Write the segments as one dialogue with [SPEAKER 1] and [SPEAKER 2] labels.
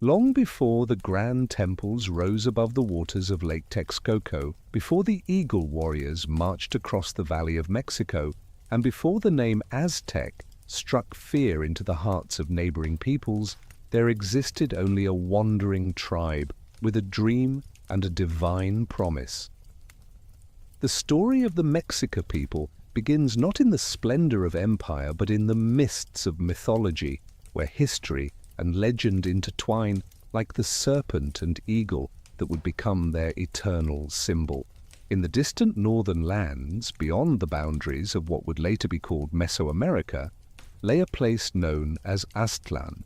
[SPEAKER 1] Long before the grand temples rose above the waters of Lake Texcoco, before the Eagle warriors marched across the Valley of Mexico, and before the name Aztec struck fear into the hearts of neighboring peoples, there existed only a wandering tribe with a dream and a divine promise. The story of the Mexica people begins not in the splendor of empire, but in the mists of mythology, where history and legend intertwine like the serpent and eagle that would become their eternal symbol. In the distant northern lands, beyond the boundaries of what would later be called Mesoamerica, lay a place known as Aztlan.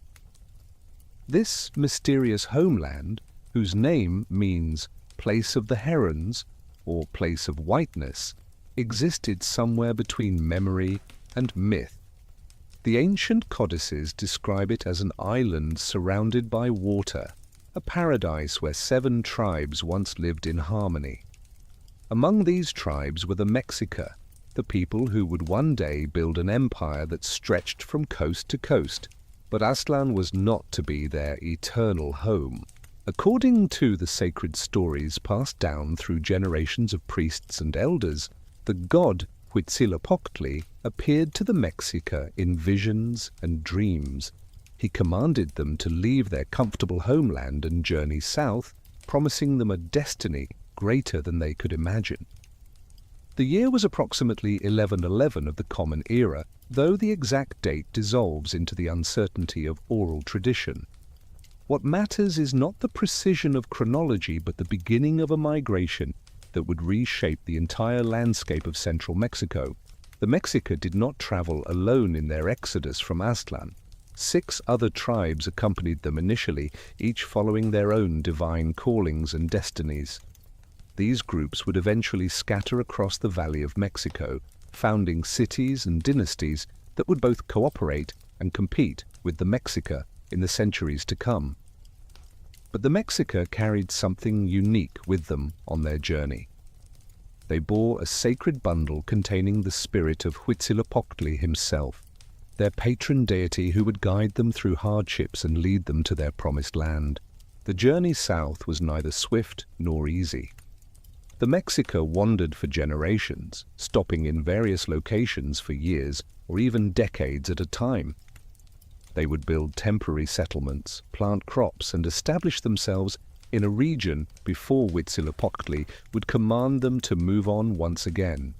[SPEAKER 1] This mysterious homeland, whose name means place of the herons or place of whiteness, existed somewhere between memory and myth. The ancient codices describe it as an island surrounded by water, a paradise where 7 tribes once lived in harmony. Among these tribes were the Mexica, the people who would one day build an empire that stretched from coast to coast, but Aztlan was not to be their eternal home. According to the sacred stories passed down through generations of priests and elders, the god Huitzilopochtli appeared to the Mexica in visions and dreams. He commanded them to leave their comfortable homeland and journey south, promising them a destiny greater than they could imagine. The year was approximately 1111 of the Common Era, though the exact date dissolves into the uncertainty of oral tradition. What matters is not the precision of chronology, but the beginning of a migration that would reshape the entire landscape of central Mexico. The Mexica did not travel alone in their exodus from Aztlan. 6 other tribes accompanied them initially, each following their own divine callings and destinies. These groups would eventually scatter across the Valley of Mexico, founding cities and dynasties that would both cooperate and compete with the Mexica in the centuries to come. But the Mexica carried something unique with them on their journey. They bore a sacred bundle containing the spirit of Huitzilopochtli himself, their patron deity who would guide them through hardships and lead them to their promised land. The journey south was neither swift nor easy. The Mexica wandered for generations, stopping in various locations for years or even decades at a time. They would build temporary settlements, plant crops, and establish themselves in a region before Huitzilopochtli would command them to move on once again.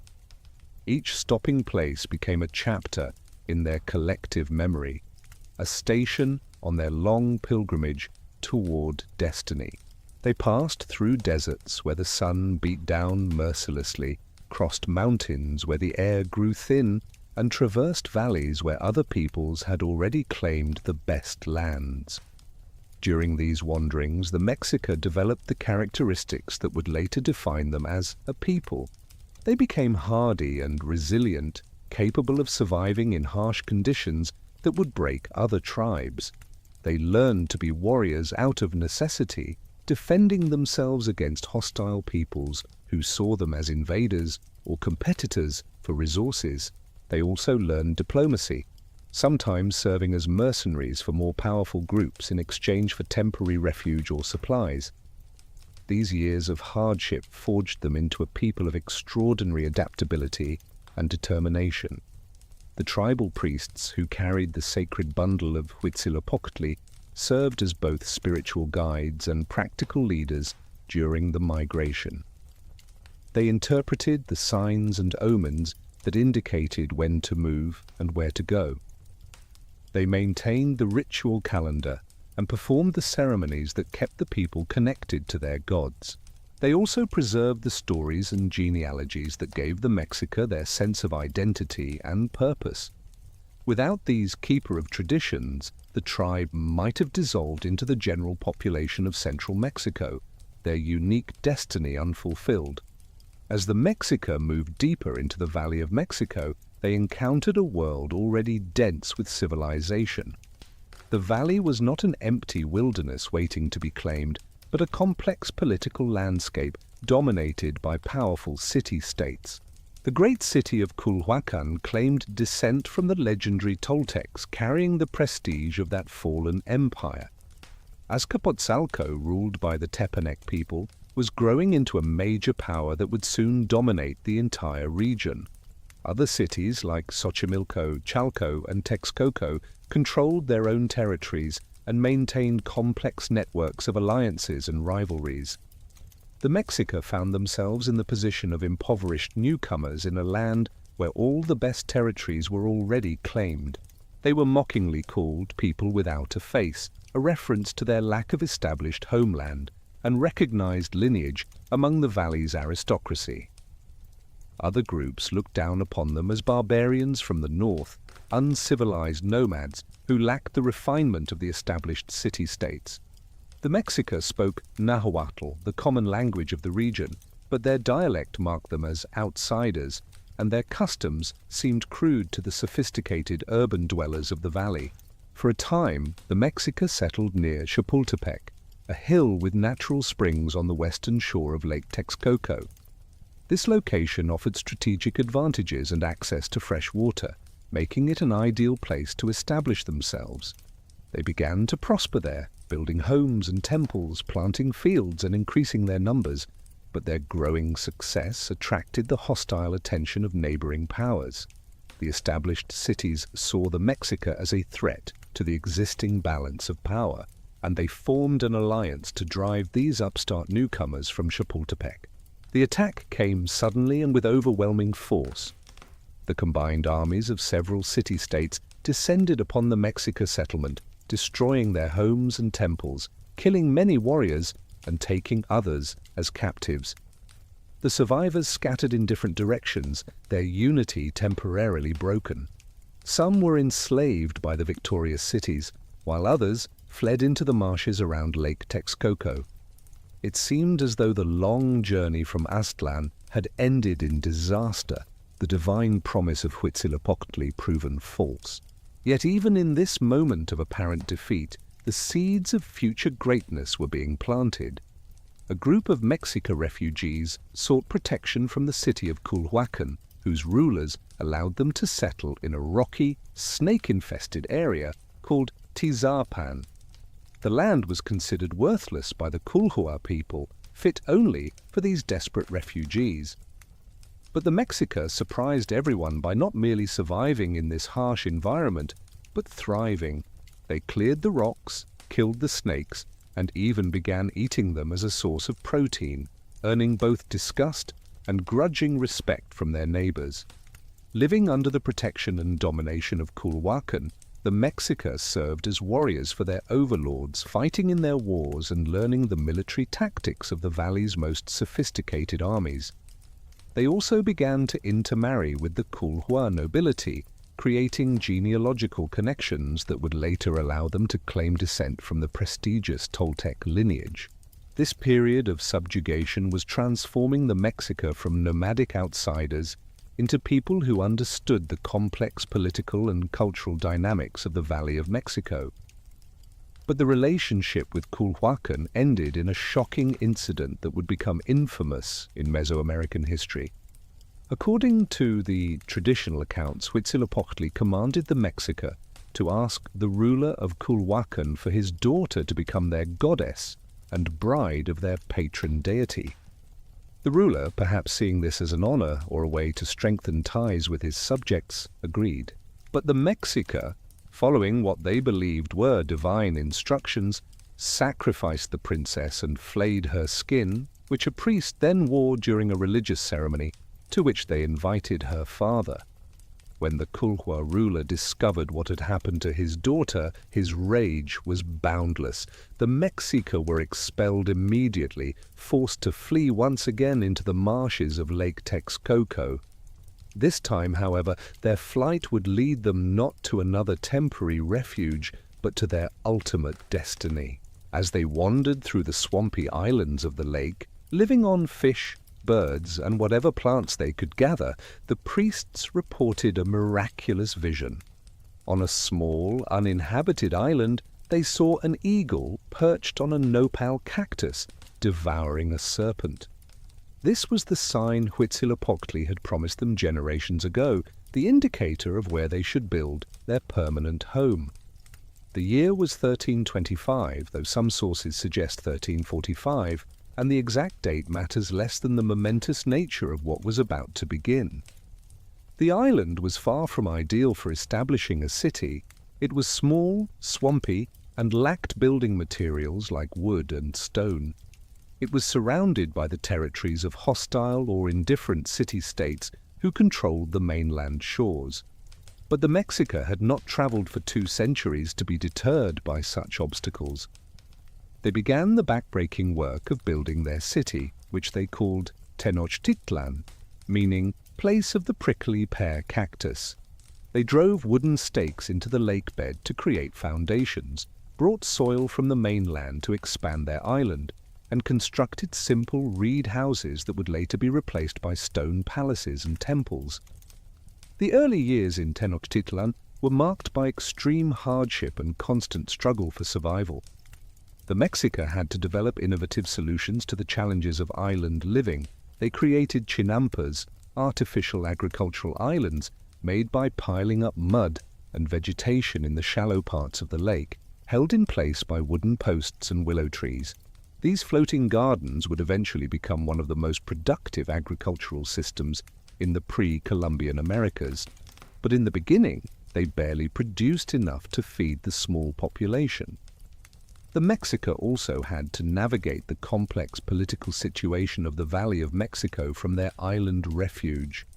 [SPEAKER 1] Each stopping place became a chapter in their collective memory, a station on their long pilgrimage toward destiny. They passed through deserts where the sun beat down mercilessly, crossed mountains where the air grew thin, and traversed valleys where other peoples had already claimed the best lands. During these wanderings, the Mexica developed the characteristics that would later define them as a people. They became hardy and resilient, capable of surviving in harsh conditions that would break other tribes. They learned to be warriors out of necessity, defending themselves against hostile peoples who saw them as invaders or competitors for resources. They also learned diplomacy, sometimes serving as mercenaries for more powerful groups in exchange for temporary refuge or supplies. These years of hardship forged them into a people of extraordinary adaptability and determination. The tribal priests who carried the sacred bundle of Huitzilopochtli served as both spiritual guides and practical leaders during the migration. They interpreted the signs and omens that indicated when to move and where to go. They maintained the ritual calendar and performed the ceremonies that kept the people connected to their gods. They also preserved the stories and genealogies that gave the Mexica their sense of identity and purpose. Without these keeper of traditions, the tribe might have dissolved into the general population of central Mexico, their unique destiny unfulfilled. As the Mexica moved deeper into the Valley of Mexico, they encountered a world already dense with civilization. The valley was not an empty wilderness waiting to be claimed, but a complex political landscape dominated by powerful city-states. The great city of Culhuacan claimed descent from the legendary Toltecs, carrying the prestige of that fallen empire. Azcapotzalco, ruled by the Tepanec people, was growing into a major power that would soon dominate the entire region. Other cities like Xochimilco, Chalco, and Texcoco controlled their own territories and maintained complex networks of alliances and rivalries. The Mexica found themselves in the position of impoverished newcomers in a land where all the best territories were already claimed. They were mockingly called people without a face, a reference to their lack of established homeland and recognized lineage among the valley's aristocracy. Other groups looked down upon them as barbarians from the north, uncivilized nomads who lacked the refinement of the established city-states. The Mexica spoke Nahuatl, the common language of the region, but their dialect marked them as outsiders, and their customs seemed crude to the sophisticated urban dwellers of the valley. For a time, the Mexica settled near Chapultepec, a hill with natural springs on the western shore of Lake Texcoco. This location offered strategic advantages and access to fresh water, making it an ideal place to establish themselves. They began to prosper there, building homes and temples, planting fields and increasing their numbers, but their growing success attracted the hostile attention of neighboring powers. The established cities saw the Mexica as a threat to the existing balance of power, and they formed an alliance to drive these upstart newcomers from Chapultepec. The attack came suddenly and with overwhelming force. The combined armies of several city-states descended upon the Mexica settlement, destroying their homes and temples, killing many warriors, and taking others as captives. The survivors scattered in different directions, their unity temporarily broken. Some were enslaved by the victorious cities, while others fled into the marshes around Lake Texcoco. It seemed as though the long journey from Aztlan had ended in disaster, the divine promise of Huitzilopochtli proven false. Yet even in this moment of apparent defeat, the seeds of future greatness were being planted. A group of Mexica refugees sought protection from the city of Culhuacan, whose rulers allowed them to settle in a rocky, snake-infested area called Tizapan. The land was considered worthless by the Culhua people, fit only for these desperate refugees. But the Mexica surprised everyone by not merely surviving in this harsh environment, but thriving. They cleared the rocks, killed the snakes, and even began eating them as a source of protein, earning both disgust and grudging respect from their neighbors. Living under the protection and domination of Culhuacan, the Mexica served as warriors for their overlords, fighting in their wars and learning the military tactics of the valley's most sophisticated armies. They also began to intermarry with the Culhua nobility, creating genealogical connections that would later allow them to claim descent from the prestigious Toltec lineage. This period of subjugation was transforming the Mexica from nomadic outsiders into people who understood the complex political and cultural dynamics of the Valley of Mexico. But the relationship with Culhuacan ended in a shocking incident that would become infamous in Mesoamerican history. According to the traditional accounts, Huitzilopochtli commanded the Mexica to ask the ruler of Culhuacan for his daughter to become their goddess and bride of their patron deity. The ruler, perhaps seeing this as an honor or a way to strengthen ties with his subjects, agreed. But the Mexica, following what they believed were divine instructions, sacrificed the princess and flayed her skin, which a priest then wore during a religious ceremony to which they invited her father. When the Culhua ruler discovered what had happened to his daughter, his rage was boundless. The Mexica were expelled immediately, forced to flee once again into the marshes of Lake Texcoco. This time, however, their flight would lead them not to another temporary refuge, but to their ultimate destiny. As they wandered through the swampy islands of the lake, living on fish, birds, and whatever plants they could gather, the priests reported a miraculous vision. On a small, uninhabited island, they saw an eagle perched on a nopal cactus, devouring a serpent. This was the sign Huitzilopochtli had promised them generations ago, the indicator of where they should build their permanent home. The year was 1325, though some sources suggest 1345, and the exact date matters less than the momentous nature of what was about to begin. The island was far from ideal for establishing a city. It was small, swampy, and lacked building materials like wood and stone. It was surrounded by the territories of hostile or indifferent city-states who controlled the mainland shores. But the Mexica had not traveled for 2 centuries to be deterred by such obstacles. They began the backbreaking work of building their city, which they called Tenochtitlan, meaning place of the prickly pear cactus. They drove wooden stakes into the lake bed to create foundations, brought soil from the mainland to expand their island, and constructed simple reed houses that would later be replaced by stone palaces and temples. The early years in Tenochtitlan were marked by extreme hardship and constant struggle for survival. The Mexica had to develop innovative solutions to the challenges of island living. They created chinampas, artificial agricultural islands made by piling up mud and vegetation in the shallow parts of the lake, held in place by wooden posts and willow trees. These floating gardens would eventually become one of the most productive agricultural systems in the pre-Columbian Americas, but in the beginning they barely produced enough to feed the small population. The Mexica also had to navigate the complex political situation of the Valley of Mexico from their island refuge.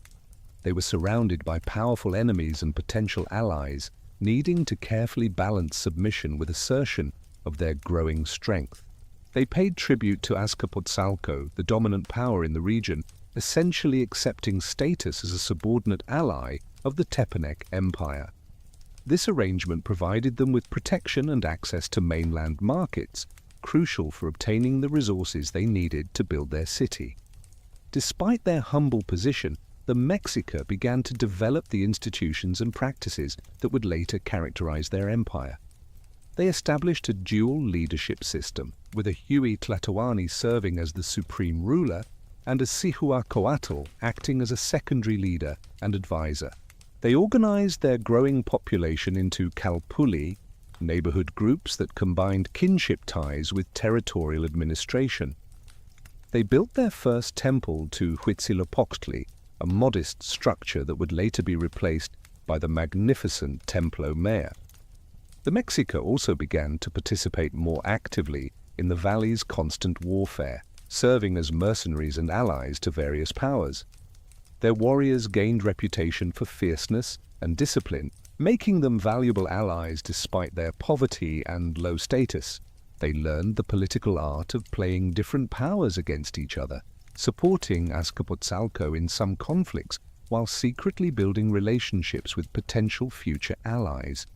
[SPEAKER 1] They were surrounded by powerful enemies and potential allies, needing to carefully balance submission with assertion of their growing strength. They paid tribute to Azcapotzalco, the dominant power in the region, essentially accepting status as a subordinate ally of the Aztec Empire. This arrangement provided them with protection and access to mainland markets, crucial for obtaining the resources they needed to build their city. Despite their humble position, the Mexica began to develop the institutions and practices that would later characterize their empire. They established a dual leadership system, with a Huey Tlatoani serving as the supreme ruler and a Cihuacoatl acting as a secondary leader and advisor. They organized their growing population into calpulli, neighborhood groups that combined kinship ties with territorial administration. They built their first temple to Huitzilopochtli, a modest structure that would later be replaced by the magnificent Templo Mayor. The Mexica also began to participate more actively in the valley's constant warfare, serving as mercenaries and allies to various powers. Their warriors gained reputation for fierceness and discipline, making them valuable allies despite their poverty and low status. They learned the political art of playing different powers against each other, supporting Azcapotzalco in some conflicts while secretly building relationships with potential future allies.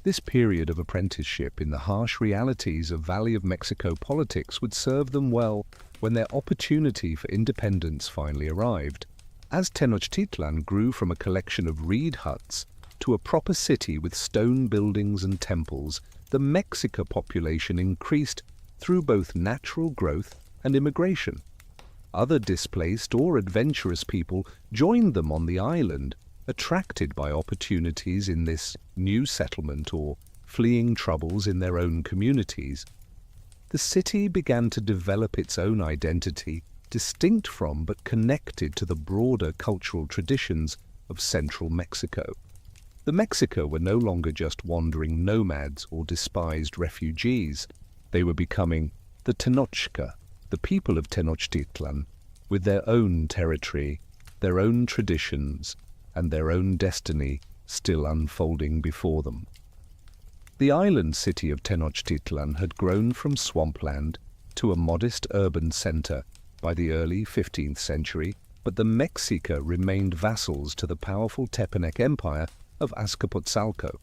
[SPEAKER 1] This period of apprenticeship in the harsh realities of Valley of Mexico politics would serve them well when their opportunity for independence finally arrived. As Tenochtitlan grew from a collection of reed huts to a proper city with stone buildings and temples, the Mexica population increased through both natural growth and immigration. Other displaced or adventurous people joined them on the island, attracted by opportunities in this new settlement or fleeing troubles in their own communities. The city began to develop its own identity, distinct from but connected to the broader cultural traditions of central Mexico. The Mexica were no longer just wandering nomads or despised refugees. They were becoming the Tenochca, the people of Tenochtitlan, with their own territory, their own traditions, and their own destiny still unfolding before them. The island city of Tenochtitlan had grown from swampland to a modest urban center by the early 15th century, but the Mexica remained vassals to the powerful Aztec Empire of Azcapotzalco.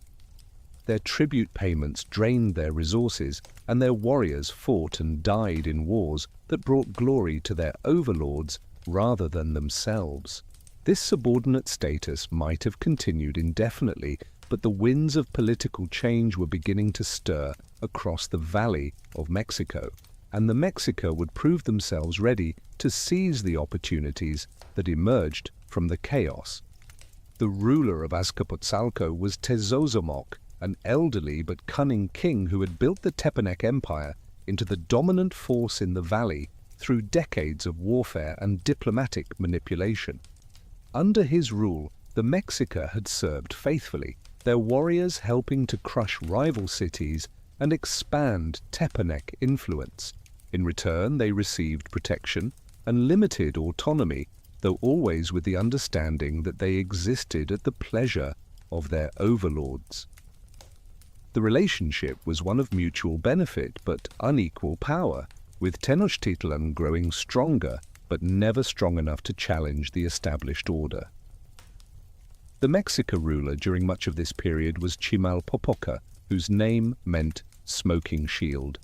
[SPEAKER 1] Their tribute payments drained their resources, and their warriors fought and died in wars that brought glory to their overlords rather than themselves. This subordinate status might have continued indefinitely, but the winds of political change were beginning to stir across the Valley of Mexico, and the Mexica would prove themselves ready to seize the opportunities that emerged from the chaos. The ruler of Azcapotzalco was Tezozomoc, an elderly but cunning king who had built the Tepanec Empire into the dominant force in the valley through decades of warfare and diplomatic manipulation. Under his rule, the Mexica had served faithfully, their warriors helping to crush rival cities and expand Tepanec influence. In return, they received protection and limited autonomy, though always with the understanding that they existed at the pleasure of their overlords. The relationship was one of mutual benefit but unequal power, with Tenochtitlan growing stronger but never strong enough to challenge the established order. The Mexica ruler during much of this period was Chimalpopoca, whose name meant smoking shield.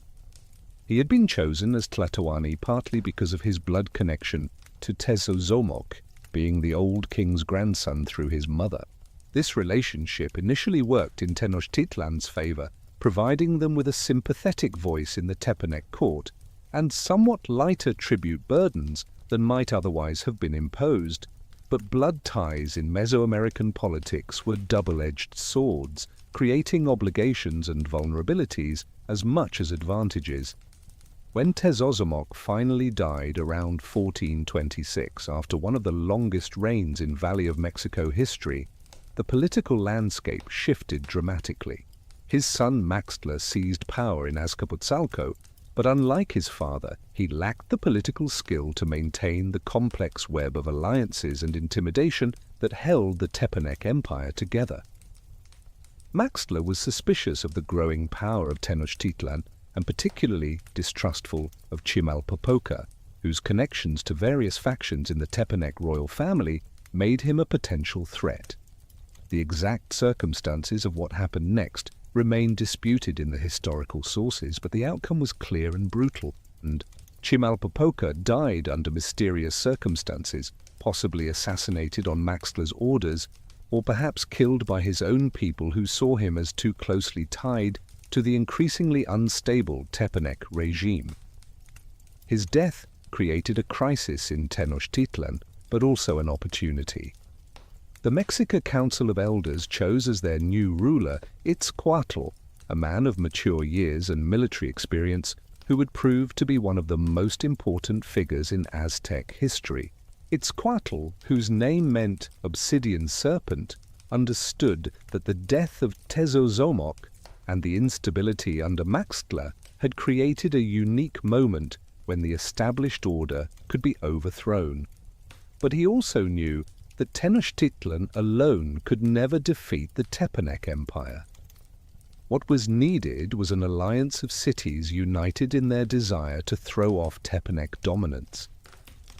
[SPEAKER 1] He had been chosen as Tlatoani partly because of his blood connection to Tezozomoc, being the old king's grandson through his mother. This relationship initially worked in Tenochtitlan's favor, providing them with a sympathetic voice in the Tepanec court and somewhat lighter tribute burdens than might otherwise have been imposed. But blood ties in Mesoamerican politics were double-edged swords, creating obligations and vulnerabilities as much as advantages. When Tezozomoc finally died around 1426, after one of the longest reigns in Valley of Mexico history, the political landscape shifted dramatically. His son Maxtla seized power in Azcapotzalco, but unlike his father, he lacked the political skill to maintain the complex web of alliances and intimidation that held the Tepanec Empire together. Maxtla was suspicious of the growing power of Tenochtitlan and particularly distrustful of Chimalpopoca, whose connections to various factions in the Tepanec royal family made him a potential threat. The exact circumstances of what happened next remain disputed in the historical sources, but the outcome was clear and brutal, and Chimalpopoca died under mysterious circumstances, possibly assassinated on Maxtla's orders, or perhaps killed by his own people who saw him as too closely tied to the increasingly unstable Tepanec regime. His death created a crisis in Tenochtitlan, but also an opportunity. The Mexica Council of Elders chose as their new ruler Itzcoatl, a man of mature years and military experience who would prove to be one of the most important figures in Aztec history. Itzcoatl, whose name meant obsidian serpent, understood that the death of Tezozomoc and the instability under Maxtla had created a unique moment when the established order could be overthrown. But he also knew that Tenochtitlan alone could never defeat the Tepanec Empire. What was needed was an alliance of cities united in their desire to throw off Tepanec dominance.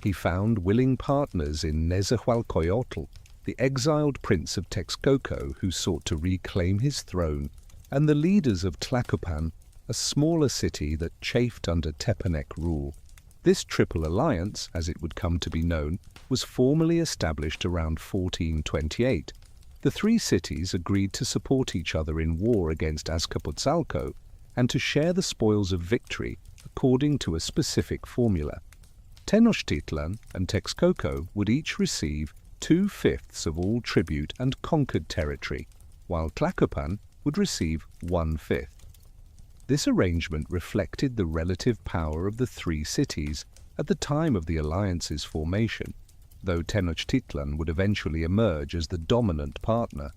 [SPEAKER 1] He found willing partners in Nezahualcoyotl, the exiled prince of Texcoco who sought to reclaim his throne, and the leaders of Tlacopan, a smaller city that chafed under Tepanec rule. This triple alliance, as it would come to be known, was formally established around 1428. The three cities agreed to support each other in war against Azcapotzalco and to share the spoils of victory according to a specific formula. Tenochtitlan and Texcoco would each receive 2/5 of all tribute and conquered territory, while Tlacopan would receive 1/5. This arrangement reflected the relative power of the three cities at the time of the alliance's formation, though Tenochtitlan would eventually emerge as the dominant partner.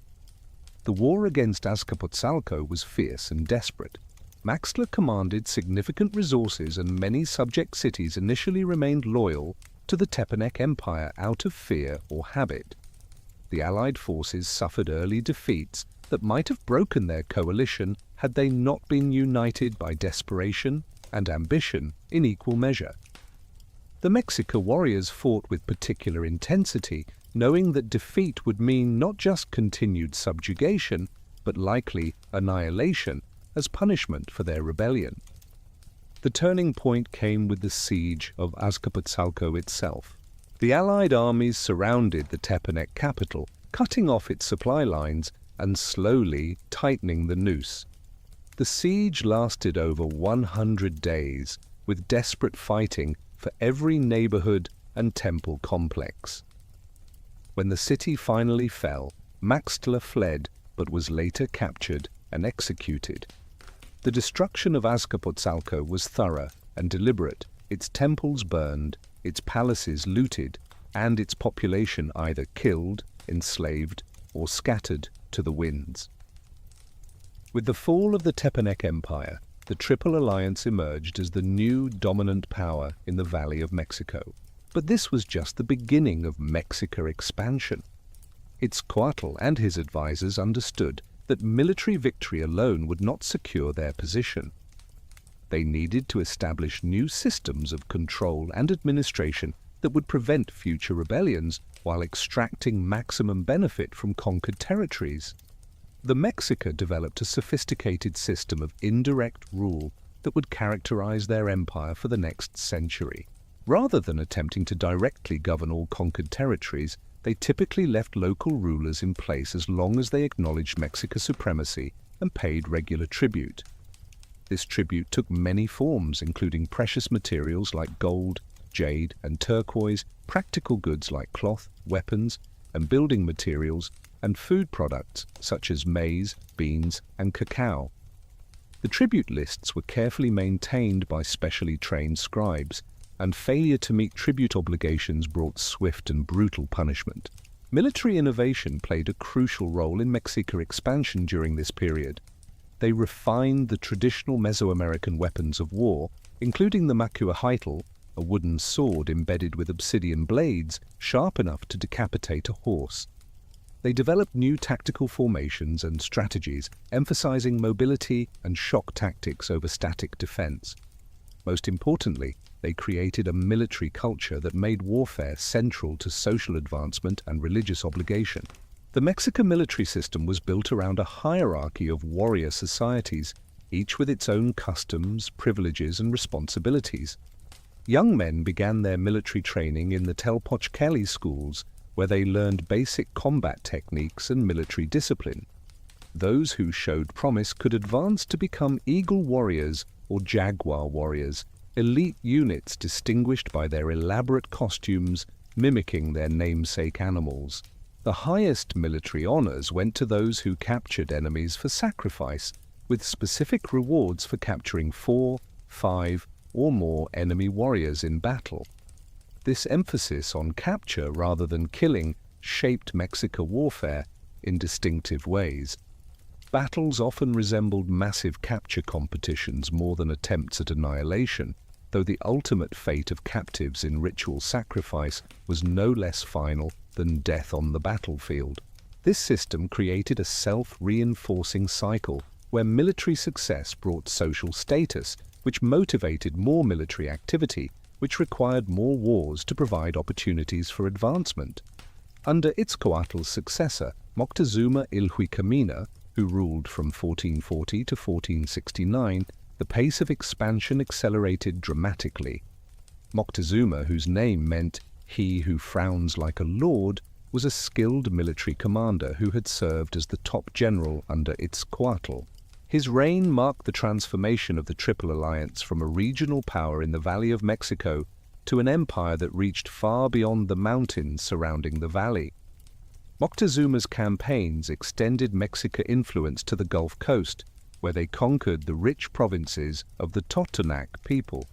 [SPEAKER 1] The war against Azcapotzalco was fierce and desperate. Maxtla commanded significant resources, and many subject cities initially remained loyal to the Tepanec Empire out of fear or habit. The Allied forces suffered early defeats that might have broken their coalition had they not been united by desperation and ambition in equal measure. The Mexica warriors fought with particular intensity, knowing that defeat would mean not just continued subjugation, but likely annihilation as punishment for their rebellion. The turning point came with the siege of Azcapotzalco itself. The Allied armies surrounded the Tepanec capital, cutting off its supply lines and slowly tightening the noose. The siege lasted over 100 days, with desperate fighting for every neighborhood and temple complex. When the city finally fell, Maxtla fled but was later captured and executed. The destruction of Azcapotzalco was thorough and deliberate, its temples burned, its palaces looted, and its population either killed, enslaved, or scattered to the winds. With the fall of the Tepanec Empire, the Triple Alliance emerged as the new dominant power in the Valley of Mexico. But this was just the beginning of Mexica expansion. Itzcoatl and his advisors understood that military victory alone would not secure their position. They needed to establish new systems of control and administration that would prevent future rebellions while extracting maximum benefit from conquered territories. The Mexica developed a sophisticated system of indirect rule that would characterize their empire for the next century. Rather than attempting to directly govern all conquered territories, they typically left local rulers in place as long as they acknowledged Mexica's supremacy and paid regular tribute. This tribute took many forms, including precious materials like gold, jade, and turquoise, practical goods like cloth, weapons, and building materials, and food products such as maize, beans, and cacao. The tribute lists were carefully maintained by specially trained scribes, and failure to meet tribute obligations brought swift and brutal punishment. Military innovation played a crucial role in Mexica expansion during this period. They refined the traditional Mesoamerican weapons of war, including the macuahuitl, a wooden sword embedded with obsidian blades sharp enough to decapitate a horse. They developed new tactical formations and strategies, emphasizing mobility and shock tactics over static defense. Most importantly, they created a military culture that made warfare central to social advancement and religious obligation. The Mexican military system was built around a hierarchy of warrior societies, each with its own customs, privileges, and responsibilities. Young men began their military training in the Telpochcali schools, where they learned basic combat techniques and military discipline. Those who showed promise could advance to become eagle warriors or jaguar warriors, elite units distinguished by their elaborate costumes mimicking their namesake animals. The highest military honors went to those who captured enemies for sacrifice, with specific rewards for capturing 4, 5, or more enemy warriors in battle. This emphasis on capture rather than killing shaped Mexica warfare in distinctive ways. Battles often resembled massive capture competitions more than attempts at annihilation, though the ultimate fate of captives in ritual sacrifice was no less final than death on the battlefield. This system created a self-reinforcing cycle where military success brought social status, which motivated more military activity, which required more wars to provide opportunities for advancement. Under Itzcoatl's successor, Moctezuma Ilhuicamina, who ruled from 1440 to 1469, the pace of expansion accelerated dramatically. Moctezuma, whose name meant "he who frowns like a lord," was a skilled military commander who had served as the top general under Itzcoatl. His reign marked the transformation of the Triple Alliance from a regional power in the Valley of Mexico to an empire that reached far beyond the mountains surrounding the valley. Moctezuma's campaigns extended Mexican influence to the Gulf Coast, where they conquered the rich provinces of the Totonac people.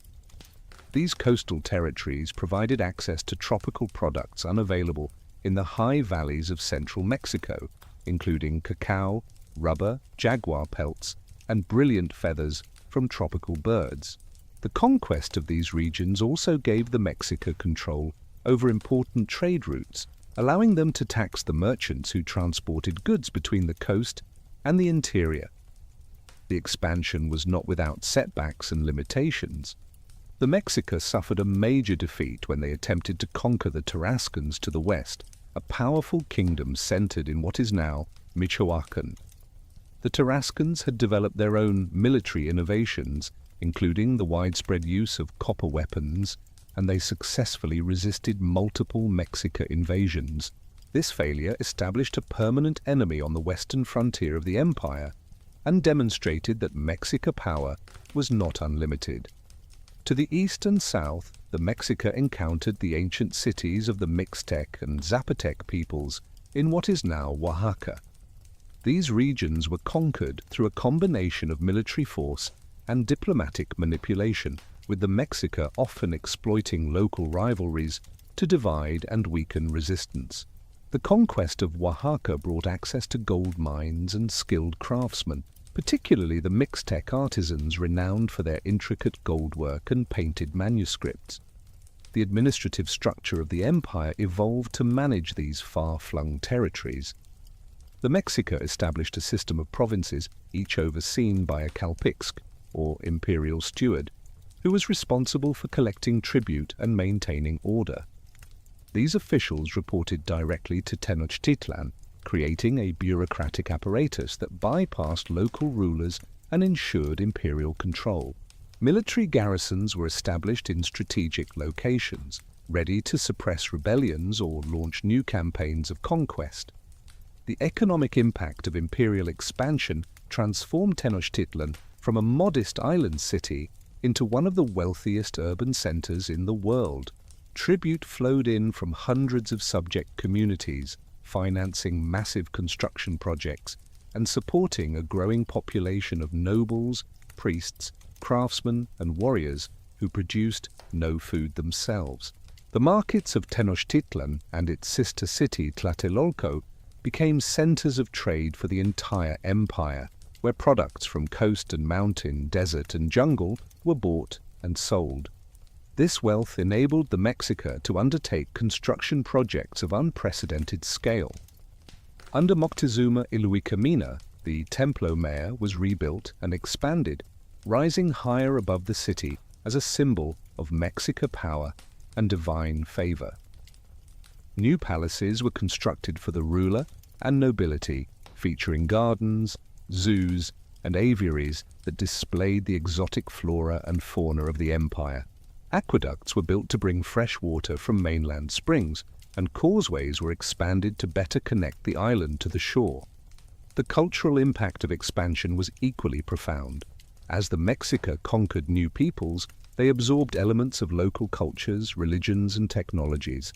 [SPEAKER 1] These coastal territories provided access to tropical products unavailable in the high valleys of central Mexico, including cacao, rubber, jaguar pelts, and brilliant feathers from tropical birds. The conquest of these regions also gave the Mexica control over important trade routes, allowing them to tax the merchants who transported goods between the coast and the interior. The expansion was not without setbacks and limitations. The Mexica suffered a major defeat when they attempted to conquer the Tarascans to the west, a powerful kingdom centered in what is now Michoacan. The Tarascans had developed their own military innovations, including the widespread use of copper weapons, and they successfully resisted multiple Mexica invasions. This failure established a permanent enemy on the western frontier of the empire and demonstrated that Mexica power was not unlimited. To the east and south, the Mexica encountered the ancient cities of the Mixtec and Zapotec peoples in what is now Oaxaca. These regions were conquered through a combination of military force and diplomatic manipulation, with the Mexica often exploiting local rivalries to divide and weaken resistance. The conquest of Oaxaca brought access to gold mines and skilled craftsmen, particularly the Mixtec artisans renowned for their intricate goldwork and painted manuscripts. The administrative structure of the empire evolved to manage these far-flung territories. The Mexica established a system of provinces, each overseen by a cacique, or imperial steward, who was responsible for collecting tribute and maintaining order. These officials reported directly to Tenochtitlan, creating a bureaucratic apparatus that bypassed local rulers and ensured imperial control. Military garrisons were established in strategic locations, ready to suppress rebellions or launch new campaigns of conquest. The economic impact of imperial expansion transformed Tenochtitlan from a modest island city into one of the wealthiest urban centers in the world. Tribute flowed in from hundreds of subject communities, financing massive construction projects and supporting a growing population of nobles, priests, craftsmen and warriors who produced no food themselves. The markets of Tenochtitlan and its sister city Tlatelolco became centers of trade for the entire empire, where products from coast and mountain, desert and jungle were bought and sold. This wealth enabled the Mexica to undertake construction projects of unprecedented scale. Under Moctezuma Iluikamina, the Templo Mayor was rebuilt and expanded, rising higher above the city as a symbol of Mexica power and divine favor. New palaces were constructed for the ruler and nobility, featuring gardens, zoos, and aviaries that displayed the exotic flora and fauna of the empire. Aqueducts were built to bring fresh water from mainland springs, and causeways were expanded to better connect the island to the shore. The cultural impact of expansion was equally profound. As the Mexica conquered new peoples, they absorbed elements of local cultures, religions, and technologies.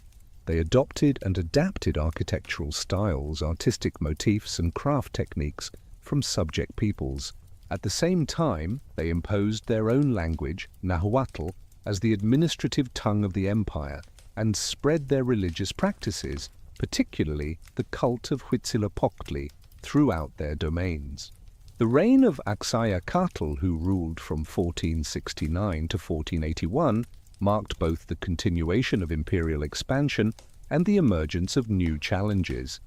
[SPEAKER 1] They adopted and adapted architectural styles, artistic motifs, and craft techniques from subject peoples. At the same time, they imposed their own language, Nahuatl, as the administrative tongue of the empire, and spread their religious practices, particularly the cult of Huitzilopochtli, throughout their domains. The reign of Axayacatl, who ruled from 1469 to 1481, marked both the continuation of imperial expansion and the emergence of new challenges.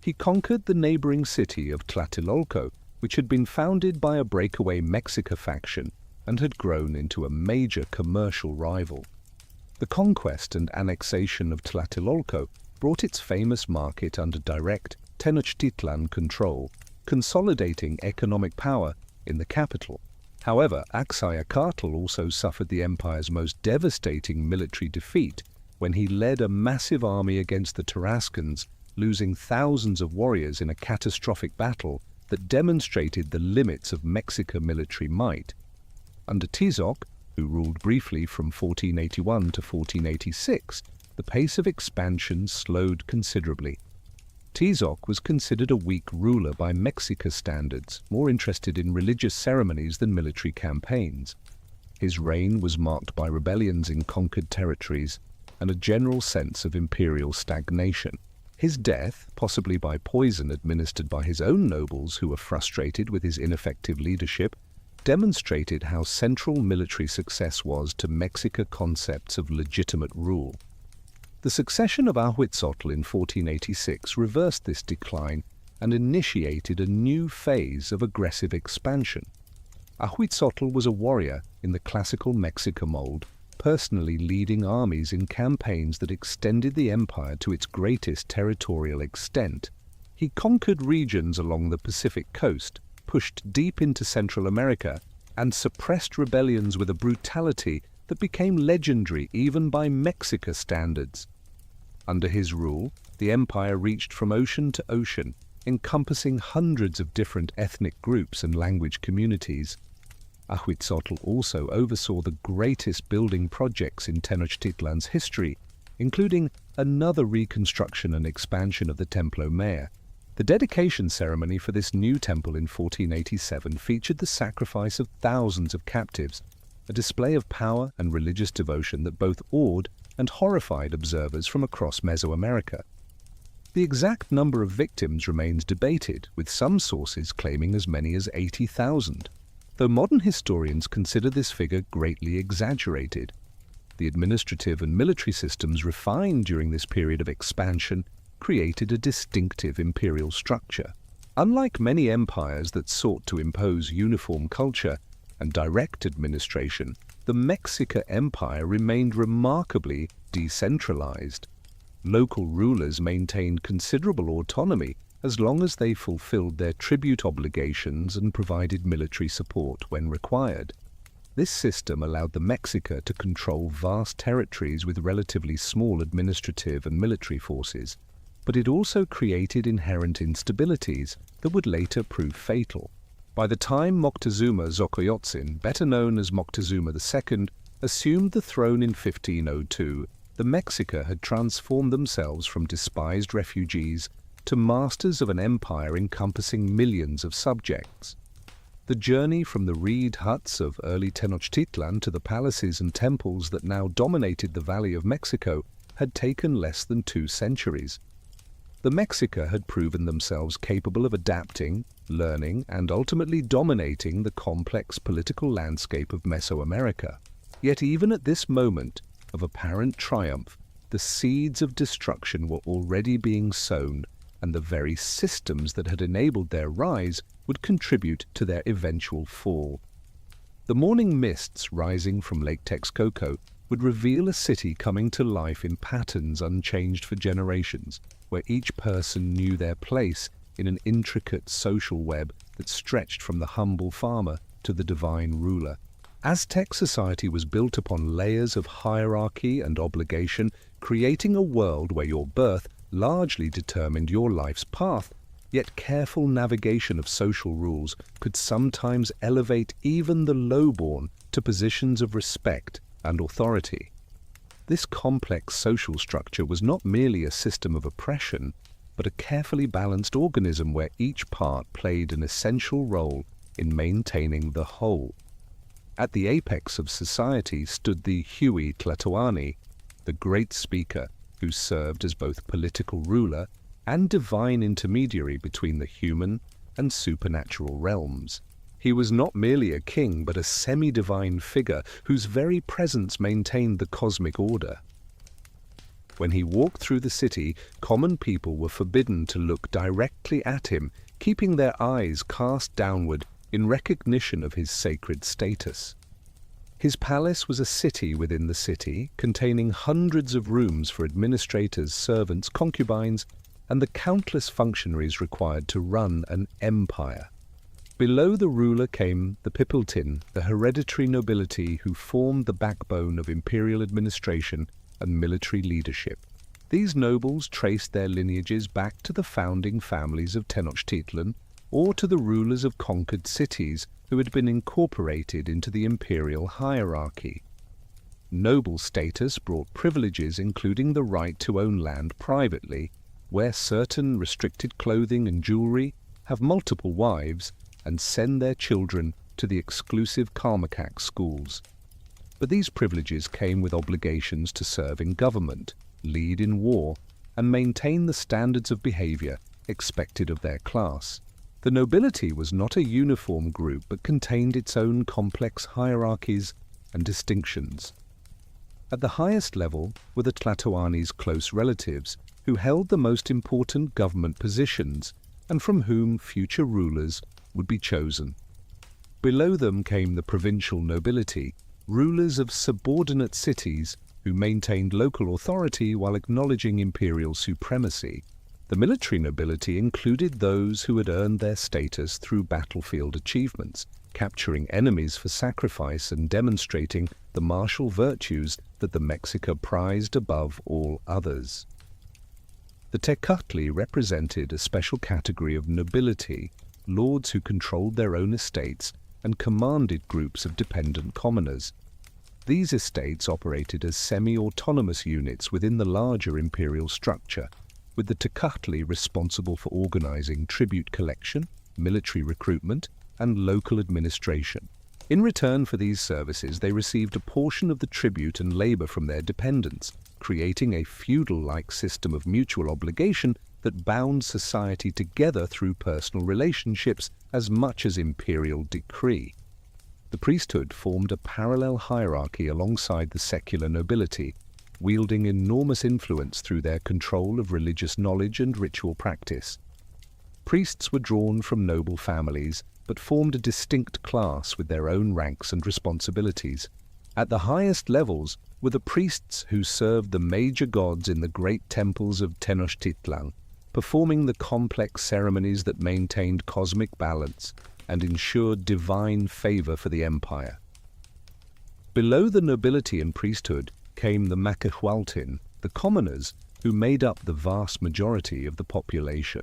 [SPEAKER 1] He conquered the neighboring city of Tlatelolco, which had been founded by a breakaway Mexica faction and had grown into a major commercial rival. The conquest and annexation of Tlatelolco brought its famous market under direct Tenochtitlan control, consolidating economic power in the capital. However, Axayacatl also suffered the empire's most devastating military defeat when he led a massive army against the Tarascans, losing thousands of warriors in a catastrophic battle that demonstrated the limits of Mexican military might. Under Tizoc, who ruled briefly from 1481 to 1486, the pace of expansion slowed considerably. Tizoc was considered a weak ruler by Mexica standards, more interested in religious ceremonies than military campaigns. His reign was marked by rebellions in conquered territories and a general sense of imperial stagnation. His death, possibly by poison administered by his own nobles who were frustrated with his ineffective leadership, demonstrated how central military success was to Mexica concepts of legitimate rule. The succession of Ahuitzotl in 1486 reversed this decline and initiated a new phase of aggressive expansion. Ahuitzotl was a warrior in the classical Mexica mold, personally leading armies in campaigns that extended the empire to its greatest territorial extent. He conquered regions along the Pacific coast, pushed deep into Central America, and suppressed rebellions with a brutality that became legendary even by Mexica standards. Under his rule, the empire reached from ocean to ocean, encompassing hundreds of different ethnic groups and language communities. Ahuitzotl also oversaw the greatest building projects in Tenochtitlan's history, including another reconstruction and expansion of the Templo Mayor. The dedication ceremony for this new temple in 1487 featured the sacrifice of thousands of captives, a display of power and religious devotion that both awed and horrified observers from across Mesoamerica. The exact number of victims remains debated, with some sources claiming as many as 80,000, though modern historians consider this figure greatly exaggerated. The administrative and military systems refined during this period of expansion created a distinctive imperial structure. Unlike many empires that sought to impose uniform culture and direct administration, the Mexica Empire remained remarkably decentralized. Local rulers maintained considerable autonomy as long as they fulfilled their tribute obligations and provided military support when required. This system allowed the Mexica to control vast territories with relatively small administrative and military forces, but it also created inherent instabilities that would later prove fatal. By the time Moctezuma Xocoyotzin, better known as Moctezuma II, assumed the throne in 1502, the Mexica had transformed themselves from despised refugees to masters of an empire encompassing millions of subjects. The journey from the reed huts of early Tenochtitlan to the palaces and temples that now dominated the Valley of Mexico had taken less than 2 centuries. The Mexica had proven themselves capable of adapting, learning, and ultimately dominating the complex political landscape of Mesoamerica. Yet even at this moment of apparent triumph, the seeds of destruction were already being sown, and the very systems that had enabled their rise would contribute to their eventual fall. The morning mists rising from Lake Texcoco would reveal a city coming to life in patterns unchanged for generations, where each person knew their place in an intricate social web that stretched from the humble farmer to the divine ruler. Aztec society was built upon layers of hierarchy and obligation, creating a world where your birth largely determined your life's path, yet careful navigation of social rules could sometimes elevate even the lowborn to positions of respect and authority. This complex social structure was not merely a system of oppression, but a carefully balanced organism where each part played an essential role in maintaining the whole. At the apex of society stood the Huey Tlatoani, the great speaker who served as both political ruler and divine intermediary between the human and supernatural realms. He was not merely a king, but a semi-divine figure whose very presence maintained the cosmic order. When he walked through the city, common people were forbidden to look directly at him, keeping their eyes cast downward in recognition of his sacred status. His palace was a city within the city, containing hundreds of rooms for administrators, servants, concubines, and the countless functionaries required to run an empire. Below the ruler came the Pipiltin, the hereditary nobility who formed the backbone of imperial administration and military leadership. These nobles traced their lineages back to the founding families of Tenochtitlan or to the rulers of conquered cities who had been incorporated into the imperial hierarchy. Noble status brought privileges including the right to own land privately, wear certain restricted clothing and jewelry, have multiple wives, and send their children to the exclusive Kalmakak schools. But these privileges came with obligations to serve in government, lead in war, and maintain the standards of behavior expected of their class. The nobility was not a uniform group but contained its own complex hierarchies and distinctions. At the highest level were the Tlatoani's close relatives, who held the most important government positions and from whom future rulers would be chosen. Below them came the provincial nobility, rulers of subordinate cities who maintained local authority while acknowledging imperial supremacy. The military nobility included those who had earned their status through battlefield achievements, capturing enemies for sacrifice and demonstrating the martial virtues that the Mexica prized above all others. The Tecutli represented a special category of nobility, lords who controlled their own estates and commanded groups of dependent commoners. These estates operated as semi-autonomous units within the larger imperial structure, with the Tenochtitlan responsible for organizing tribute collection, military recruitment, and local administration. In return for these services, they received a portion of the tribute and labor from their dependents, creating a feudal-like system of mutual obligation that bound society together through personal relationships as much as imperial decree. The priesthood formed a parallel hierarchy alongside the secular nobility, wielding enormous influence through their control of religious knowledge and ritual practice. Priests were drawn from noble families, but formed a distinct class with their own ranks and responsibilities. At the highest levels were the priests who served the major gods in the great temples of Tenochtitlan, performing the complex ceremonies that maintained cosmic balance and ensured divine favor for the empire. Below the nobility and priesthood came the Macuxhualtin, the commoners who made up the vast majority of the population.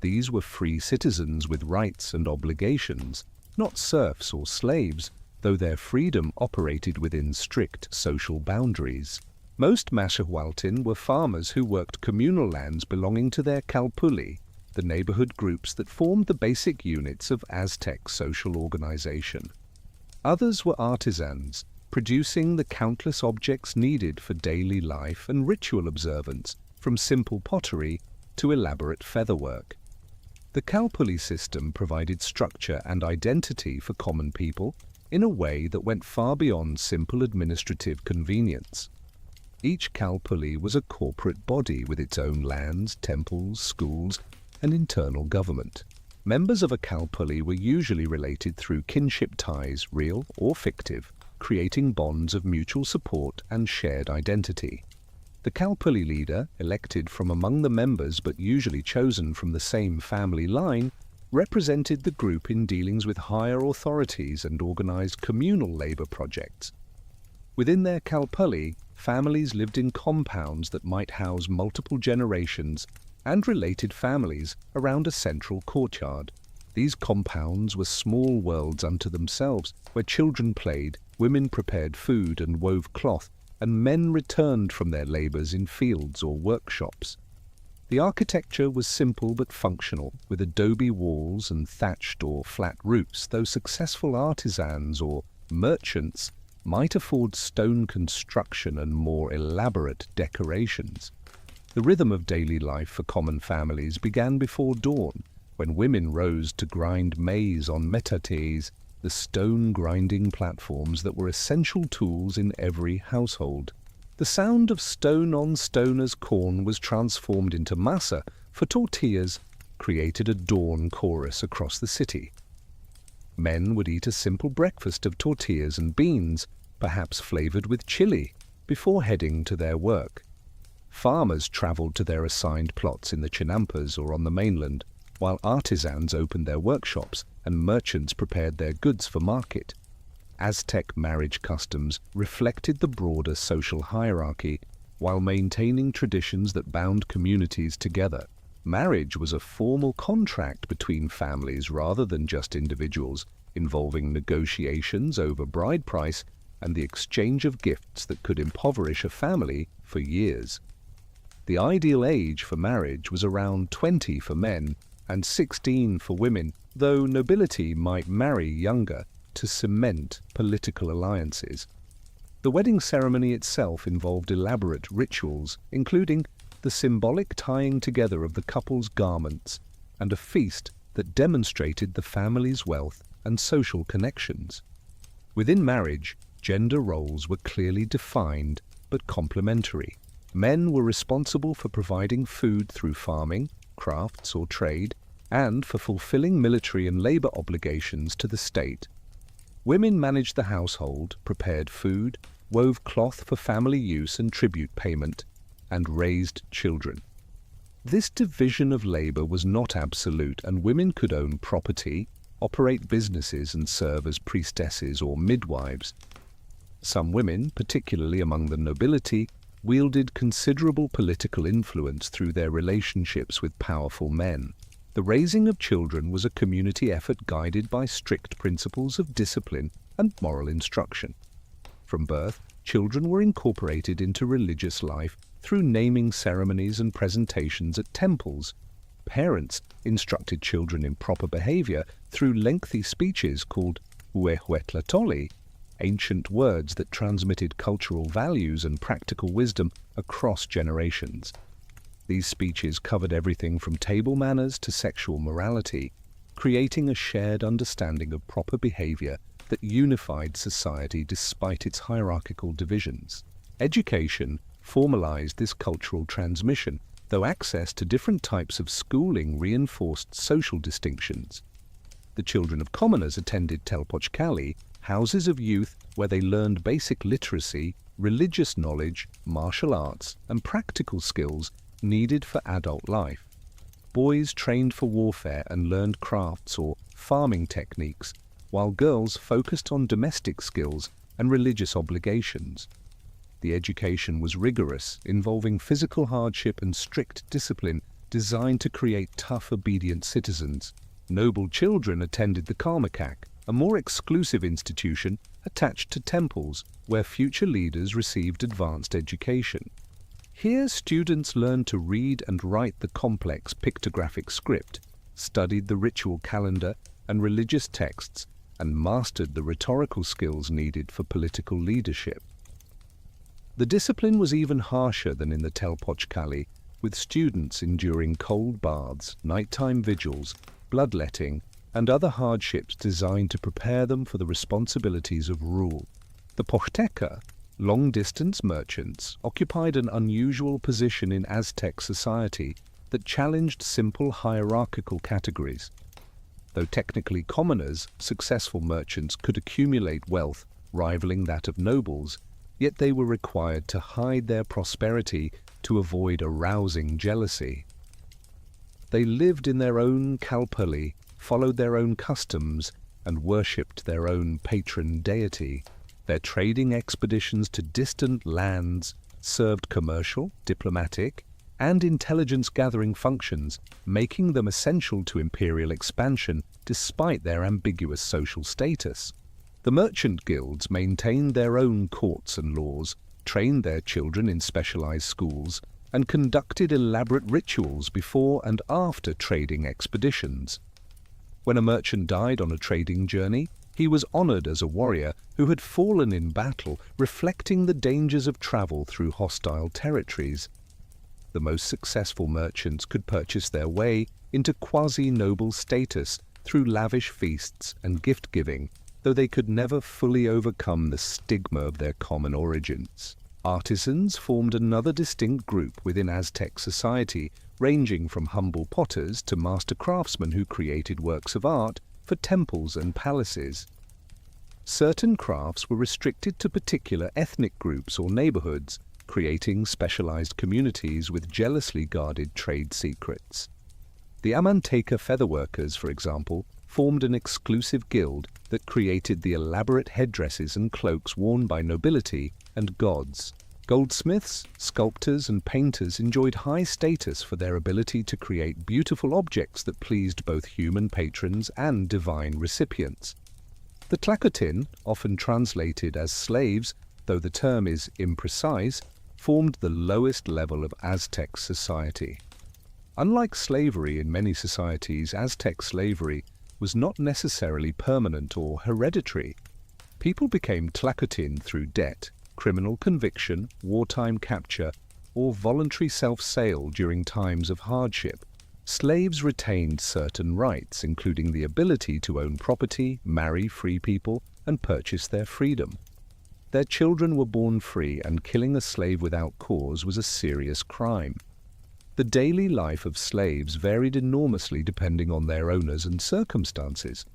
[SPEAKER 1] These were free citizens with rights and obligations, not serfs or slaves, though their freedom operated within strict social boundaries. Most Macuxhualtin were farmers who worked communal lands belonging to their calpulli, the neighborhood groups that formed the basic units of Aztec social organization. Others were artisans, producing the countless objects needed for daily life and ritual observance, from simple pottery to elaborate featherwork. The calpulli system provided structure and identity for common people in a way that went far beyond simple administrative convenience. Each calpulli was a corporate body with its own lands, temples, schools, and internal government. Members of a calpulli were usually related through kinship ties, real or fictive, creating bonds of mutual support and shared identity. The calpulli leader, elected from among the members but usually chosen from the same family line, represented the group in dealings with higher authorities and organized communal labor projects. Within their calpulli, families lived in compounds that might house multiple generations and related families around a central courtyard. These compounds were small worlds unto themselves, where children played, women prepared food and wove cloth, and men returned from their labors in fields or workshops. The architecture was simple but functional, with adobe walls and thatched or flat roofs, though successful artisans or merchants might afford stone construction and more elaborate decorations. The rhythm of daily life for common families began before dawn, when women rose to grind maize on metates, the stone grinding platforms that were essential tools in every household. The sound of stone on stone as corn was transformed into masa for tortillas, created a dawn chorus across the city. Men would eat a simple breakfast of tortillas and beans, perhaps flavored with chili, before heading to their work. Farmers traveled to their assigned plots in the Chinampas or on the mainland, while artisans opened their workshops and merchants prepared their goods for market. Aztec marriage customs reflected the broader social hierarchy while maintaining traditions that bound communities together. Marriage was a formal contract between families rather than just individuals, involving negotiations over bride price and the exchange of gifts that could impoverish a family for years. The ideal age for marriage was around 20 for men and 16 for women, though nobility might marry younger to cement political alliances. The wedding ceremony itself involved elaborate rituals, including the symbolic tying together of the couple's garments and a feast that demonstrated the family's wealth and social connections. Within marriage, gender roles were clearly defined but complementary. Men were responsible for providing food through farming, crafts, or trade, and for fulfilling military and labor obligations to the state. Women managed the household, prepared food, wove cloth for family use and tribute payment, and raised children. This division of labor was not absolute, and women could own property, operate businesses, and serve as priestesses or midwives. Some women, particularly among the nobility, wielded considerable political influence through their relationships with powerful men. The raising of children was a community effort guided by strict principles of discipline and moral instruction. From birth, children were incorporated into religious life through naming ceremonies and presentations at temples. Parents instructed children in proper behavior through lengthy speeches called huehuetlatoli, ancient words that transmitted cultural values and practical wisdom across generations. These speeches covered everything from table manners to sexual morality, creating a shared understanding of proper behavior that unified society despite its hierarchical divisions. Education formalized this cultural transmission, though access to different types of schooling reinforced social distinctions. The children of commoners attended telpochcali, houses of youth where they learned basic literacy, religious knowledge, martial arts, and practical skills needed for adult life. Boys trained for warfare and learned crafts or farming techniques, while girls focused on domestic skills and religious obligations. The education was rigorous, involving physical hardship and strict discipline designed to create tough, obedient citizens. Noble children attended the Karmakak, a more exclusive institution attached to temples where future leaders received advanced education. Here, students learned to read and write the complex pictographic script, studied the ritual calendar and religious texts, and mastered the rhetorical skills needed for political leadership. The discipline was even harsher than in the telpochcali, with students enduring cold baths, nighttime vigils, bloodletting, and other hardships designed to prepare them for the responsibilities of rule. The Pochteca, long-distance merchants, occupied an unusual position in Aztec society that challenged simple hierarchical categories. Though technically commoners, successful merchants could accumulate wealth rivaling that of nobles, yet they were required to hide their prosperity to avoid arousing jealousy. They lived in their own kalpali, followed their own customs, and worshipped their own patron deity. Their trading expeditions to distant lands served commercial, diplomatic, and intelligence-gathering functions, making them essential to imperial expansion despite their ambiguous social status. The merchant guilds maintained their own courts and laws, trained their children in specialized schools, and conducted elaborate rituals before and after trading expeditions. When a merchant died on a trading journey, he was honored as a warrior who had fallen in battle, reflecting the dangers of travel through hostile territories. The most successful merchants could purchase their way into quasi-noble status through lavish feasts and gift-giving, though they could never fully overcome the stigma of their common origins. Artisans formed another distinct group within Aztec society, ranging from humble potters to master craftsmen who created works of art for temples and palaces. Certain crafts were restricted to particular ethnic groups or neighborhoods, creating specialized communities with jealously guarded trade secrets. The Amanteca featherworkers, for example, formed an exclusive guild that created the elaborate headdresses and cloaks worn by nobility and gods. Goldsmiths, sculptors, and painters enjoyed high status for their ability to create beautiful objects that pleased both human patrons and divine recipients. The Tlacotin, often translated as slaves, though the term is imprecise, formed the lowest level of Aztec society. Unlike slavery in many societies, Aztec slavery was not necessarily permanent or hereditary. People became Tlacotin through debt, criminal conviction, wartime capture, or voluntary self-sale during times of hardship. Slaves retained certain rights, including the ability to own property, marry free people, and purchase their freedom. Their children were born free, and killing a slave without cause was a serious crime. The daily life of slaves varied enormously depending on their owners and circumstances.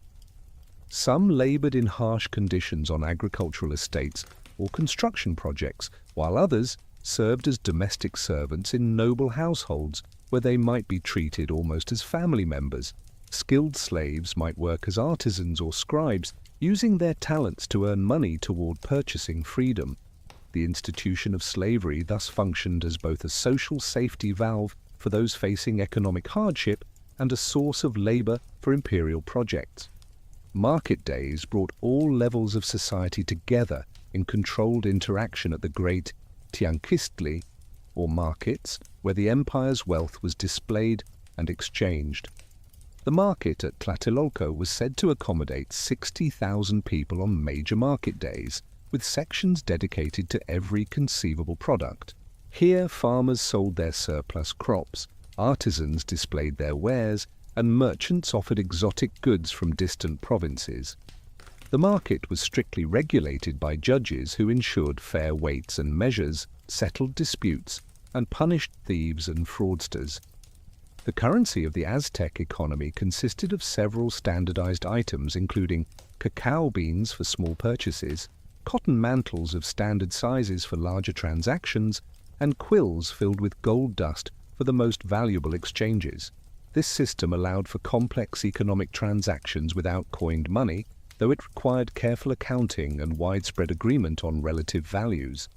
[SPEAKER 1] Some labored in harsh conditions on agricultural estates or construction projects, while others served as domestic servants in noble households where they might be treated almost as family members. Skilled slaves might work as artisans or scribes, using their talents to earn money toward purchasing freedom. The institution of slavery thus functioned as both a social safety valve for those facing economic hardship and a source of labor for imperial projects. Market days brought all levels of society together in controlled interaction at the great Tenochtitlan, or markets, where the empire's wealth was displayed and exchanged. The market at Tlatelolco was said to accommodate 60,000 people on major market days, with sections dedicated to every conceivable product. Here, farmers sold their surplus crops, artisans displayed their wares, and merchants offered exotic goods from distant provinces. The market was strictly regulated by judges who ensured fair weights and measures, settled disputes, and punished thieves and fraudsters. The currency of the Aztec economy consisted of several standardized items, including cacao beans for small purchases, cotton mantles of standard sizes for larger transactions, and quills filled with gold dust for the most valuable exchanges. This system allowed for complex economic transactions without coined money, though it required careful accounting and widespread agreement on relative values.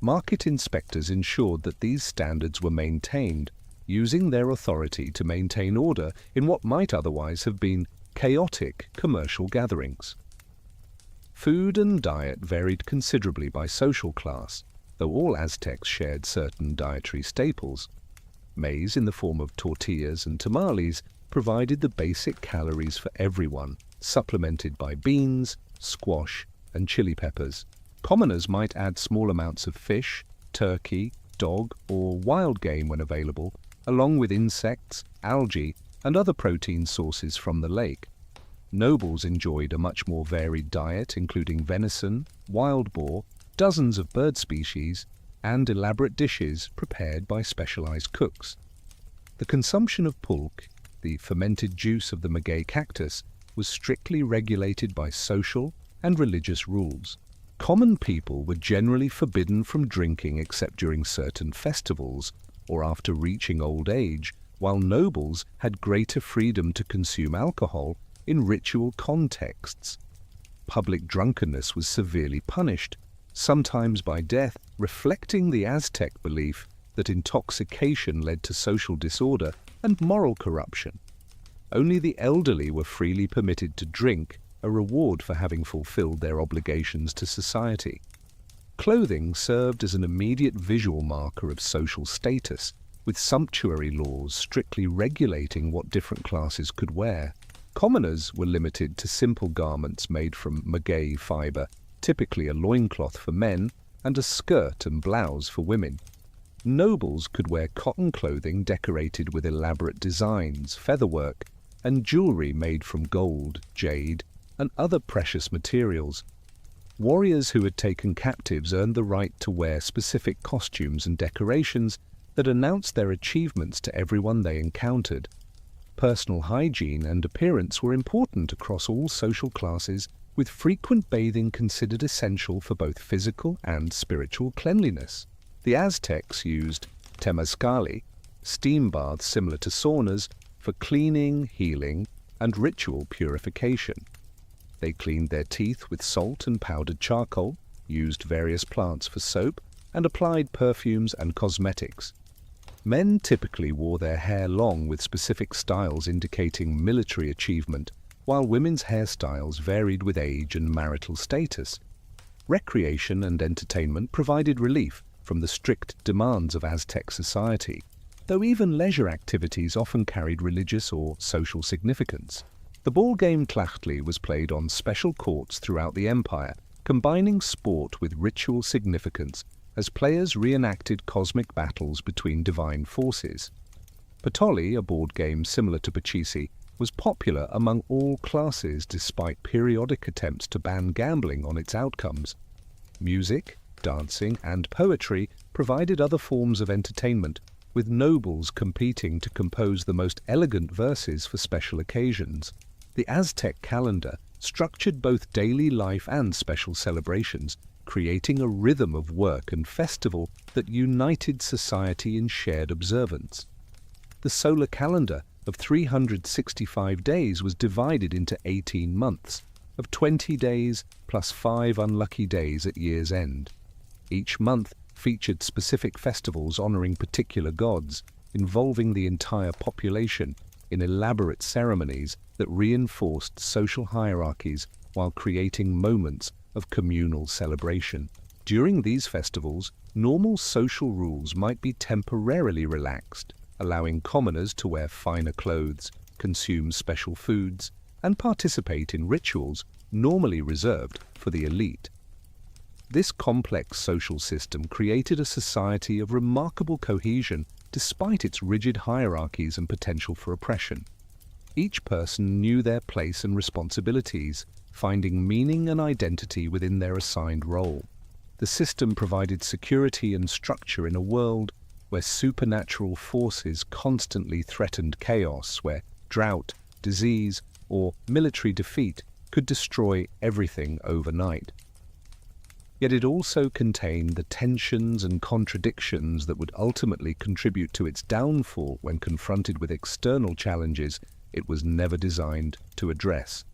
[SPEAKER 1] Market inspectors ensured that these standards were maintained, using their authority to maintain order in what might otherwise have been chaotic commercial gatherings. Food and diet varied considerably by social class, though all Aztecs shared certain dietary staples. Maize in the form of tortillas and tamales provided the basic calories for everyone, supplemented by beans, squash, and chili peppers. Commoners might add small amounts of fish, turkey, dog, or wild game when available, along with insects, algae, and other protein sources from the lake. Nobles enjoyed a much more varied diet, including venison, wild boar, dozens of bird species, and elaborate dishes prepared by specialized cooks. The consumption of pulque, the fermented juice of the maguey cactus, was strictly regulated by social and religious rules. Common people were generally forbidden from drinking except during certain festivals or after reaching old age, while nobles had greater freedom to consume alcohol in ritual contexts. Public drunkenness was severely punished, sometimes by death, reflecting the Aztec belief that intoxication led to social disorder and moral corruption. Only the elderly were freely permitted to drink, a reward for having fulfilled their obligations to society. Clothing served as an immediate visual marker of social status, with sumptuary laws strictly regulating what different classes could wear. Commoners were limited to simple garments made from maguey fiber, typically a loincloth for men and a skirt and blouse for women. Nobles could wear cotton clothing decorated with elaborate designs, featherwork, and jewelry made from gold, jade, and other precious materials. Warriors who had taken captives earned the right to wear specific costumes and decorations that announced their achievements to everyone they encountered. Personal hygiene and appearance were important across all social classes, with frequent bathing considered essential for both physical and spiritual cleanliness. The Aztecs used temazcali, steam baths similar to saunas, for cleaning, healing, and ritual purification. They cleaned their teeth with salt and powdered charcoal, used various plants for soap, and applied perfumes and cosmetics. Men typically wore their hair long with specific styles indicating military achievement, while women's hairstyles varied with age and marital status. Recreation and entertainment provided relief from the strict demands of Aztec society, though even leisure activities often carried religious or social significance. The ball game Tlachtli was played on special courts throughout the empire, combining sport with ritual significance as players reenacted cosmic battles between divine forces. Patoli, a board game similar to Pachisi, was popular among all classes despite periodic attempts to ban gambling on its outcomes. Music, dancing, and poetry provided other forms of entertainment, with nobles competing to compose the most elegant verses for special occasions. The Aztec calendar structured both daily life and special celebrations, creating a rhythm of work and festival that united society in shared observance. The solar calendar of 365 days was divided into 18 months, of 20 days plus 5 unlucky days at year's end. Each month featured specific festivals honoring particular gods, involving the entire population in elaborate ceremonies that reinforced social hierarchies while creating moments of communal celebration. During these festivals, normal social rules might be temporarily relaxed, allowing commoners to wear finer clothes, consume special foods, and participate in rituals normally reserved for the elite. This complex social system created a society of remarkable cohesion despite its rigid hierarchies and potential for oppression. Each person knew their place and responsibilities, finding meaning and identity within their assigned role. The system provided security and structure in a world where supernatural forces constantly threatened chaos, where drought, disease, or military defeat could destroy everything overnight. Yet it also contained the tensions and contradictions that would ultimately contribute to its downfall when confronted with external challenges it was never designed to address.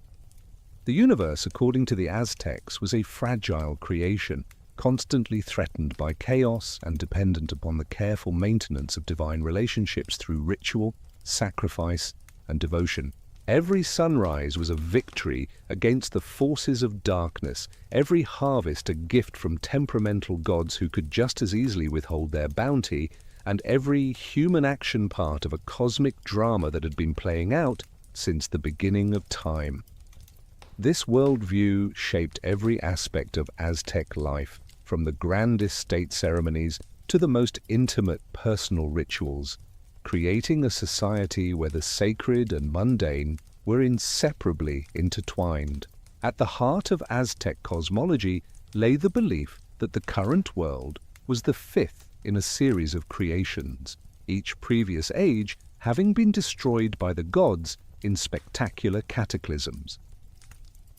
[SPEAKER 1] The universe, according to the Aztecs, was a fragile creation, constantly threatened by chaos and dependent upon the careful maintenance of divine relationships through ritual, sacrifice, and devotion. Every sunrise was a victory against the forces of darkness, every harvest a gift from temperamental gods who could just as easily withhold their bounty, and every human action part of a cosmic drama that had been playing out since the beginning of time. This worldview shaped every aspect of Aztec life, from the grandest state ceremonies to the most intimate personal rituals, creating a society where the sacred and mundane were inseparably intertwined. At the heart of Aztec cosmology lay the belief that the current world was the fifth in a series of creations, each previous age having been destroyed by the gods in spectacular cataclysms.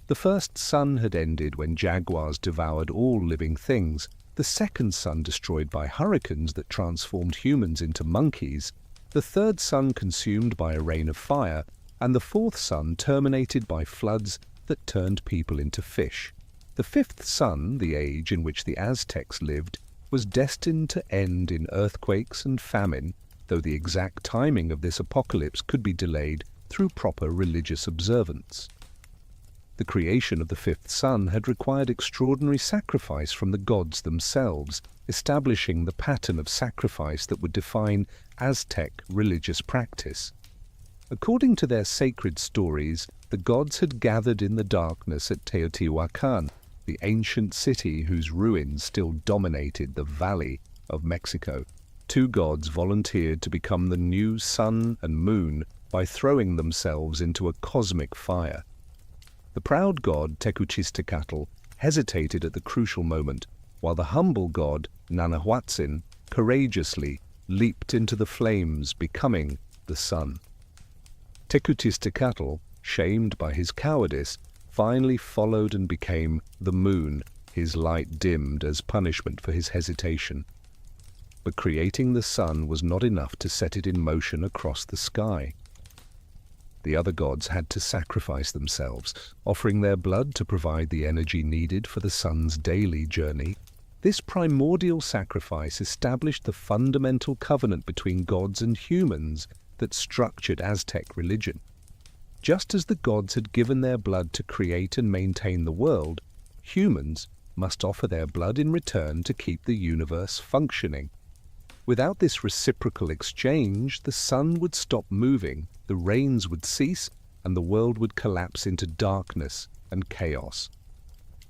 [SPEAKER 1] The first sun had ended when jaguars devoured all living things, the second sun destroyed by hurricanes that transformed humans into monkeys, the third sun consumed by a rain of fire, and the fourth sun terminated by floods that turned people into fish. The fifth sun, the age in which the Aztecs lived, was destined to end in earthquakes and famine, though the exact timing of this apocalypse could be delayed through proper religious observance. The creation of the fifth sun had required extraordinary sacrifice from the gods themselves, establishing the pattern of sacrifice that would define Aztec religious practice. According to their sacred stories, the gods had gathered in the darkness at Teotihuacan, the ancient city whose ruins still dominated the valley of Mexico. Two gods volunteered to become the new sun and moon by throwing themselves into a cosmic fire. The proud god Tenochtitlan hesitated at the crucial moment, while the humble god Nanahuatzin courageously leaped into the flames, becoming the sun. Tenochtitlan, shamed by his cowardice, finally followed and became the moon, his light dimmed as punishment for his hesitation. But creating the sun was not enough to set it in motion across the sky. The other gods had to sacrifice themselves, offering their blood to provide the energy needed for the sun's daily journey. This primordial sacrifice established the fundamental covenant between gods and humans that structured Aztec religion. Just as the gods had given their blood to create and maintain the world, humans must offer their blood in return to keep the universe functioning. Without this reciprocal exchange, the sun would stop moving, the rains would cease, and the world would collapse into darkness and chaos.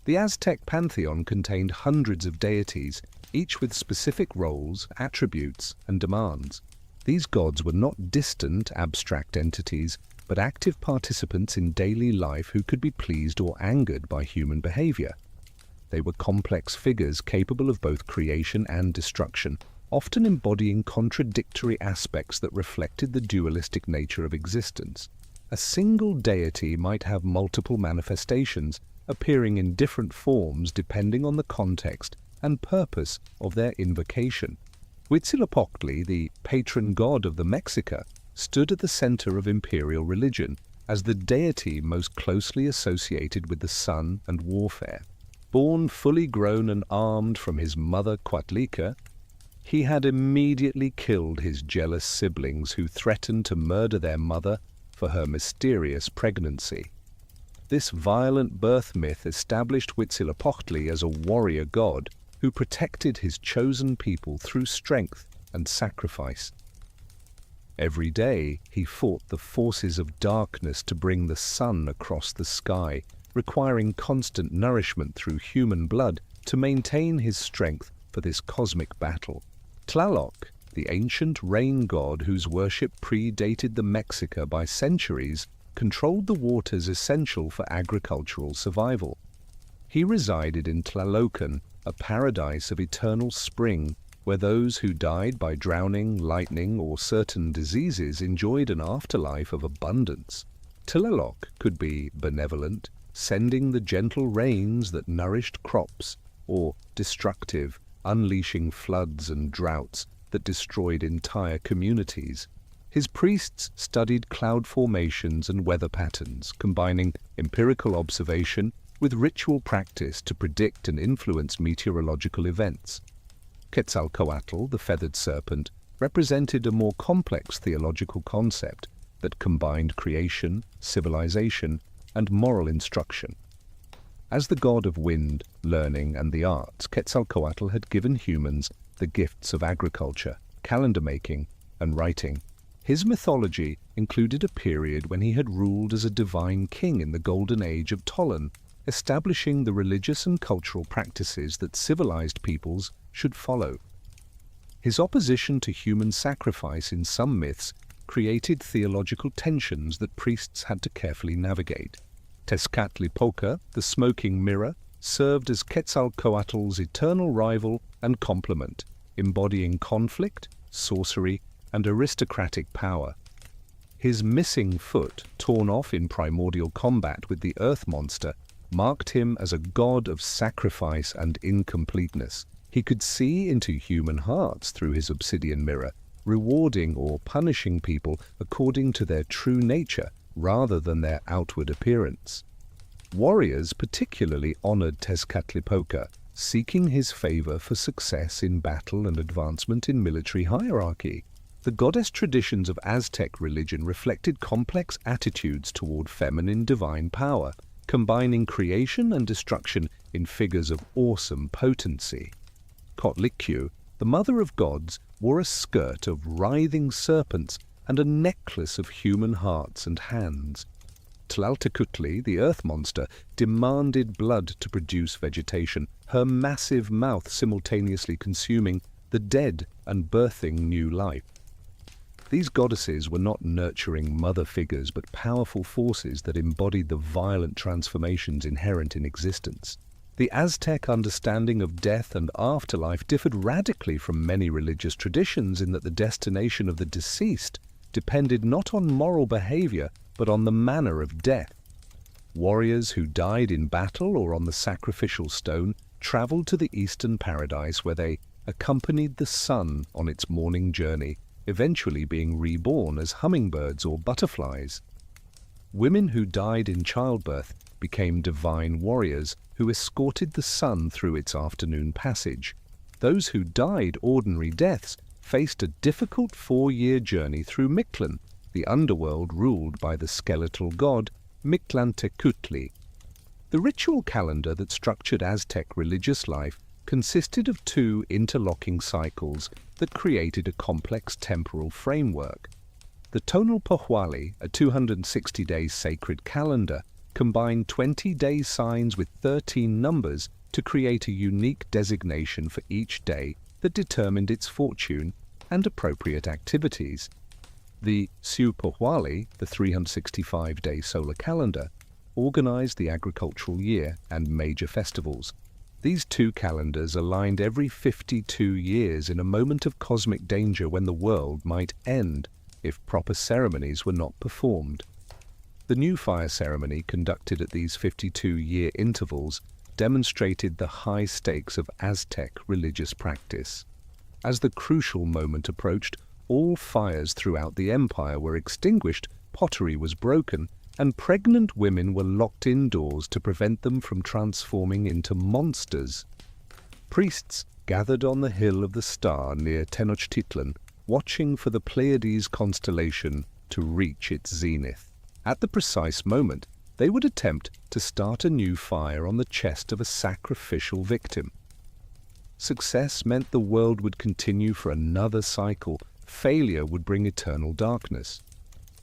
[SPEAKER 1] The Aztec pantheon contained hundreds of deities, each with specific roles, attributes, and demands. These gods were not distant, abstract entities, but active participants in daily life who could be pleased or angered by human behavior. They were complex figures capable of both creation and destruction, often embodying contradictory aspects that reflected the dualistic nature of existence. A single deity might have multiple manifestations, appearing in different forms depending on the context and purpose of their invocation. Huitzilopochtli, the patron god of the Mexica, stood at the center of imperial religion as the deity most closely associated with the sun and warfare. Born fully grown and armed from his mother Coatlica, he had immediately killed his jealous siblings who threatened to murder their mother for her mysterious pregnancy. This violent birth myth established Huitzilopochtli as a warrior god, who protected his chosen people through strength and sacrifice. Every day he fought the forces of darkness to bring the sun across the sky, requiring constant nourishment through human blood to maintain his strength for this cosmic battle. Tlaloc, the ancient rain god whose worship predated the Mexica by centuries, controlled the waters essential for agricultural survival. He resided in Tlalocan, a paradise of eternal spring, where those who died by drowning, lightning, or certain diseases enjoyed an afterlife of abundance. Tlaloc could be benevolent, sending the gentle rains that nourished crops, or destructive, unleashing floods and droughts that destroyed entire communities. His priests studied cloud formations and weather patterns, combining empirical observation with ritual practice to predict and influence meteorological events. Quetzalcoatl, the feathered serpent, represented a more complex theological concept that combined creation, civilization, and moral instruction. As the god of wind, learning, and the arts, Quetzalcoatl had given humans the gifts of agriculture, calendar-making, and writing. His mythology included a period when he had ruled as a divine king in the Golden Age of Tolan, establishing the religious and cultural practices that civilized peoples should follow. His opposition to human sacrifice in some myths created theological tensions that priests had to carefully navigate. Tezcatlipoca, the smoking mirror, served as Quetzalcoatl's eternal rival and complement, embodying conflict, sorcery, and aristocratic power. His missing foot, torn off in primordial combat with the earth monster, marked him as a god of sacrifice and incompleteness. He could see into human hearts through his obsidian mirror, rewarding or punishing people according to their true nature rather than their outward appearance. Warriors particularly honored Tezcatlipoca, seeking his favor for success in battle and advancement in military hierarchy. The goddess traditions of Aztec religion reflected complex attitudes toward feminine divine power, combining creation and destruction in figures of awesome potency. Kotlikyu, the mother of gods, wore a skirt of writhing serpents and a necklace of human hearts and hands. Tlaltecutli, the earth monster, demanded blood to produce vegetation, her massive mouth simultaneously consuming the dead and birthing new life. These goddesses were not nurturing mother figures but powerful forces that embodied the violent transformations inherent in existence. The Aztec understanding of death and afterlife differed radically from many religious traditions in that the destination of the deceased depended not on moral behavior but on the manner of death. Warriors who died in battle or on the sacrificial stone traveled to the eastern paradise where they accompanied the sun on its morning journey, eventually being reborn as hummingbirds or butterflies. Women who died in childbirth became divine warriors who escorted the sun through its afternoon passage. Those who died ordinary deaths faced a difficult 4-year journey through Mictlan, the underworld ruled by the skeletal god Mictlantecutli. The ritual calendar that structured Aztec religious life consisted of 2 interlocking cycles that created a complex temporal framework. The Tonalpohualli, a 260-day sacred calendar, combined 20-day signs with 13 numbers to create a unique designation for each day that determined its fortune and appropriate activities. The Xiupohualli, the 365-day solar calendar, organized the agricultural year and major festivals. These 2 calendars aligned every 52 years in a moment of cosmic danger when the world might end if proper ceremonies were not performed. The new fire ceremony conducted at these 52-year intervals demonstrated the high stakes of Aztec religious practice. As the crucial moment approached, all fires throughout the empire were extinguished, pottery was broken, and pregnant women were locked indoors to prevent them from transforming into monsters. Priests gathered on the hill of the star near Tenochtitlan, watching for the Pleiades constellation to reach its zenith. At the precise moment, they would attempt to start a new fire on the chest of a sacrificial victim. Success meant the world would continue for another cycle. Failure would bring eternal darkness.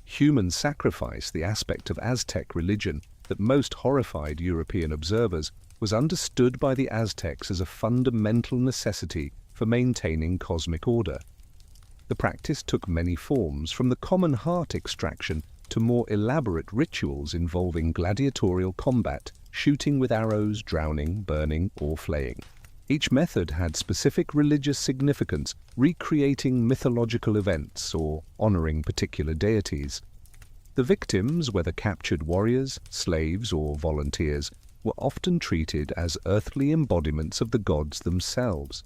[SPEAKER 1] Human sacrifice, the aspect of Aztec religion that most horrified European observers, was understood by the Aztecs as a fundamental necessity for maintaining cosmic order. The practice took many forms, from the common heart extraction to more elaborate rituals involving gladiatorial combat, shooting with arrows, drowning, burning, or flaying. Each method had specific religious significance, recreating mythological events or honoring particular deities. The victims, whether captured warriors, slaves, or volunteers, were often treated as earthly embodiments of the gods themselves.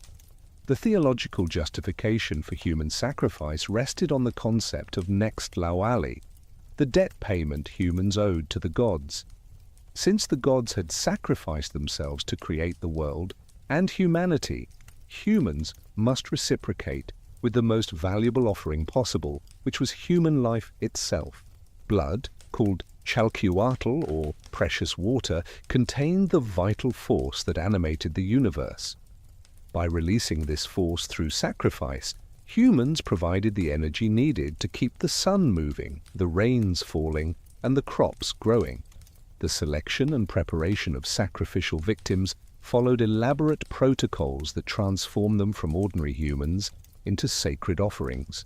[SPEAKER 1] The theological justification for human sacrifice rested on the concept of next lauali, the debt payment humans owed to the gods. Since the gods had sacrificed themselves to create the world and humanity, humans must reciprocate with the most valuable offering possible, which was human life itself. Blood, called chalcuatl or precious water, contained the vital force that animated the universe. By releasing this force through sacrifice, humans provided the energy needed to keep the sun moving, the rains falling, and the crops growing. The selection and preparation of sacrificial victims followed elaborate protocols that transformed them from ordinary humans into sacred offerings.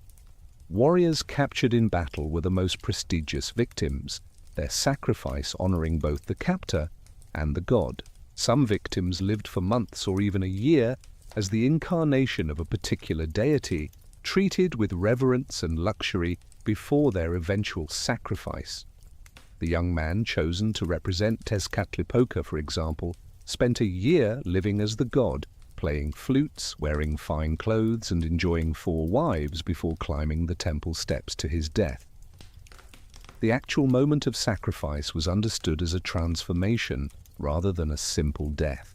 [SPEAKER 1] Warriors captured in battle were the most prestigious victims, their sacrifice honoring both the captor and the god. Some victims lived for months or even a year as the incarnation of a particular deity, treated with reverence and luxury before their eventual sacrifice. The young man chosen to represent Tezcatlipoca, for example, spent a year living as the god, playing flutes, wearing fine clothes, and enjoying 4 wives before climbing the temple steps to his death. The actual moment of sacrifice was understood as a transformation rather than a simple death.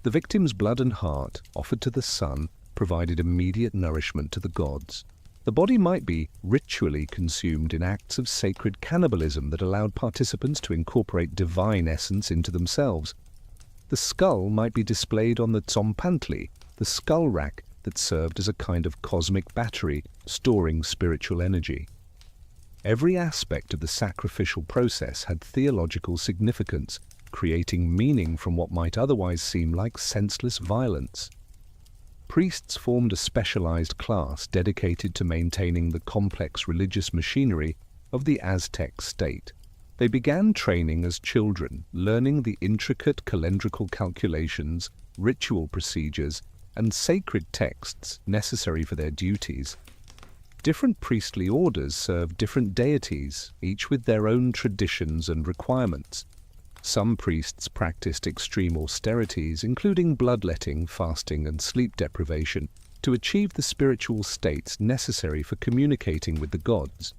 [SPEAKER 1] The victim's blood and heart, offered to the sun, provided immediate nourishment to the gods. The body might be ritually consumed in acts of sacred cannibalism that allowed participants to incorporate divine essence into themselves. The skull might be displayed on the tzompantli, the skull rack that served as a kind of cosmic battery, storing spiritual energy. Every aspect of the sacrificial process had theological significance, creating meaning from what might otherwise seem like senseless violence. Priests formed a specialized class dedicated to maintaining the complex religious machinery of the Aztec state. They began training as children, learning the intricate calendrical calculations, ritual procedures, and sacred texts necessary for their duties. Different priestly orders served different deities, each with their own traditions and requirements. Some priests practiced extreme austerities, including bloodletting, fasting, and sleep deprivation, to achieve the spiritual states necessary for communicating with the gods.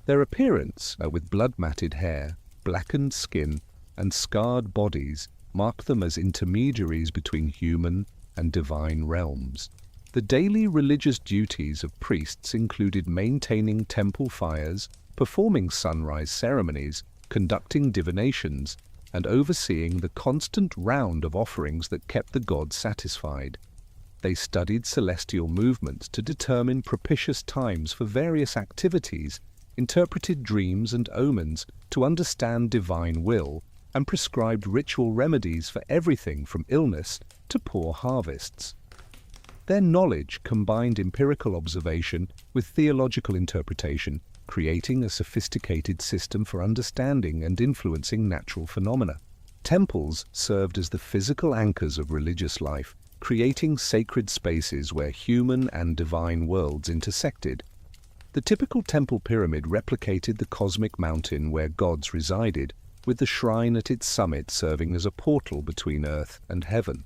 [SPEAKER 1] Their appearance, with blood-matted hair, blackened skin, and scarred bodies, marked them as intermediaries between human and divine realms. The daily religious duties of priests included maintaining temple fires, performing sunrise ceremonies, conducting divinations, and overseeing the constant round of offerings that kept the gods satisfied. They studied celestial movements to determine propitious times for various activities, interpreted dreams and omens to understand divine will, and prescribed ritual remedies for everything from illness to poor harvests. Their knowledge combined empirical observation with theological interpretation, creating a sophisticated system for understanding and influencing natural phenomena. Temples served as the physical anchors of religious life, creating sacred spaces where human and divine worlds intersected. The typical temple pyramid replicated the cosmic mountain where gods resided, with the shrine at its summit serving as a portal between earth and heaven.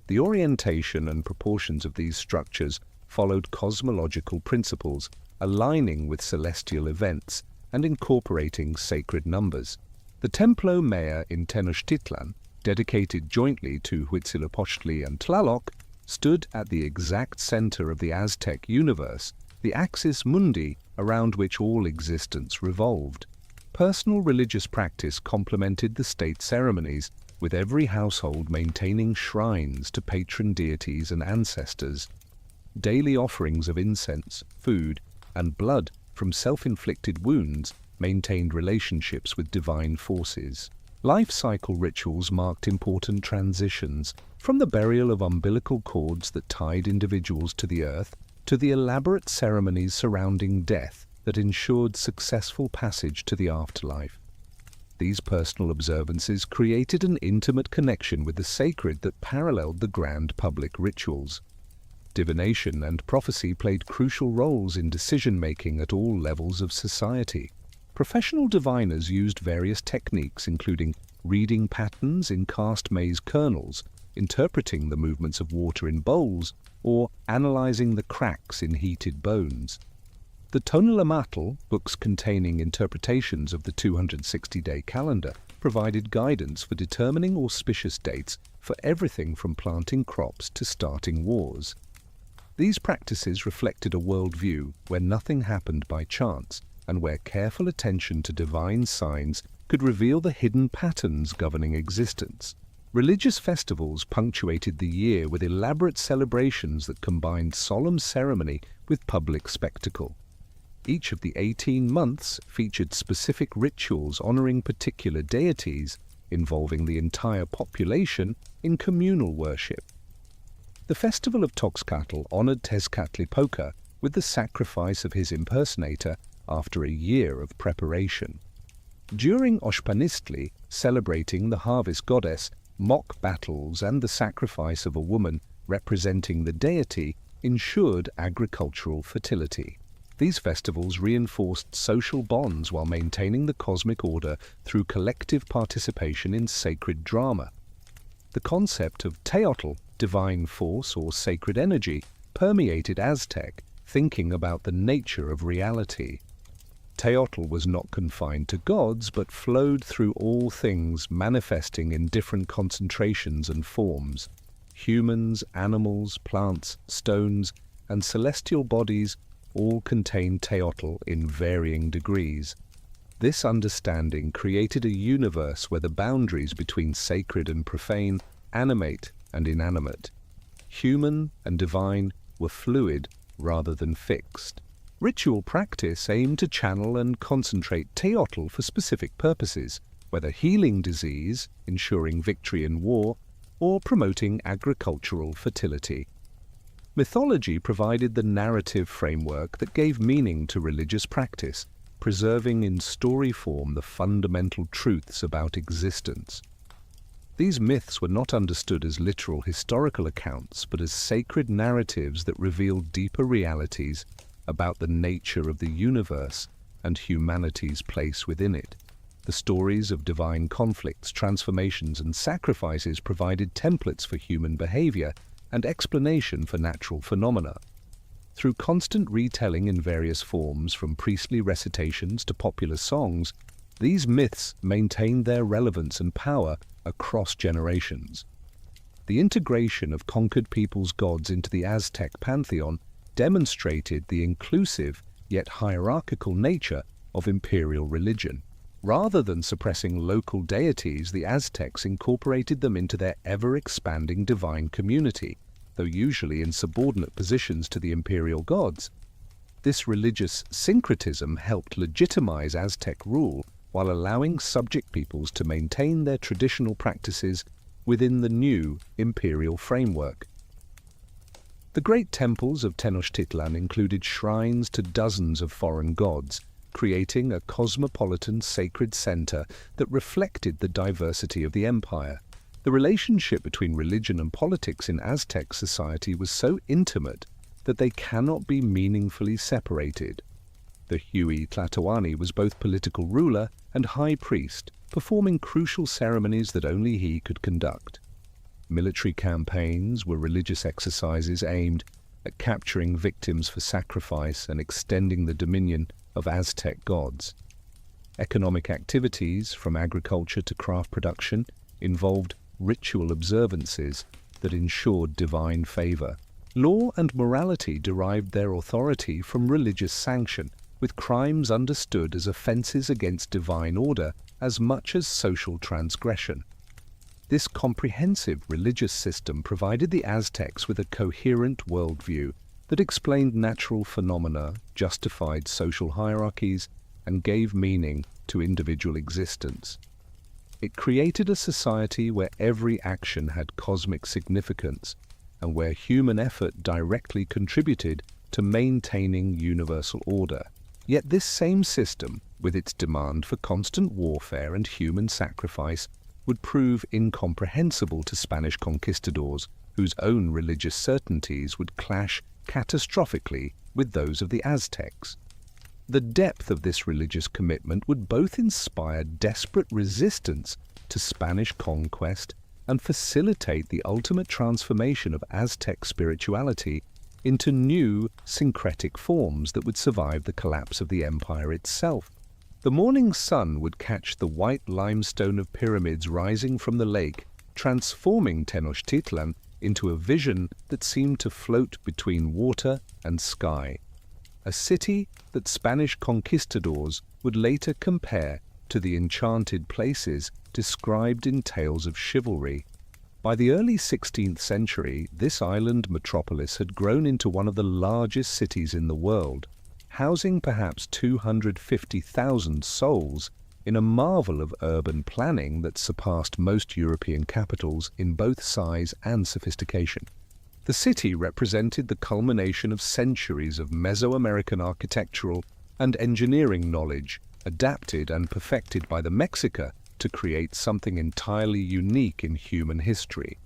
[SPEAKER 1] The orientation and proportions of these structures followed cosmological principles, aligning with celestial events and incorporating sacred numbers. The Templo Mayor in Tenochtitlan, dedicated jointly to Huitzilopochtli and Tlaloc, stood at the exact center of the Aztec universe, the axis mundi around which all existence revolved. Personal religious practice complemented the state ceremonies, with every household maintaining shrines to patron deities and ancestors. Daily offerings of incense, food, and blood from self-inflicted wounds maintained relationships with divine forces. Life cycle rituals marked important transitions, from the burial of umbilical cords that tied individuals to the earth, to the elaborate ceremonies surrounding death that ensured successful passage to the afterlife. These personal observances created an intimate connection with the sacred that paralleled the grand public rituals. Divination and prophecy played crucial roles in decision-making at all levels of society. Professional diviners used various techniques, including reading patterns in cast maize kernels, interpreting the movements of water in bowls, or analyzing the cracks in heated bones. The Tonalamatl, books containing interpretations of the 260-day calendar, provided guidance for determining auspicious dates for everything from planting crops to starting wars. These practices reflected a worldview where nothing happened by chance, and where careful attention to divine signs could reveal the hidden patterns governing existence. Religious festivals punctuated the year with elaborate celebrations that combined solemn ceremony with public spectacle. Each of the 18 months featured specific rituals honoring particular deities, involving the entire population in communal worship. The festival of Toxcatl honored Tezcatlipoca with the sacrifice of his impersonator after a year of preparation. During Oxpanistli, celebrating the harvest goddess, mock battles and the sacrifice of a woman representing the deity ensured agricultural fertility. These festivals reinforced social bonds while maintaining the cosmic order through collective participation in sacred drama. The concept of Teotl, divine force or sacred energy, permeated Aztec thinking about the nature of reality. Teotl was not confined to gods, but flowed through all things, manifesting in different concentrations and forms. Humans, animals, plants, stones, and celestial bodies all contained Teotl in varying degrees. This understanding created a universe where the boundaries between sacred and profane, animate and inanimate, human and divine, were fluid rather than fixed. Ritual practice aimed to channel and concentrate Teotl for specific purposes, whether healing disease, ensuring victory in war, or promoting agricultural fertility. Mythology provided the narrative framework that gave meaning to religious practice, preserving in story form the fundamental truths about existence. These myths were not understood as literal historical accounts, but as sacred narratives that revealed deeper realities about the nature of the universe and humanity's place within it. The stories of divine conflicts, transformations, and sacrifices provided templates for human behavior and explanation for natural phenomena. Through constant retelling in various forms, from priestly recitations to popular songs, these myths maintained their relevance and power across generations. The integration of conquered peoples' gods into the Aztec pantheon demonstrated the inclusive yet hierarchical nature of imperial religion. Rather than suppressing local deities, the Aztecs incorporated them into their ever-expanding divine community, though usually in subordinate positions to the imperial gods. This religious syncretism helped legitimize Aztec rule while allowing subject peoples to maintain their traditional practices within the new imperial framework. The great temples of Tenochtitlan included shrines to dozens of foreign gods, creating a cosmopolitan sacred center that reflected the diversity of the empire. The relationship between religion and politics in Aztec society was so intimate that they cannot be meaningfully separated. The Huey Tlatoani was both political ruler and high priest, performing crucial ceremonies that only he could conduct. Military campaigns were religious exercises aimed at capturing victims for sacrifice and extending the dominion of Aztec gods. Economic activities, from agriculture to craft production, involved ritual observances that ensured divine favor. Law and morality derived their authority from religious sanction, with crimes understood as offenses against divine order as much as social transgression. This comprehensive religious system provided the Aztecs with a coherent worldview that explained natural phenomena, justified social hierarchies, and gave meaning to individual existence. It created a society where every action had cosmic significance and where human effort directly contributed to maintaining universal order. Yet this same system, with its demand for constant warfare and human sacrifice, would prove incomprehensible to Spanish conquistadors, whose own religious certainties would clash catastrophically with those of the Aztecs. The depth of this religious commitment would both inspire desperate resistance to Spanish conquest and facilitate the ultimate transformation of Aztec spirituality into new syncretic forms that would survive the collapse of the empire itself. The morning sun would catch the white limestone of pyramids rising from the lake, transforming Tenochtitlan into a vision that seemed to float between water and sky. A city that Spanish conquistadors would later compare to the enchanted places described in tales of chivalry. By the early 16th century, this island metropolis had grown into one of the largest cities in the world, housing perhaps 250,000 souls in a marvel of urban planning that surpassed most European capitals in both size and sophistication. The city represented the culmination of centuries of Mesoamerican architectural and engineering knowledge, adapted and perfected by the Mexica to create something entirely unique in human history.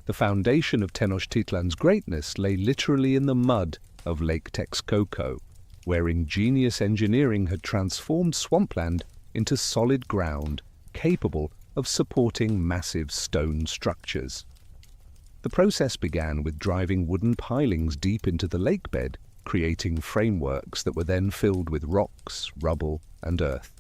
[SPEAKER 1] The foundation of Tenochtitlan's greatness lay literally in the mud of Lake Texcoco, where ingenious engineering had transformed swampland into solid ground capable of supporting massive stone structures. The process began with driving wooden pilings deep into the lakebed, creating frameworks that were then filled with rocks, rubble, and earth.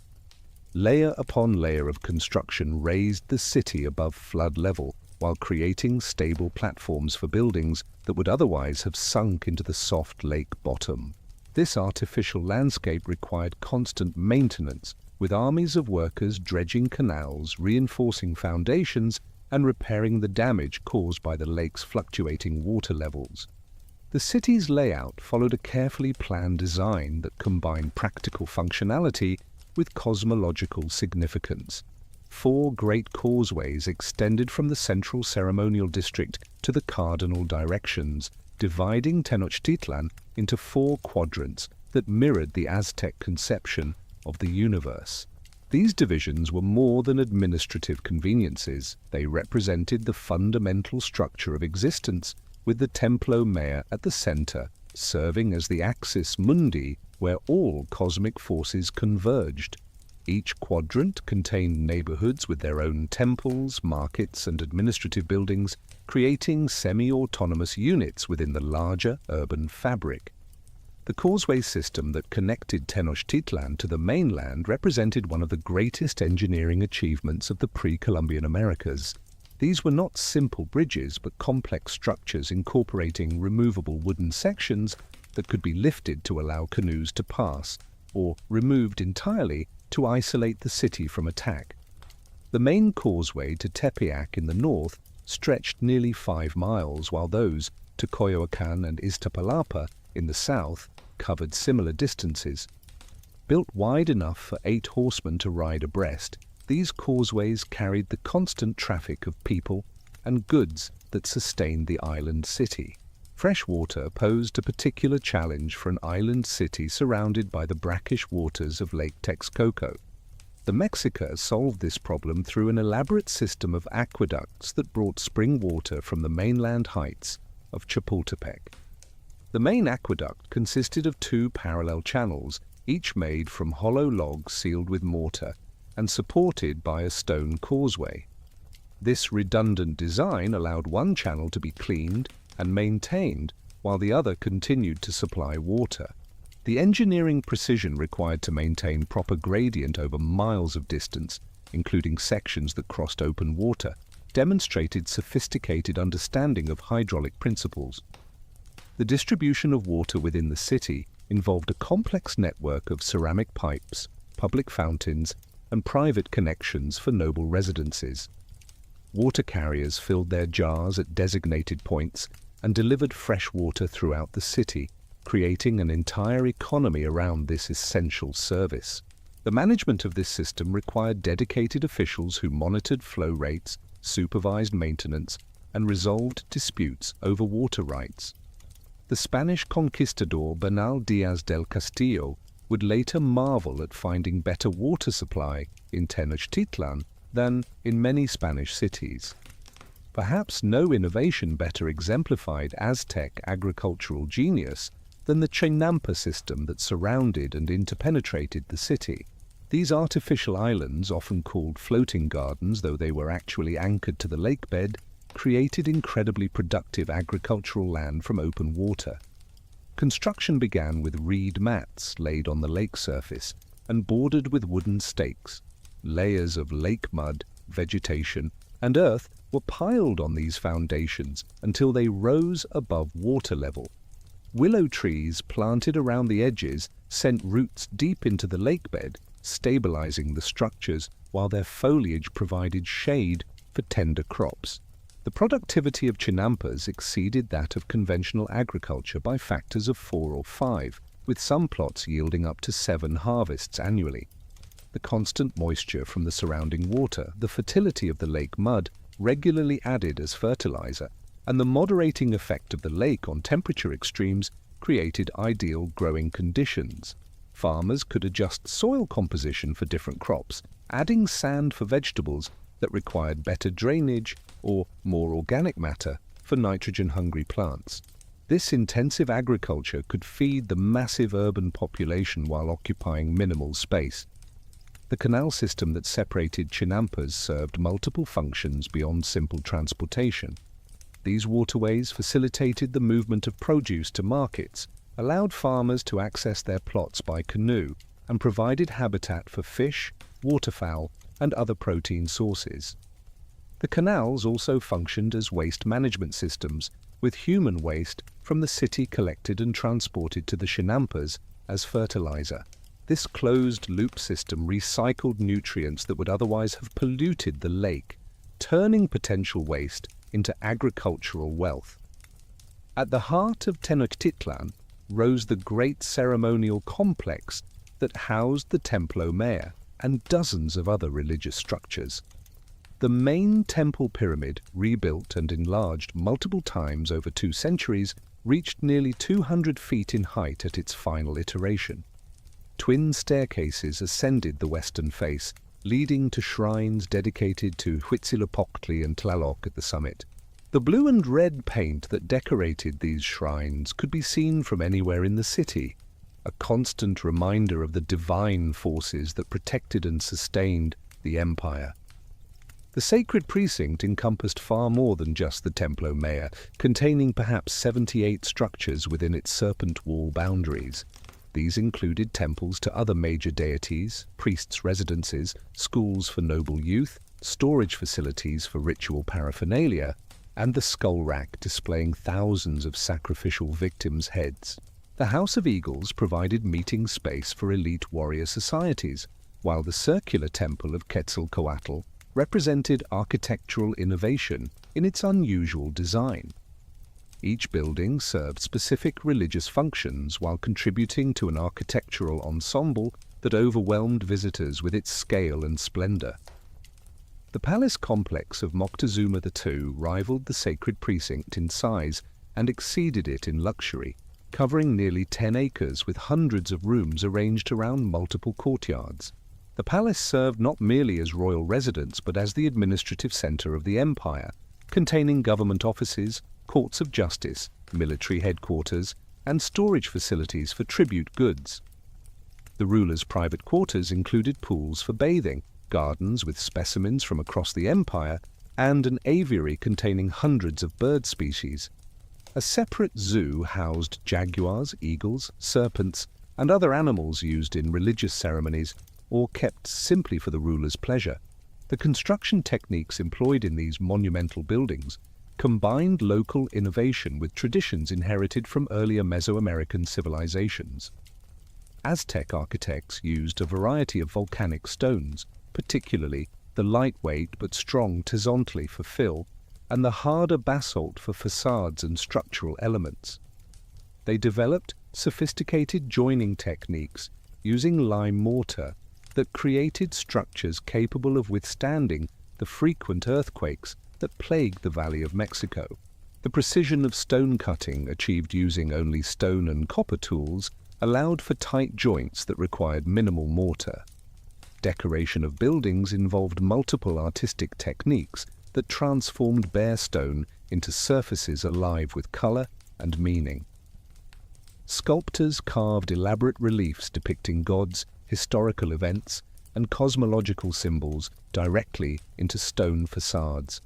[SPEAKER 1] Layer upon layer of construction raised the city above flood level, while creating stable platforms for buildings that would otherwise have sunk into the soft lake bottom. This artificial landscape required constant maintenance, with armies of workers dredging canals, reinforcing foundations, and repairing the damage caused by the lake's fluctuating water levels. The city's layout followed a carefully planned design that combined practical functionality with cosmological significance. 4 great causeways extended from the central ceremonial district to the cardinal directions, dividing Tenochtitlan into 4 quadrants that mirrored the Aztec conception of the universe. These divisions were more than administrative conveniences. They represented the fundamental structure of existence, with the Templo Mayor at the center, serving as the axis mundi where all cosmic forces converged. Each quadrant contained neighborhoods with their own temples, markets, and administrative buildings, creating semi-autonomous units within the larger urban fabric. The causeway system that connected Tenochtitlan to the mainland represented one of the greatest engineering achievements of the pre-Columbian Americas. These were not simple bridges, but complex structures incorporating removable wooden sections that could be lifted to allow canoes to pass, or removed entirely to isolate the city from attack. The main causeway to Tepeyac in the north stretched nearly 5 miles, while those to Coyoacan and Iztapalapa in the south covered similar distances. Built wide enough for 8 horsemen to ride abreast, these causeways carried the constant traffic of people and goods that sustained the island city. Fresh water posed a particular challenge for an island city surrounded by the brackish waters of Lake Texcoco. The Mexica solved this problem through an elaborate system of aqueducts that brought spring water from the mainland heights of Chapultepec. The main aqueduct consisted of 2 parallel channels, each made from hollow logs sealed with mortar and supported by a stone causeway. This redundant design allowed one channel to be cleaned and maintained while the other continued to supply water. The engineering precision required to maintain proper gradient over miles of distance, including sections that crossed open water, demonstrated sophisticated understanding of hydraulic principles. The distribution of water within the city involved a complex network of ceramic pipes, public fountains, and private connections for noble residences. Water carriers filled their jars at designated points and delivered fresh water throughout the city, creating an entire economy around this essential service. The management of this system required dedicated officials who monitored flow rates, supervised maintenance, and resolved disputes over water rights. The Spanish conquistador Bernal Diaz del Castillo would later marvel at finding better water supply in Tenochtitlan than in many Spanish cities. Perhaps no innovation better exemplified Aztec agricultural genius than the chinampa system that surrounded and interpenetrated the city. These artificial islands, often called floating gardens though they were actually anchored to the lake bed, created incredibly productive agricultural land from open water. Construction began with reed mats laid on the lake surface and bordered with wooden stakes. Layers of lake mud, vegetation, and earth were piled on these foundations until they rose above water level. Willow trees planted around the edges sent roots deep into the lake bed, stabilizing the structures while their foliage provided shade for tender crops. The productivity of chinampas exceeded that of conventional agriculture by factors of 4 or 5, with some plots yielding up to 7 harvests annually. The constant moisture from the surrounding water, the fertility of the lake mud, regularly added as fertilizer, and the moderating effect of the lake on temperature extremes created ideal growing conditions. Farmers could adjust soil composition for different crops, adding sand for vegetables that required better drainage or more organic matter for nitrogen-hungry plants. This intensive agriculture could feed the massive urban population while occupying minimal space. The canal system that separated chinampas served multiple functions beyond simple transportation. These waterways facilitated the movement of produce to markets, allowed farmers to access their plots by canoe, and provided habitat for fish, waterfowl, and other protein sources. The canals also functioned as waste management systems, with human waste from the city collected and transported to the chinampas as fertilizer. This closed-loop system recycled nutrients that would otherwise have polluted the lake, turning potential waste into agricultural wealth. At the heart of Tenochtitlan rose the great ceremonial complex that housed the Templo Mayor and dozens of other religious structures. The main temple pyramid, rebuilt and enlarged multiple times over 2 centuries, reached nearly 200 feet in height at its final iteration. Twin staircases ascended the western face, leading to shrines dedicated to Huitzilopochtli and Tlaloc at the summit. The blue and red paint that decorated these shrines could be seen from anywhere in the city, a constant reminder of the divine forces that protected and sustained the empire. The sacred precinct encompassed far more than just the Templo Mayor, containing perhaps 78 structures within its serpent wall boundaries. These included temples to other major deities, priests' residences, schools for noble youth, storage facilities for ritual paraphernalia, and the skull rack displaying thousands of sacrificial victims' heads. The House of Eagles provided meeting space for elite warrior societies, while the circular temple of Quetzalcoatl represented architectural innovation in its unusual design. Each building served specific religious functions while contributing to an architectural ensemble that overwhelmed visitors with its scale and splendor. The palace complex of Moctezuma II rivaled the sacred precinct in size and exceeded it in luxury, covering nearly 10 acres with hundreds of rooms arranged around multiple courtyards. The palace served not merely as royal residence but as the administrative center of the empire, containing government offices, courts of justice, military headquarters, and storage facilities for tribute goods. The ruler's private quarters included pools for bathing, gardens with specimens from across the empire, and an aviary containing hundreds of bird species. A separate zoo housed jaguars, eagles, serpents, and other animals used in religious ceremonies or kept simply for the ruler's pleasure. The construction techniques employed in these monumental buildings combined local innovation with traditions inherited from earlier Mesoamerican civilizations. Aztec architects used a variety of volcanic stones, particularly the lightweight but strong tezontle for fill, and the harder basalt for facades and structural elements. They developed sophisticated joining techniques using lime mortar that created structures capable of withstanding the frequent earthquakes that plagued the Valley of Mexico. The precision of stone cutting, achieved using only stone and copper tools, allowed for tight joints that required minimal mortar. Decoration of buildings involved multiple artistic techniques that transformed bare stone into surfaces alive with color and meaning. Sculptors carved elaborate reliefs depicting gods, historical events, and cosmological symbols directly into stone facades.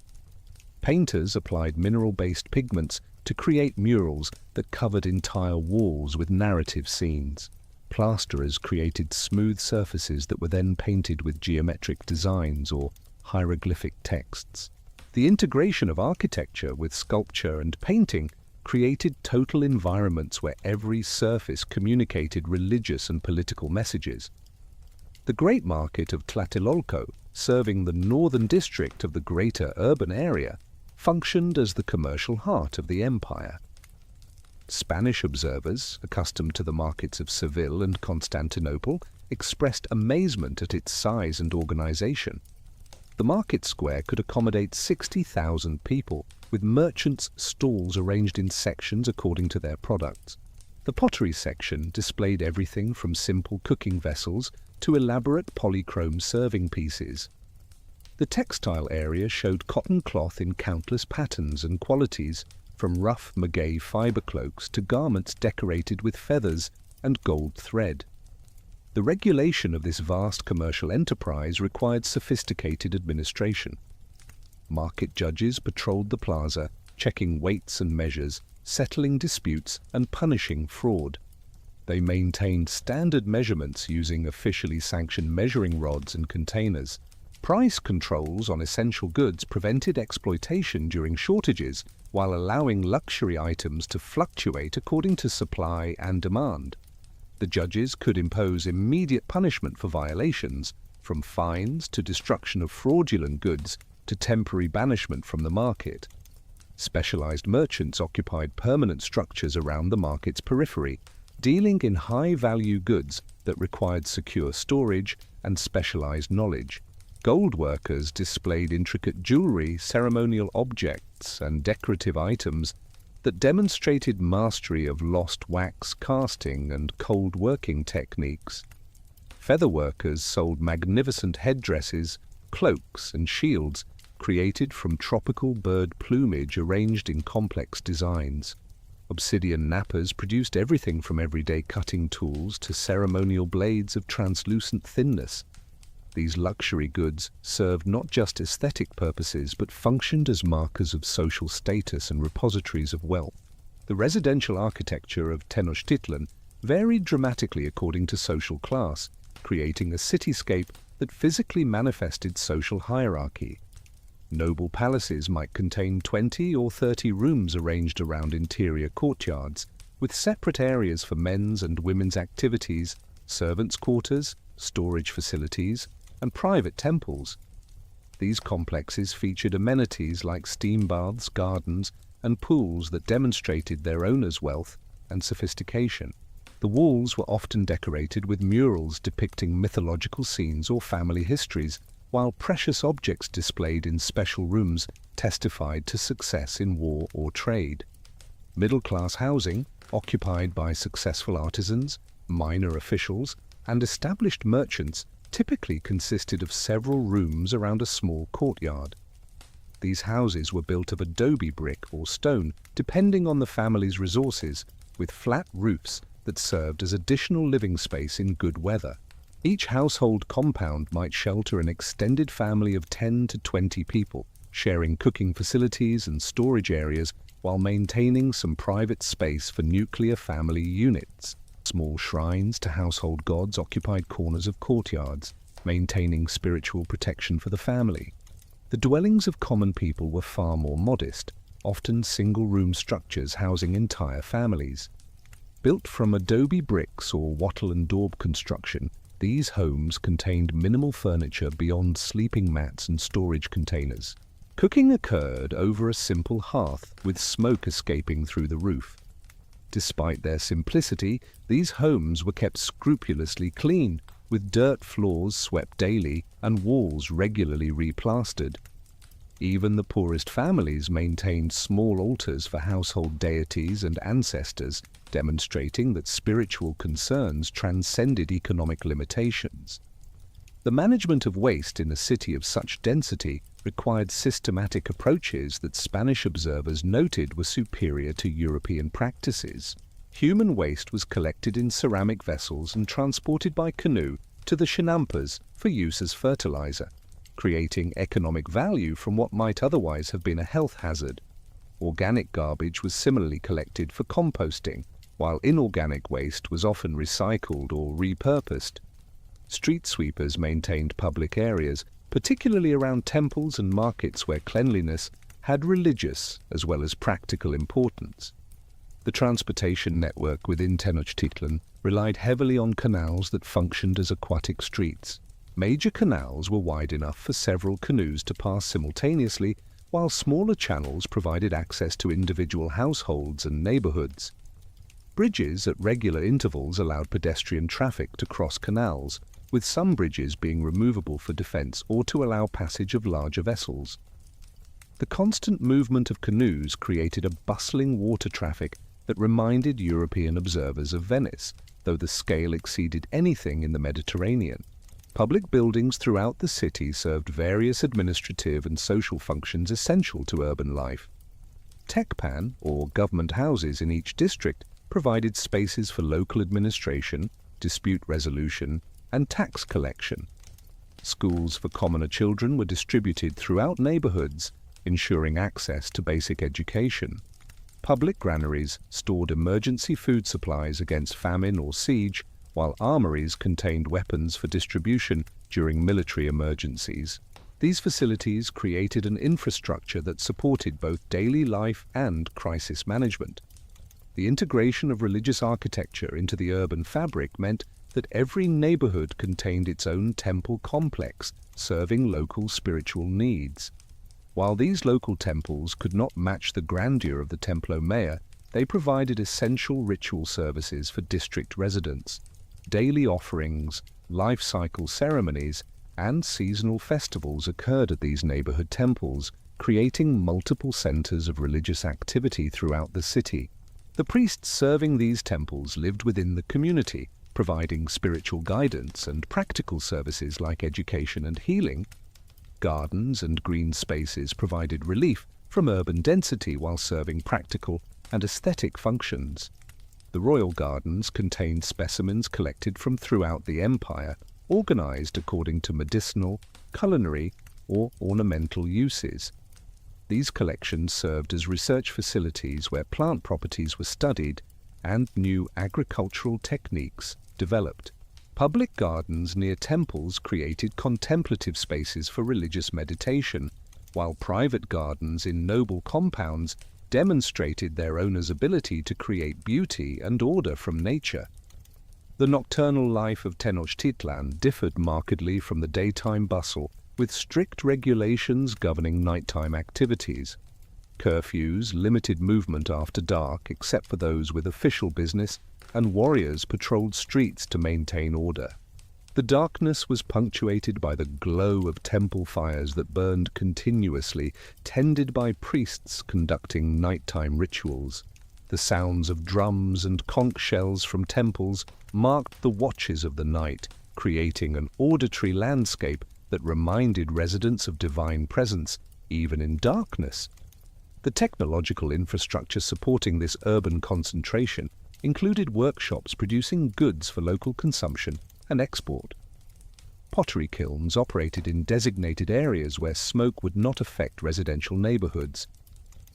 [SPEAKER 1] Painters applied mineral-based pigments to create murals that covered entire walls with narrative scenes. Plasterers created smooth surfaces that were then painted with geometric designs or hieroglyphic texts. The integration of architecture with sculpture and painting created total environments where every surface communicated religious and political messages. The Great Market of Tlatelolco, serving the northern district of the greater urban area, functioned as the commercial heart of the empire. Spanish observers, accustomed to the markets of Seville and Constantinople, expressed amazement at its size and organization. The market square could accommodate 60,000 people, with merchants' stalls arranged in sections according to their products. The pottery section displayed everything from simple cooking vessels to elaborate polychrome serving pieces. The textile area showed cotton cloth in countless patterns and qualities, from rough maguey fiber cloaks to garments decorated with feathers and gold thread. The regulation of this vast commercial enterprise required sophisticated administration. Market judges patrolled the plaza, checking weights and measures, settling disputes, and punishing fraud. They maintained standard measurements using officially sanctioned measuring rods and containers. Price controls on essential goods prevented exploitation during shortages, while allowing luxury items to fluctuate according to supply and demand. The judges could impose immediate punishment for violations, from fines to destruction of fraudulent goods to temporary banishment from the market. Specialized merchants occupied permanent structures around the market's periphery, dealing in high-value goods that required secure storage and specialized knowledge. Gold workers displayed intricate jewelry, ceremonial objects, and decorative items that demonstrated mastery of lost wax casting and cold working techniques. Feather workers sold magnificent headdresses, cloaks, and shields created from tropical bird plumage arranged in complex designs. Obsidian nappers produced everything from everyday cutting tools to ceremonial blades of translucent thinness. These luxury goods served not just aesthetic purposes but functioned as markers of social status and repositories of wealth. The residential architecture of Tenochtitlan varied dramatically according to social class, creating a cityscape that physically manifested social hierarchy. Noble palaces might contain 20 or 30 rooms arranged around interior courtyards, with separate areas for men's and women's activities, servants' quarters, storage facilities, and private temples. These complexes featured amenities like steam baths, gardens, and pools that demonstrated their owners' wealth and sophistication. The walls were often decorated with murals depicting mythological scenes or family histories, while precious objects displayed in special rooms testified to success in war or trade. Middle-class housing, occupied by successful artisans, minor officials, and established merchants, typically consisted of several rooms around a small courtyard. These houses were built of adobe brick or stone, depending on the family's resources, with flat roofs that served as additional living space in good weather. Each household compound might shelter an extended family of 10 to 20 people, sharing cooking facilities and storage areas while maintaining some private space for nuclear family units. Small shrines to household gods occupied corners of courtyards, maintaining spiritual protection for the family. The dwellings of common people were far more modest, often single-room structures housing entire families. Built from adobe bricks or wattle and daub construction, These homes contained minimal furniture beyond sleeping mats and storage containers. Cooking occurred over a simple hearth with smoke escaping through the roof. Despite their simplicity, these homes were kept scrupulously clean, with dirt floors swept daily and walls regularly replastered. Even the poorest families maintained small altars for household deities and ancestors, demonstrating that spiritual concerns transcended economic limitations. The management of waste in a city of such density required systematic approaches that Spanish observers noted were superior to European practices. Human waste was collected in ceramic vessels and transported by canoe to the chinampas for use as fertilizer, creating economic value from what might otherwise have been a health hazard. Organic garbage was similarly collected for composting, while inorganic waste was often recycled or repurposed. Street sweepers maintained public areas, particularly around temples and markets where cleanliness had religious as well as practical importance. The transportation network within Tenochtitlan relied heavily on canals that functioned as aquatic streets. Major canals were wide enough for several canoes to pass simultaneously, while smaller channels provided access to individual households and neighborhoods. Bridges at regular intervals allowed pedestrian traffic to cross canals, with some bridges being removable for defense or to allow passage of larger vessels. The constant movement of canoes created a bustling water traffic that reminded European observers of Venice, though the scale exceeded anything in the Mediterranean. Public buildings throughout the city served various administrative and social functions essential to urban life. Tekpan, or government houses in each district, provided spaces for local administration, dispute resolution, and tax collection. Schools for commoner children were distributed throughout neighborhoods, ensuring access to basic education. Public granaries stored emergency food supplies against famine or siege, while armories contained weapons for distribution during military emergencies. These facilities created an infrastructure that supported both daily life and crisis management. The integration of religious architecture into the urban fabric meant that every neighborhood contained its own temple complex, serving local spiritual needs. While these local temples could not match the grandeur of the Templo Mayor, they provided essential ritual services for district residents. Daily offerings, life cycle ceremonies, and seasonal festivals occurred at these neighborhood temples, creating multiple centers of religious activity throughout the city. The priests serving these temples lived within the community, providing spiritual guidance and practical services like education and healing. Gardens and green spaces provided relief from urban density while serving practical and aesthetic functions. The royal gardens contained specimens collected from throughout the empire, organized according to medicinal, culinary, or ornamental uses. These collections served as research facilities where plant properties were studied and new agricultural techniques developed. Public gardens near temples created contemplative spaces for religious meditation, while private gardens in noble compounds demonstrated their owners' ability to create beauty and order from nature. The nocturnal life of Tenochtitlan differed markedly from the daytime bustle, with strict regulations governing nighttime activities. Curfews limited movement after dark except for those with official business, and warriors patrolled streets to maintain order. The darkness was punctuated by the glow of temple fires that burned continuously, tended by priests conducting nighttime rituals. The sounds of drums and conch shells from temples marked the watches of the night, creating an auditory landscape that reminded residents of divine presence, even in darkness. The technological infrastructure supporting this urban concentration included workshops producing goods for local consumption and export. Pottery kilns operated in designated areas where smoke would not affect residential neighborhoods.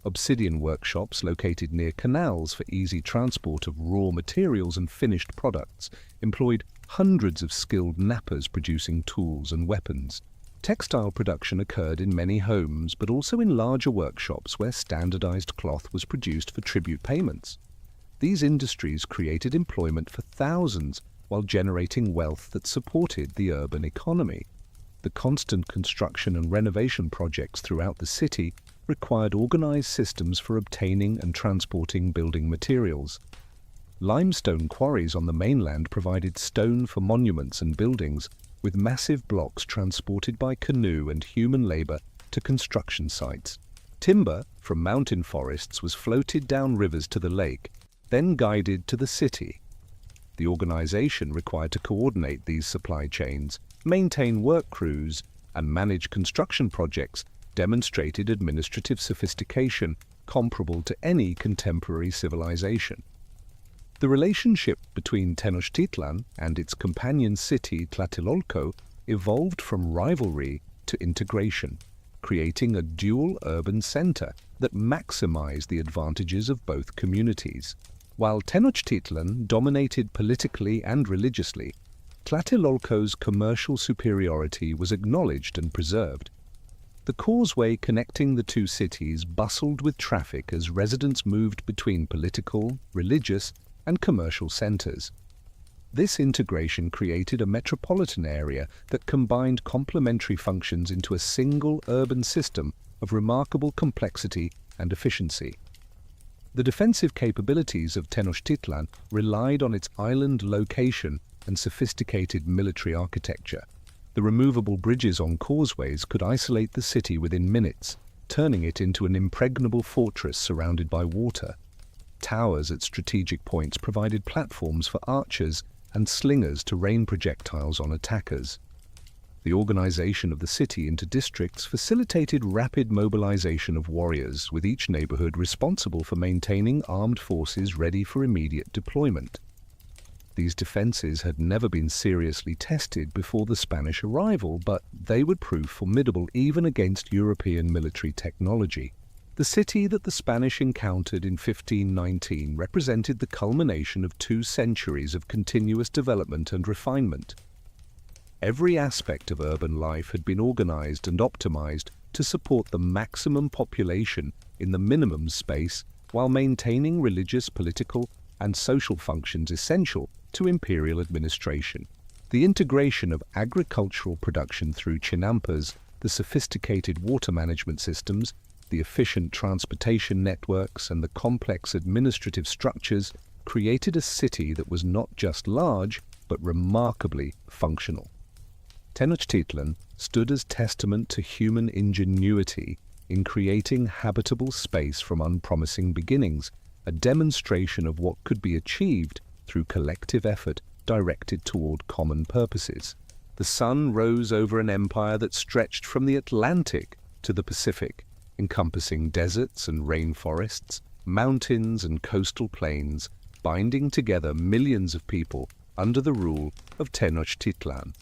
[SPEAKER 1] Obsidian workshops located near canals for easy transport of raw materials and finished products employed hundreds of skilled knappers producing tools and weapons. Textile production occurred in many homes, but also in larger workshops where standardized cloth was produced for tribute payments. These industries created employment for thousands, while generating wealth that supported the urban economy. The constant construction and renovation projects throughout the city required organized systems for obtaining and transporting building materials. Limestone quarries on the mainland provided stone for monuments and buildings, with massive blocks transported by canoe and human labor to construction sites. Timber from mountain forests was floated down rivers to the lake, then guided to the city. The organization required to coordinate these supply chains, maintain work crews, and manage construction projects demonstrated administrative sophistication comparable to any contemporary civilization. The relationship between Tenochtitlan and its companion city Tlatelolco evolved from rivalry to integration, creating a dual urban center that maximized the advantages of both communities. While Tenochtitlan dominated politically and religiously, Tlatelolco's commercial superiority was acknowledged and preserved. The causeway connecting the two cities bustled with traffic as residents moved between political, religious, and commercial centers. This integration created a metropolitan area that combined complementary functions into a single urban system of remarkable complexity and efficiency. The defensive capabilities of Tenochtitlan relied on its island location and sophisticated military architecture. The removable bridges on causeways could isolate the city within minutes, turning it into an impregnable fortress surrounded by water. Towers at strategic points provided platforms for archers and slingers to rain projectiles on attackers. The organization of the city into districts facilitated rapid mobilization of warriors, with each neighborhood responsible for maintaining armed forces ready for immediate deployment. These defenses had never been seriously tested before the Spanish arrival, but they would prove formidable even against European military technology. The city that the Spanish encountered in 1519 represented the culmination of 2 centuries of continuous development and refinement. Every aspect of urban life had been organized and optimized to support the maximum population in the minimum space while maintaining religious, political, and social functions essential to imperial administration. The integration of agricultural production through chinampas, the sophisticated water management systems, the efficient transportation networks, and the complex administrative structures created a city that was not just large, but remarkably functional. Tenochtitlan stood as testament to human ingenuity in creating habitable space from unpromising beginnings, a demonstration of what could be achieved through collective effort directed toward common purposes. The sun rose over an empire that stretched from the Atlantic to the Pacific, encompassing deserts and rainforests, mountains and coastal plains, binding together millions of people under the rule of Tenochtitlan.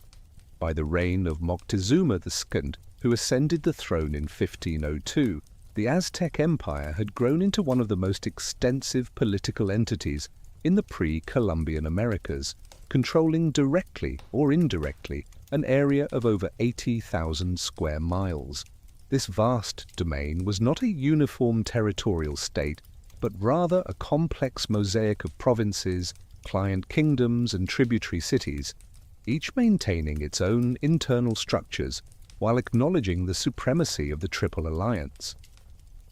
[SPEAKER 1] By the reign of Moctezuma II, who ascended the throne in 1502, the Aztec Empire had grown into one of the most extensive political entities in the pre-Columbian Americas, controlling directly or indirectly an area of over 80,000 square miles. This vast domain was not a uniform territorial state, but rather a complex mosaic of provinces, client kingdoms, and tributary cities, each maintaining its own internal structures while acknowledging the supremacy of the Triple Alliance.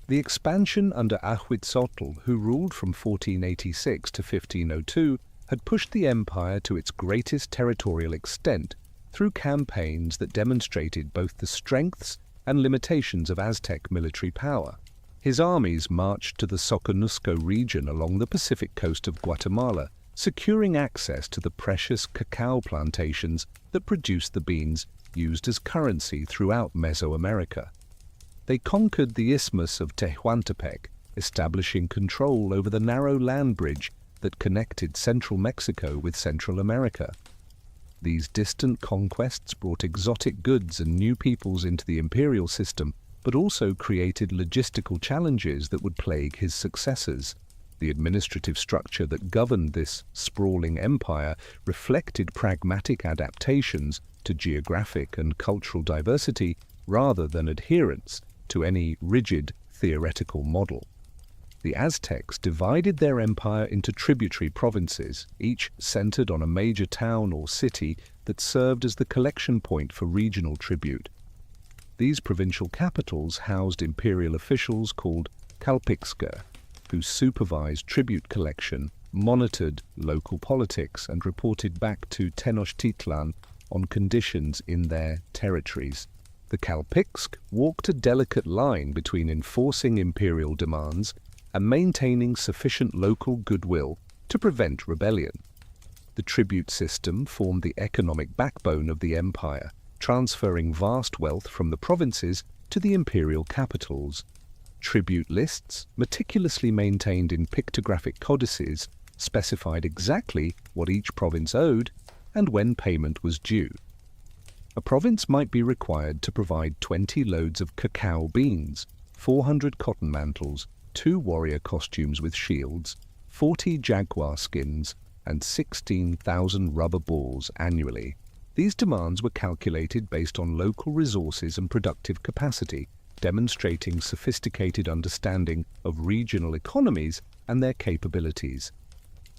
[SPEAKER 1] The expansion under Ahuitzotl, who ruled from 1486 to 1502, had pushed the empire to its greatest territorial extent through campaigns that demonstrated both the strengths and limitations of Aztec military power. His armies marched to the Soconusco region along the Pacific coast of Guatemala, securing access to the precious cacao plantations that produced the beans used as currency throughout Mesoamerica. They conquered the Isthmus of Tehuantepec, establishing control over the narrow land bridge that connected central Mexico with Central America. These distant conquests brought exotic goods and new peoples into the imperial system, but also created logistical challenges that would plague his successors. The administrative structure that governed this sprawling empire reflected pragmatic adaptations to geographic and cultural diversity rather than adherence to any rigid theoretical model. The Aztecs divided their empire into tributary provinces, each centered on a major town or city that served as the collection point for regional tribute. These provincial capitals housed imperial officials called caciques, who supervised tribute collection, monitored local politics, and reported back to Tenochtitlan on conditions in their territories. The caciques walked a delicate line between enforcing imperial demands and maintaining sufficient local goodwill to prevent rebellion. The tribute system formed the economic backbone of the empire, transferring vast wealth from the provinces to the imperial capitals. Tribute lists, meticulously maintained in pictographic codices, specified exactly what each province owed and when payment was due. A province might be required to provide 20 loads of cacao beans, 400 cotton mantles, 2 warrior costumes with shields, 40 jaguar skins, and 16,000 rubber balls annually. These demands were calculated based on local resources and productive capacity, demonstrating sophisticated understanding of regional economies and their capabilities.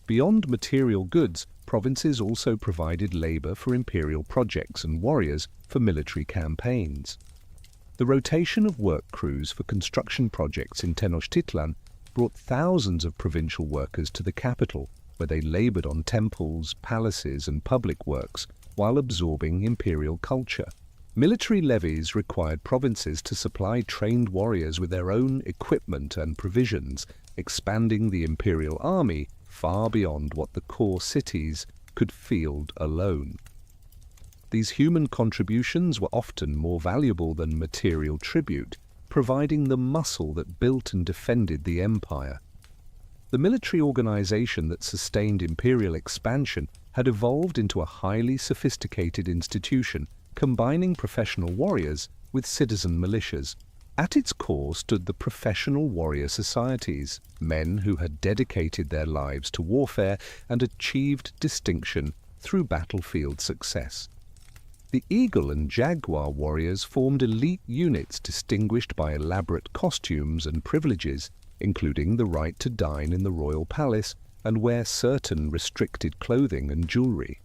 [SPEAKER 1] Beyond material goods, provinces also provided labor for imperial projects and warriors for military campaigns. The rotation of work crews for construction projects in Tenochtitlan brought thousands of provincial workers to the capital, where they labored on temples, palaces, and public works while absorbing imperial culture. Military levies required provinces to supply trained warriors with their own equipment and provisions, expanding the imperial army far beyond what the core cities could field alone. These human contributions were often more valuable than material tribute, providing the muscle that built and defended the empire. The military organization that sustained imperial expansion had evolved into a highly sophisticated institution, combining professional warriors with citizen militias. At its core stood the professional warrior societies, men who had dedicated their lives to warfare and achieved distinction through battlefield success. The eagle and jaguar warriors formed elite units distinguished by elaborate costumes and privileges, including the right to dine in the royal palace and wear certain restricted clothing and jewelry.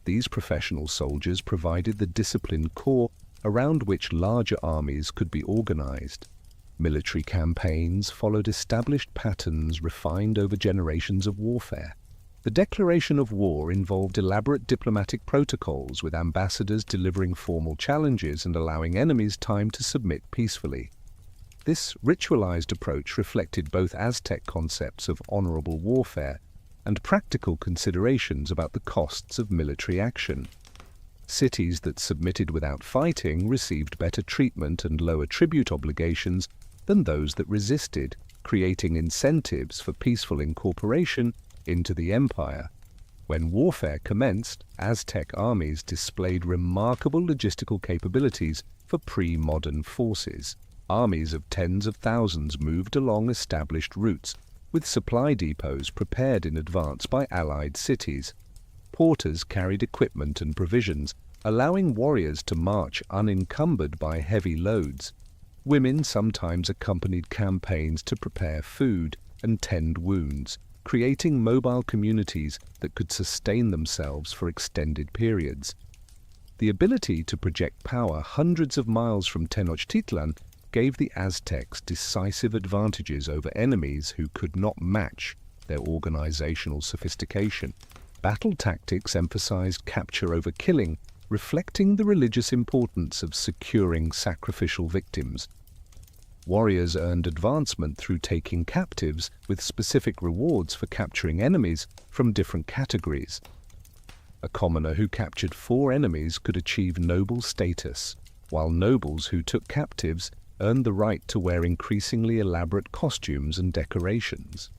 [SPEAKER 1] These professional soldiers provided the disciplined core around which larger armies could be organized. Military campaigns followed established patterns refined over generations of warfare. The declaration of war involved elaborate diplomatic protocols, with ambassadors delivering formal challenges and allowing enemies time to submit peacefully. This ritualized approach reflected both Aztec concepts of honorable warfare and practical considerations about the costs of military action. Cities that submitted without fighting received better treatment and lower tribute obligations than those that resisted, creating incentives for peaceful incorporation into the empire. When warfare commenced, Aztec armies displayed remarkable logistical capabilities for pre-modern forces. Armies of tens of thousands moved along established routes, with supply depots prepared in advance by allied cities. Porters carried equipment and provisions, allowing warriors to march unencumbered by heavy loads. Women sometimes accompanied campaigns to prepare food and tend wounds, creating mobile communities that could sustain themselves for extended periods. The ability to project power hundreds of miles from Tenochtitlan gave the Aztecs decisive advantages over enemies who could not match their organizational sophistication. Battle tactics emphasized capture over killing, reflecting the religious importance of securing sacrificial victims. Warriors earned advancement through taking captives, with specific rewards for capturing enemies from different categories. A commoner who captured 4 enemies could achieve noble status, while nobles who took captives earned the right to wear increasingly elaborate costumes and decorations.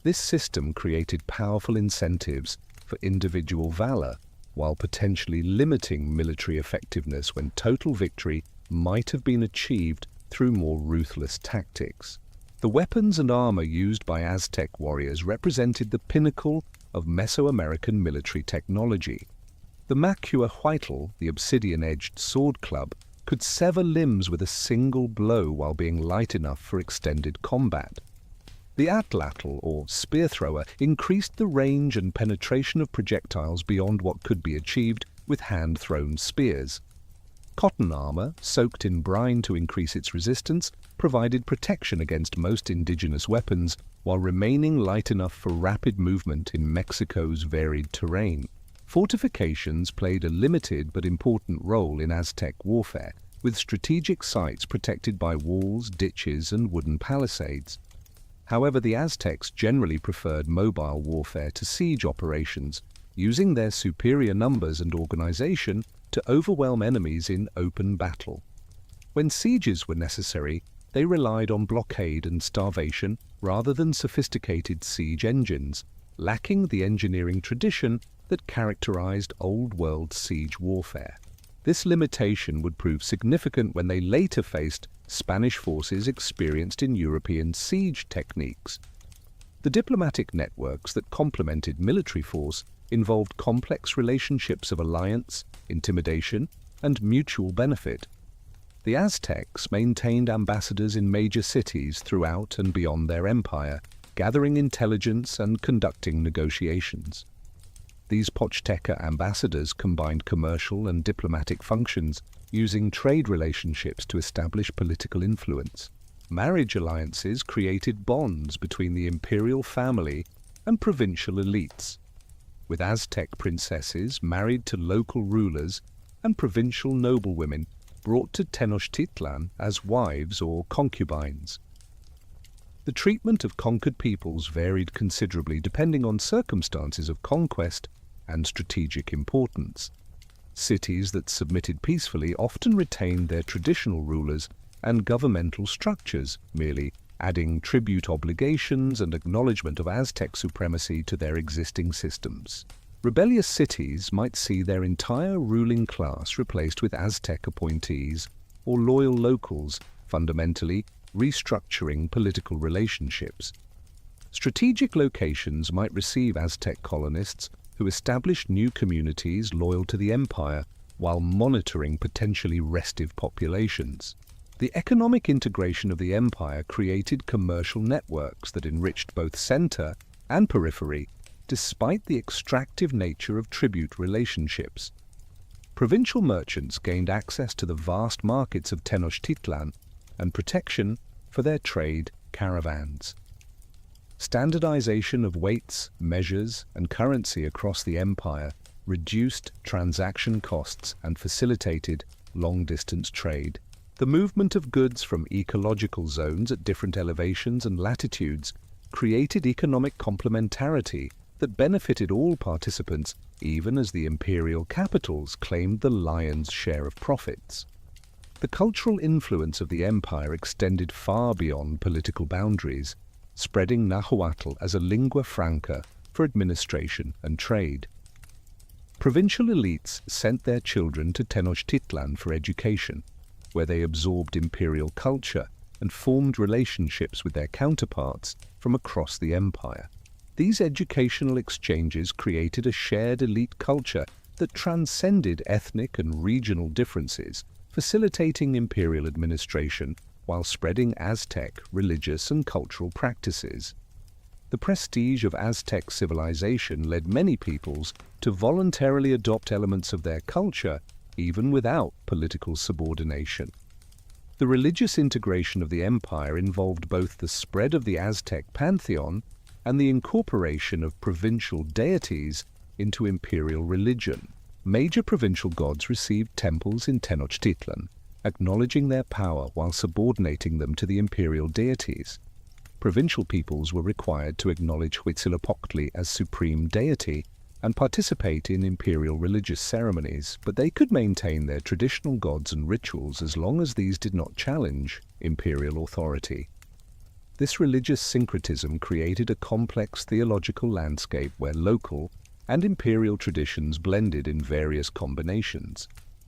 [SPEAKER 1] This system created powerful incentives for individual valor, while potentially limiting military effectiveness when total victory might have been achieved through more ruthless tactics. The weapons and armor used by Aztec warriors represented the pinnacle of Mesoamerican military technology. The macuahuitl, the obsidian-edged sword club, could sever limbs with a single blow while being light enough for extended combat. The atlatl, or spear thrower, increased the range and penetration of projectiles beyond what could be achieved with hand-thrown spears. Cotton armor, soaked in brine to increase its resistance, provided protection against most indigenous weapons while remaining light enough for rapid movement in Mexico's varied terrain. Fortifications played a limited but important role in Aztec warfare, with strategic sites protected by walls, ditches, and wooden palisades. However, the Aztecs generally preferred mobile warfare to siege operations, using their superior numbers and organization to overwhelm enemies in open battle. When sieges were necessary, they relied on blockade and starvation rather than sophisticated siege engines, lacking the engineering tradition that characterized old-world siege warfare. This limitation would prove significant when they later faced Spanish forces experienced in European siege techniques. The diplomatic networks that complemented military force involved complex relationships of alliance, intimidation, and mutual benefit. The Aztecs maintained ambassadors in major cities throughout and beyond their empire, gathering intelligence and conducting negotiations. These Pochteca ambassadors combined commercial and diplomatic functions, using trade relationships to establish political influence. Marriage alliances created bonds between the imperial family and provincial elites, with Aztec princesses married to local rulers and provincial noblewomen brought to Tenochtitlan as wives or concubines. The treatment of conquered peoples varied considerably depending on circumstances of conquest and strategic importance. Cities that submitted peacefully often retained their traditional rulers and governmental structures, merely adding tribute obligations and acknowledgement of Aztec supremacy to their existing systems. Rebellious cities might see their entire ruling class replaced with Aztec appointees or loyal locals, fundamentally restructuring political relationships. Strategic locations might receive Aztec colonists who established new communities loyal to the empire while monitoring potentially restive populations. The economic integration of the empire created commercial networks that enriched both center and periphery, despite the extractive nature of tribute relationships. Provincial merchants gained access to the vast markets of Tenochtitlan and protection for their trade caravans. Standardization of weights, measures, and currency across the empire reduced transaction costs and facilitated long-distance trade. The movement of goods from ecological zones at different elevations and latitudes created economic complementarity that benefited all participants, even as the imperial capitals claimed the lion's share of profits. The cultural influence of the empire extended far beyond political boundaries, spreading Nahuatl as a lingua franca for administration and trade. Provincial elites sent their children to Tenochtitlan for education, where they absorbed imperial culture and formed relationships with their counterparts from across the empire. These educational exchanges created a shared elite culture that transcended ethnic and regional differences, facilitating imperial administration while spreading Aztec religious and cultural practices. The prestige of Aztec civilization led many peoples to voluntarily adopt elements of their culture, even without political subordination. The religious integration of the empire involved both the spread of the Aztec pantheon and the incorporation of provincial deities into imperial religion. Major provincial gods received temples in Tenochtitlan, acknowledging their power while subordinating them to the imperial deities. Provincial peoples were required to acknowledge Huitzilopochtli as supreme deity and participate in imperial religious ceremonies, but they could maintain their traditional gods and rituals as long as these did not challenge imperial authority. This religious syncretism created a complex theological landscape where local and imperial traditions blended in various combinations.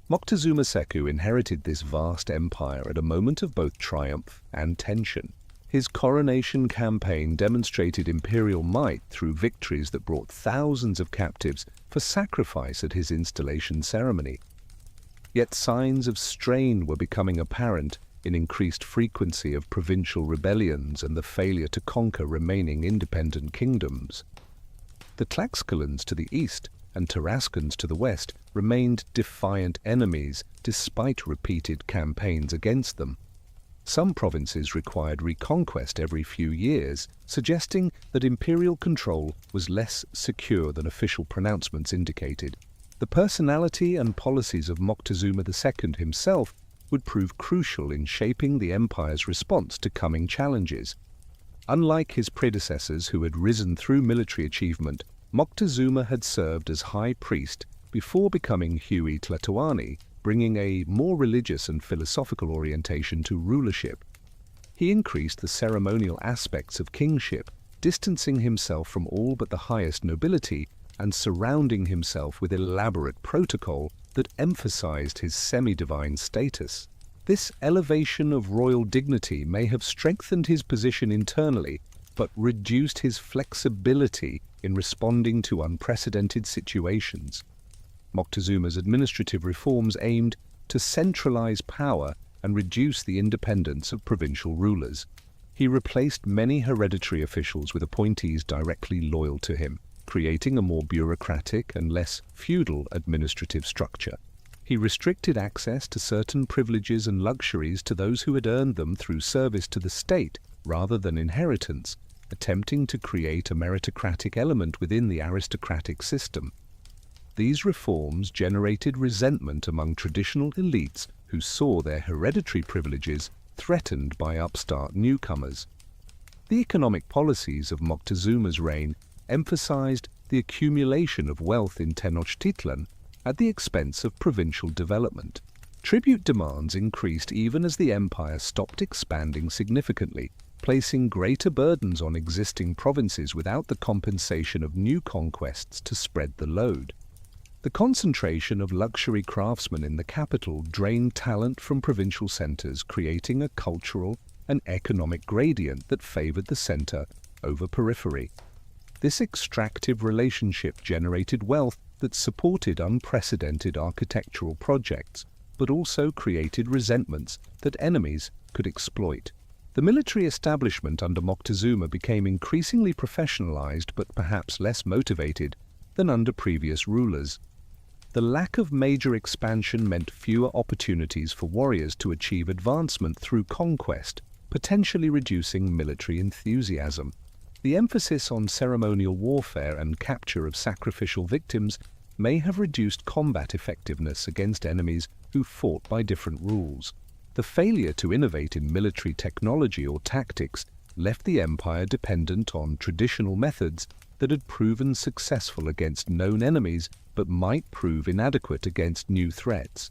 [SPEAKER 1] Moctezuma Seku inherited this vast empire at a moment of both triumph and tension. His coronation campaign demonstrated imperial might through victories that brought thousands of captives for sacrifice at his installation ceremony. Yet signs of strain were becoming apparent in increased frequency of provincial rebellions and the failure to conquer remaining independent kingdoms. The Tlaxcalans to the east and Tarascans to the west remained defiant enemies despite repeated campaigns against them. Some provinces required reconquest every few years, suggesting that imperial control was less secure than official pronouncements indicated. The personality and policies of Moctezuma II himself would prove crucial in shaping the empire's response to coming challenges. Unlike his predecessors who had risen through military achievement, Moctezuma had served as high priest before becoming Huey Tlatoani, bringing a more religious and philosophical orientation to rulership. He increased the ceremonial aspects of kingship, distancing himself from all but the highest nobility and surrounding himself with elaborate protocol that emphasized his semi-divine status. This elevation of royal dignity may have strengthened his position internally, but reduced his flexibility in responding to unprecedented situations. Moctezuma's administrative reforms aimed to centralize power and reduce the independence of provincial rulers. He replaced many hereditary officials with appointees directly loyal to him, creating a more bureaucratic and less feudal administrative structure. He restricted access to certain privileges and luxuries to those who had earned them through service to the state rather than inheritance, attempting to create a meritocratic element within the aristocratic system. These reforms generated resentment among traditional elites who saw their hereditary privileges threatened by upstart newcomers. The economic policies of Moctezuma's reign emphasized the accumulation of wealth in Tenochtitlan at the expense of provincial development. Tribute demands increased even as the empire stopped expanding significantly, placing greater burdens on existing provinces without the compensation of new conquests to spread the load. The concentration of luxury craftsmen in the capital drained talent from provincial centers, creating a cultural and economic gradient that favored the center over periphery. This extractive relationship generated wealth that supported unprecedented architectural projects, but also created resentments that enemies could exploit. The military establishment under Moctezuma became increasingly professionalized but perhaps less motivated than under previous rulers. The lack of major expansion meant fewer opportunities for warriors to achieve advancement through conquest, potentially reducing military enthusiasm. The emphasis on ceremonial warfare and capture of sacrificial victims may have reduced combat effectiveness against enemies who fought by different rules. The failure to innovate in military technology or tactics left the empire dependent on traditional methods that had proven successful against known enemies but might prove inadequate against new threats.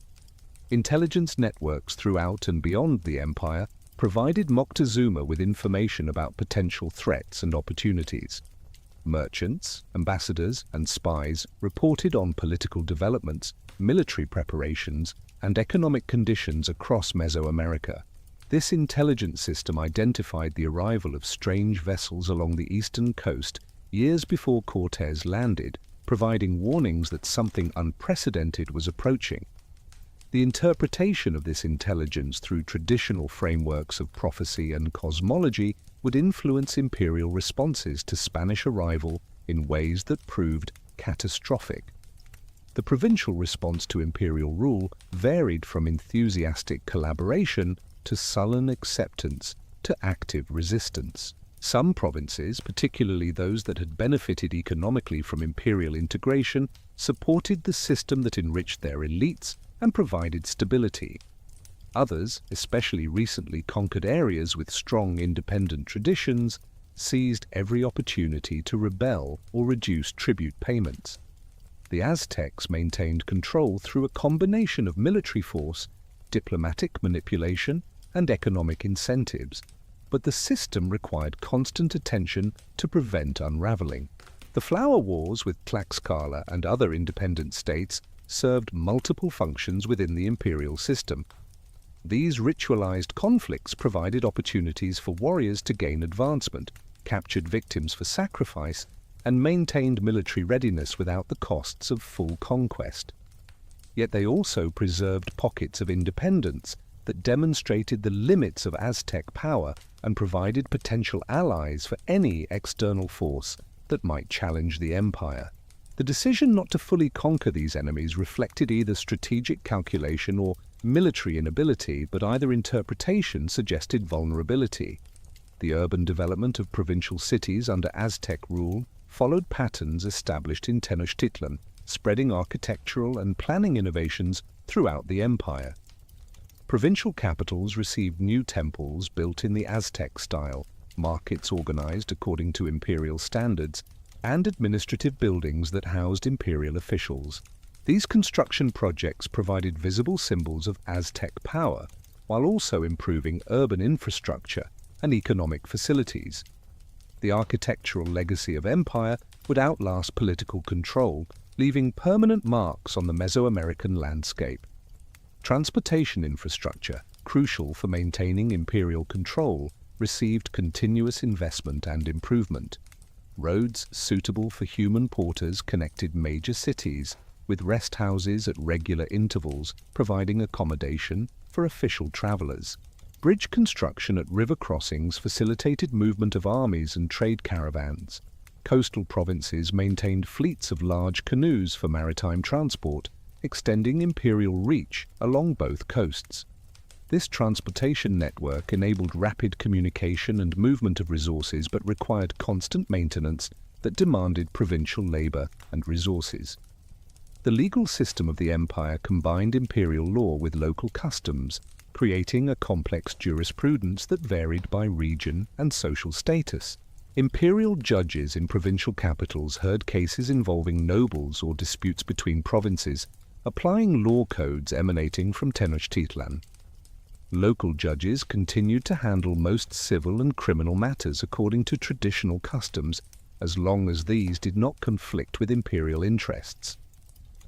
[SPEAKER 1] Intelligence networks throughout and beyond the empire provided Moctezuma with information about potential threats and opportunities. Merchants, ambassadors, and spies reported on political developments, military preparations, and economic conditions across Mesoamerica. This intelligence system identified the arrival of strange vessels along the eastern coast years before Cortés landed, providing warnings that something unprecedented was approaching. The interpretation of this intelligence through traditional frameworks of prophecy and cosmology would influence imperial responses to Spanish arrival in ways that proved catastrophic. The provincial response to imperial rule varied from enthusiastic collaboration to sullen acceptance to active resistance. Some provinces, particularly those that had benefited economically from imperial integration, supported the system that enriched their elites and provided stability. Others, especially recently conquered areas with strong independent traditions, seized every opportunity to rebel or reduce tribute payments. The Aztecs maintained control through a combination of military force, diplomatic manipulation, and economic incentives, but the system required constant attention to prevent unraveling. The Flower Wars with Tlaxcala and other independent states served multiple functions within the imperial system. These ritualized conflicts provided opportunities for warriors to gain advancement, captured victims for sacrifice, and maintained military readiness without the costs of full conquest. Yet they also preserved pockets of independence, that demonstrated the limits of Aztec power and provided potential allies for any external force that might challenge the empire. The decision not to fully conquer these enemies reflected either strategic calculation or military inability, but either interpretation suggested vulnerability. The urban development of provincial cities under Aztec rule followed patterns established in Tenochtitlan, spreading architectural and planning innovations throughout the empire. Provincial capitals received new temples built in the Aztec style, markets organized according to imperial standards, and administrative buildings that housed imperial officials. These construction projects provided visible symbols of Aztec power, while also improving urban infrastructure and economic facilities. The architectural legacy of empire would outlast political control, leaving permanent marks on the Mesoamerican landscape. Transportation infrastructure, crucial for maintaining imperial control, received continuous investment and improvement. Roads suitable for human porters connected major cities, with rest houses at regular intervals providing accommodation for official travelers. Bridge construction at river crossings facilitated movement of armies and trade caravans. Coastal provinces maintained fleets of large canoes for maritime transport, extending imperial reach along both coasts. This transportation network enabled rapid communication and movement of resources but required constant maintenance that demanded provincial labor and resources. The legal system of the empire combined imperial law with local customs, creating a complex jurisprudence that varied by region and social status. Imperial judges in provincial capitals heard cases involving nobles or disputes between provinces, applying law codes emanating from Tenochtitlan. Local judges continued to handle most civil and criminal matters according to traditional customs, as long as these did not conflict with imperial interests.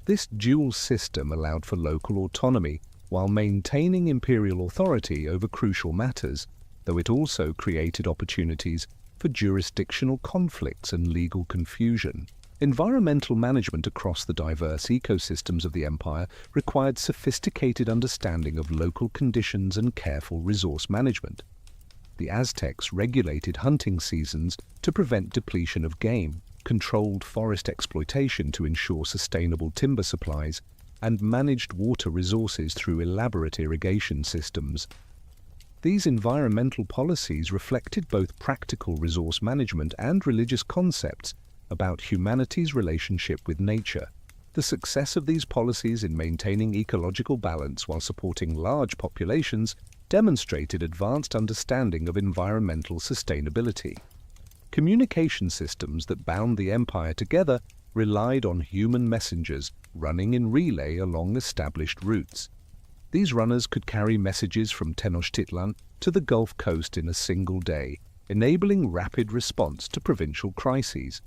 [SPEAKER 1] This dual system allowed for local autonomy while maintaining imperial authority over crucial matters, though it also created opportunities for jurisdictional conflicts and legal confusion. Environmental management across the diverse ecosystems of the empire required sophisticated understanding of local conditions and careful resource management. The Aztecs regulated hunting seasons to prevent depletion of game, controlled forest exploitation to ensure sustainable timber supplies, and managed water resources through elaborate irrigation systems. These environmental policies reflected both practical resource management and religious concepts about humanity's relationship with nature. The success of these policies in maintaining ecological balance while supporting large populations demonstrated advanced understanding of environmental sustainability. Communication systems that bound the empire together relied on human messengers running in relay along established routes. These runners could carry messages from Tenochtitlan to the Gulf Coast in a single day, enabling rapid response to provincial crises.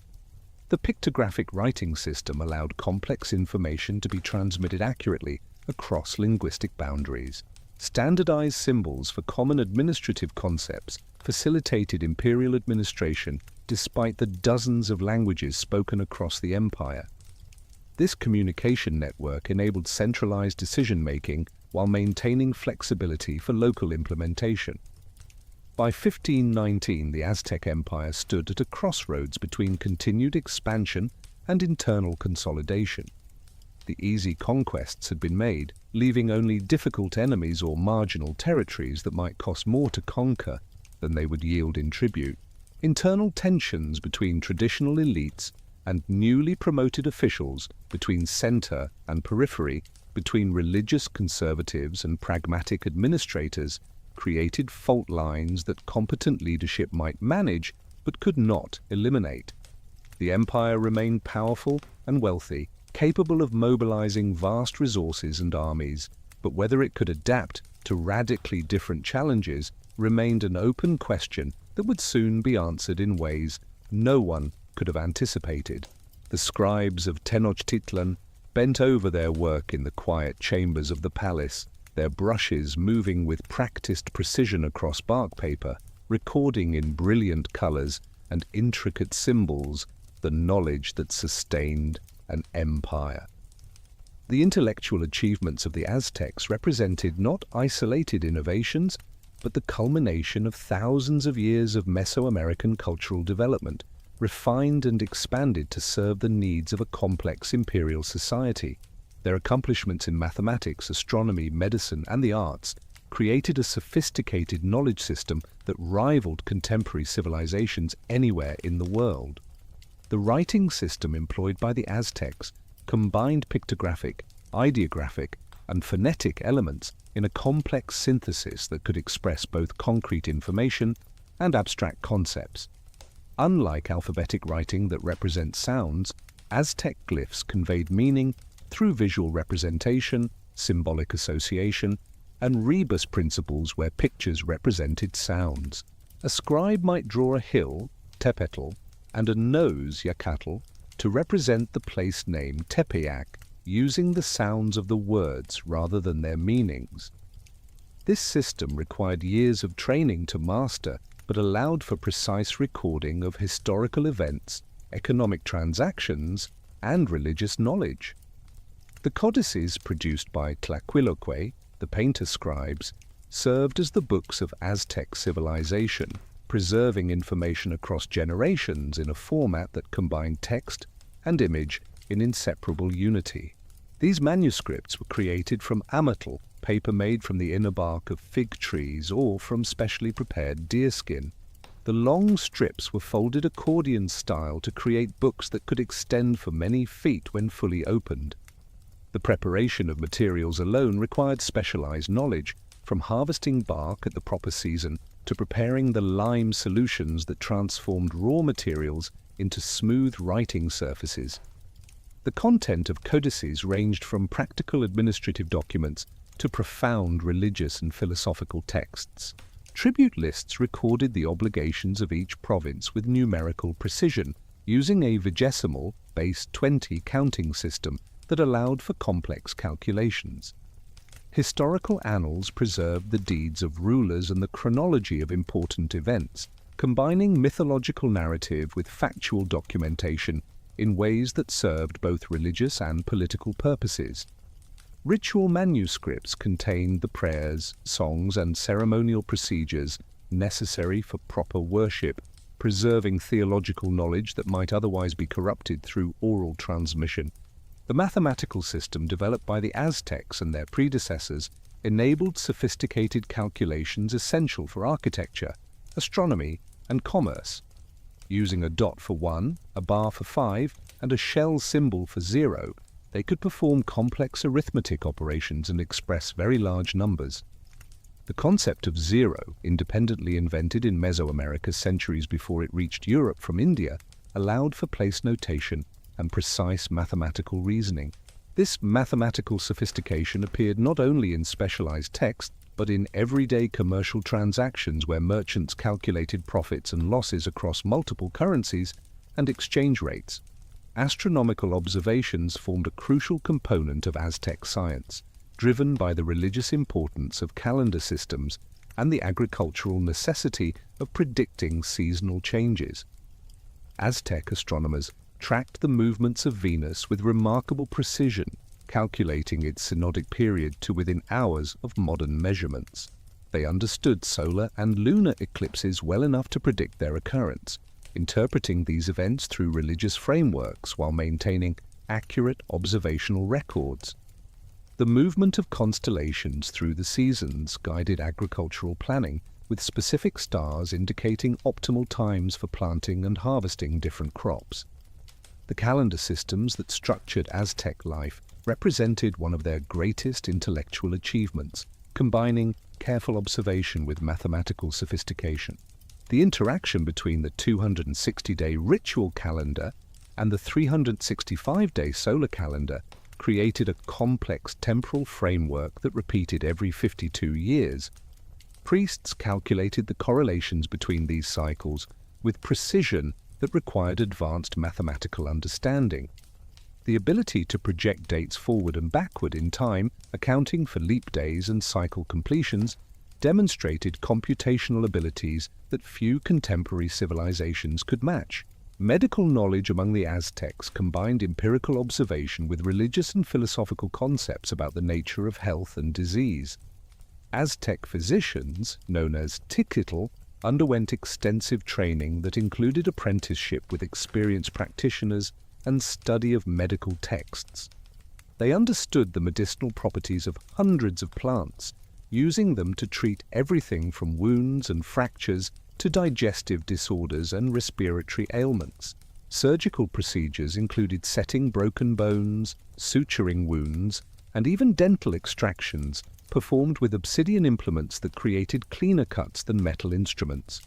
[SPEAKER 1] The pictographic writing system allowed complex information to be transmitted accurately across linguistic boundaries. Standardized symbols for common administrative concepts facilitated imperial administration despite the dozens of languages spoken across the empire. This communication network enabled centralized decision-making while maintaining flexibility for local implementation. By 1519, the Aztec Empire stood at a crossroads between continued expansion and internal consolidation. The easy conquests had been made, leaving only difficult enemies or marginal territories that might cost more to conquer than they would yield in tribute. Internal tensions between traditional elites and newly promoted officials, between center and periphery, between religious conservatives and pragmatic administrators, created fault lines that competent leadership might manage but could not eliminate. The empire remained powerful and wealthy, capable of mobilizing vast resources and armies, but whether it could adapt to radically different challenges remained an open question that would soon be answered in ways no one could have anticipated. The scribes of Tenochtitlan bent over their work in the quiet chambers of the palace, their brushes moving with practiced precision across bark paper, recording in brilliant colors and intricate symbols the knowledge that sustained an empire. The intellectual achievements of the Aztecs represented not isolated innovations, but the culmination of thousands of years of Mesoamerican cultural development, refined and expanded to serve the needs of a complex imperial society. Their accomplishments in mathematics, astronomy, medicine, and the arts created a sophisticated knowledge system that rivaled contemporary civilizations anywhere in the world. The writing system employed by the Aztecs combined pictographic, ideographic, and phonetic elements in a complex synthesis that could express both concrete information and abstract concepts. Unlike alphabetic writing that represents sounds, Aztec glyphs conveyed meaning through visual representation, symbolic association, and rebus principles where pictures represented sounds. A scribe might draw a hill, Tepetl, and a nose, Yacatl, to represent the place name Tepeyac, using the sounds of the words rather than their meanings. This system required years of training to master, but allowed for precise recording of historical events, economic transactions, and religious knowledge. The codices produced by Tlaquiloque, the painter scribes, served as the books of Aztec civilization, preserving information across generations in a format that combined text and image in inseparable unity. These manuscripts were created from amatl, paper made from the inner bark of fig trees or from specially prepared deerskin. The long strips were folded accordion style to create books that could extend for many feet when fully opened. The preparation of materials alone required specialized knowledge, from harvesting bark at the proper season to preparing the lime solutions that transformed raw materials into smooth writing surfaces. The content of codices ranged from practical administrative documents to profound religious and philosophical texts. Tribute lists recorded the obligations of each province with numerical precision, using a vigesimal, base 20 counting system that allowed for complex calculations. Historical annals preserved the deeds of rulers and the chronology of important events, combining mythological narrative with factual documentation in ways that served both religious and political purposes. Ritual manuscripts contained the prayers, songs, and ceremonial procedures necessary for proper worship, preserving theological knowledge that might otherwise be corrupted through oral transmission. The mathematical system developed by the Aztecs and their predecessors enabled sophisticated calculations essential for architecture, astronomy, and commerce. Using a dot for 1, a bar for 5, and a shell symbol for 0, they could perform complex arithmetic operations and express very large numbers. The concept of zero, independently invented in Mesoamerica centuries before it reached Europe from India, allowed for place notation and precise mathematical reasoning. This mathematical sophistication appeared not only in specialized text, but in everyday commercial transactions where merchants calculated profits and losses across multiple currencies and exchange rates. Astronomical observations formed a crucial component of Aztec science, driven by the religious importance of calendar systems and the agricultural necessity of predicting seasonal changes. Aztec astronomers tracked the movements of Venus with remarkable precision, calculating its synodic period to within hours of modern measurements. They understood solar and lunar eclipses well enough to predict their occurrence, interpreting these events through religious frameworks while maintaining accurate observational records. The movement of constellations through the seasons guided agricultural planning, with specific stars indicating optimal times for planting and harvesting different crops. The calendar systems that structured Aztec life represented one of their greatest intellectual achievements, combining careful observation with mathematical sophistication. The interaction between the 260-day ritual calendar and the 365-day solar calendar created a complex temporal framework that repeated every 52 years. Priests calculated the correlations between these cycles with precision that required advanced mathematical understanding. The ability to project dates forward and backward in time, accounting for leap days and cycle completions, demonstrated computational abilities that few contemporary civilizations could match. Medical knowledge among the Aztecs combined empirical observation with religious and philosophical concepts about the nature of health and disease. Aztec physicians, known as Tenochtitlan, underwent extensive training that included apprenticeship with experienced practitioners and study of medical texts. They understood the medicinal properties of hundreds of plants, using them to treat everything from wounds and fractures to digestive disorders and respiratory ailments. Surgical procedures included setting broken bones, suturing wounds, and even dental extractions performed with obsidian implements that created cleaner cuts than metal instruments.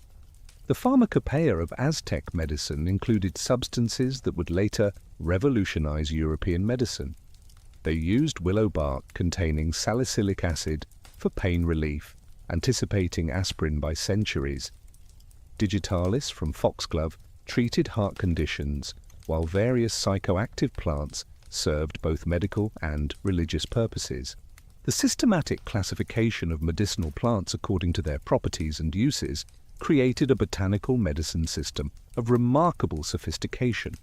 [SPEAKER 1] The pharmacopoeia of Aztec medicine included substances that would later revolutionize European medicine. They used willow bark containing salicylic acid for pain relief, anticipating aspirin by centuries. Digitalis from foxglove treated heart conditions, while various psychoactive plants served both medical and religious purposes. The systematic classification of medicinal plants according to their properties and uses created a botanical medicine system of remarkable sophistication.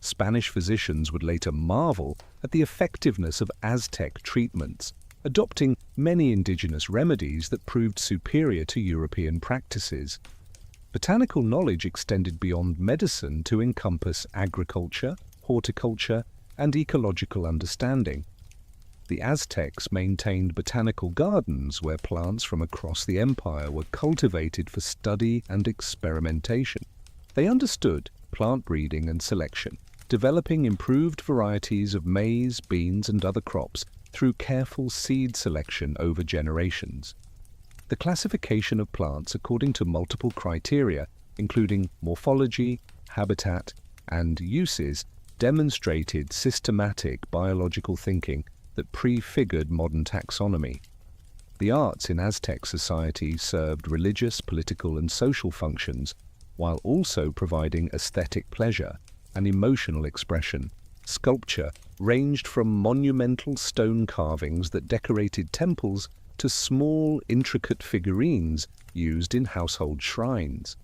[SPEAKER 1] Spanish physicians would later marvel at the effectiveness of Aztec treatments, adopting many indigenous remedies that proved superior to European practices. Botanical knowledge extended beyond medicine to encompass agriculture, horticulture, and ecological understanding. The Aztecs maintained botanical gardens where plants from across the empire were cultivated for study and experimentation. They understood plant breeding and selection, developing improved varieties of maize, beans, and other crops through careful seed selection over generations. The classification of plants according to multiple criteria, including morphology, habitat, and uses, demonstrated systematic biological thinking that prefigured modern taxonomy. The arts in Aztec society served religious, political, and social functions, while also providing aesthetic pleasure and emotional expression. Sculpture ranged from monumental stone carvings that decorated temples to small, intricate figurines used in household shrines.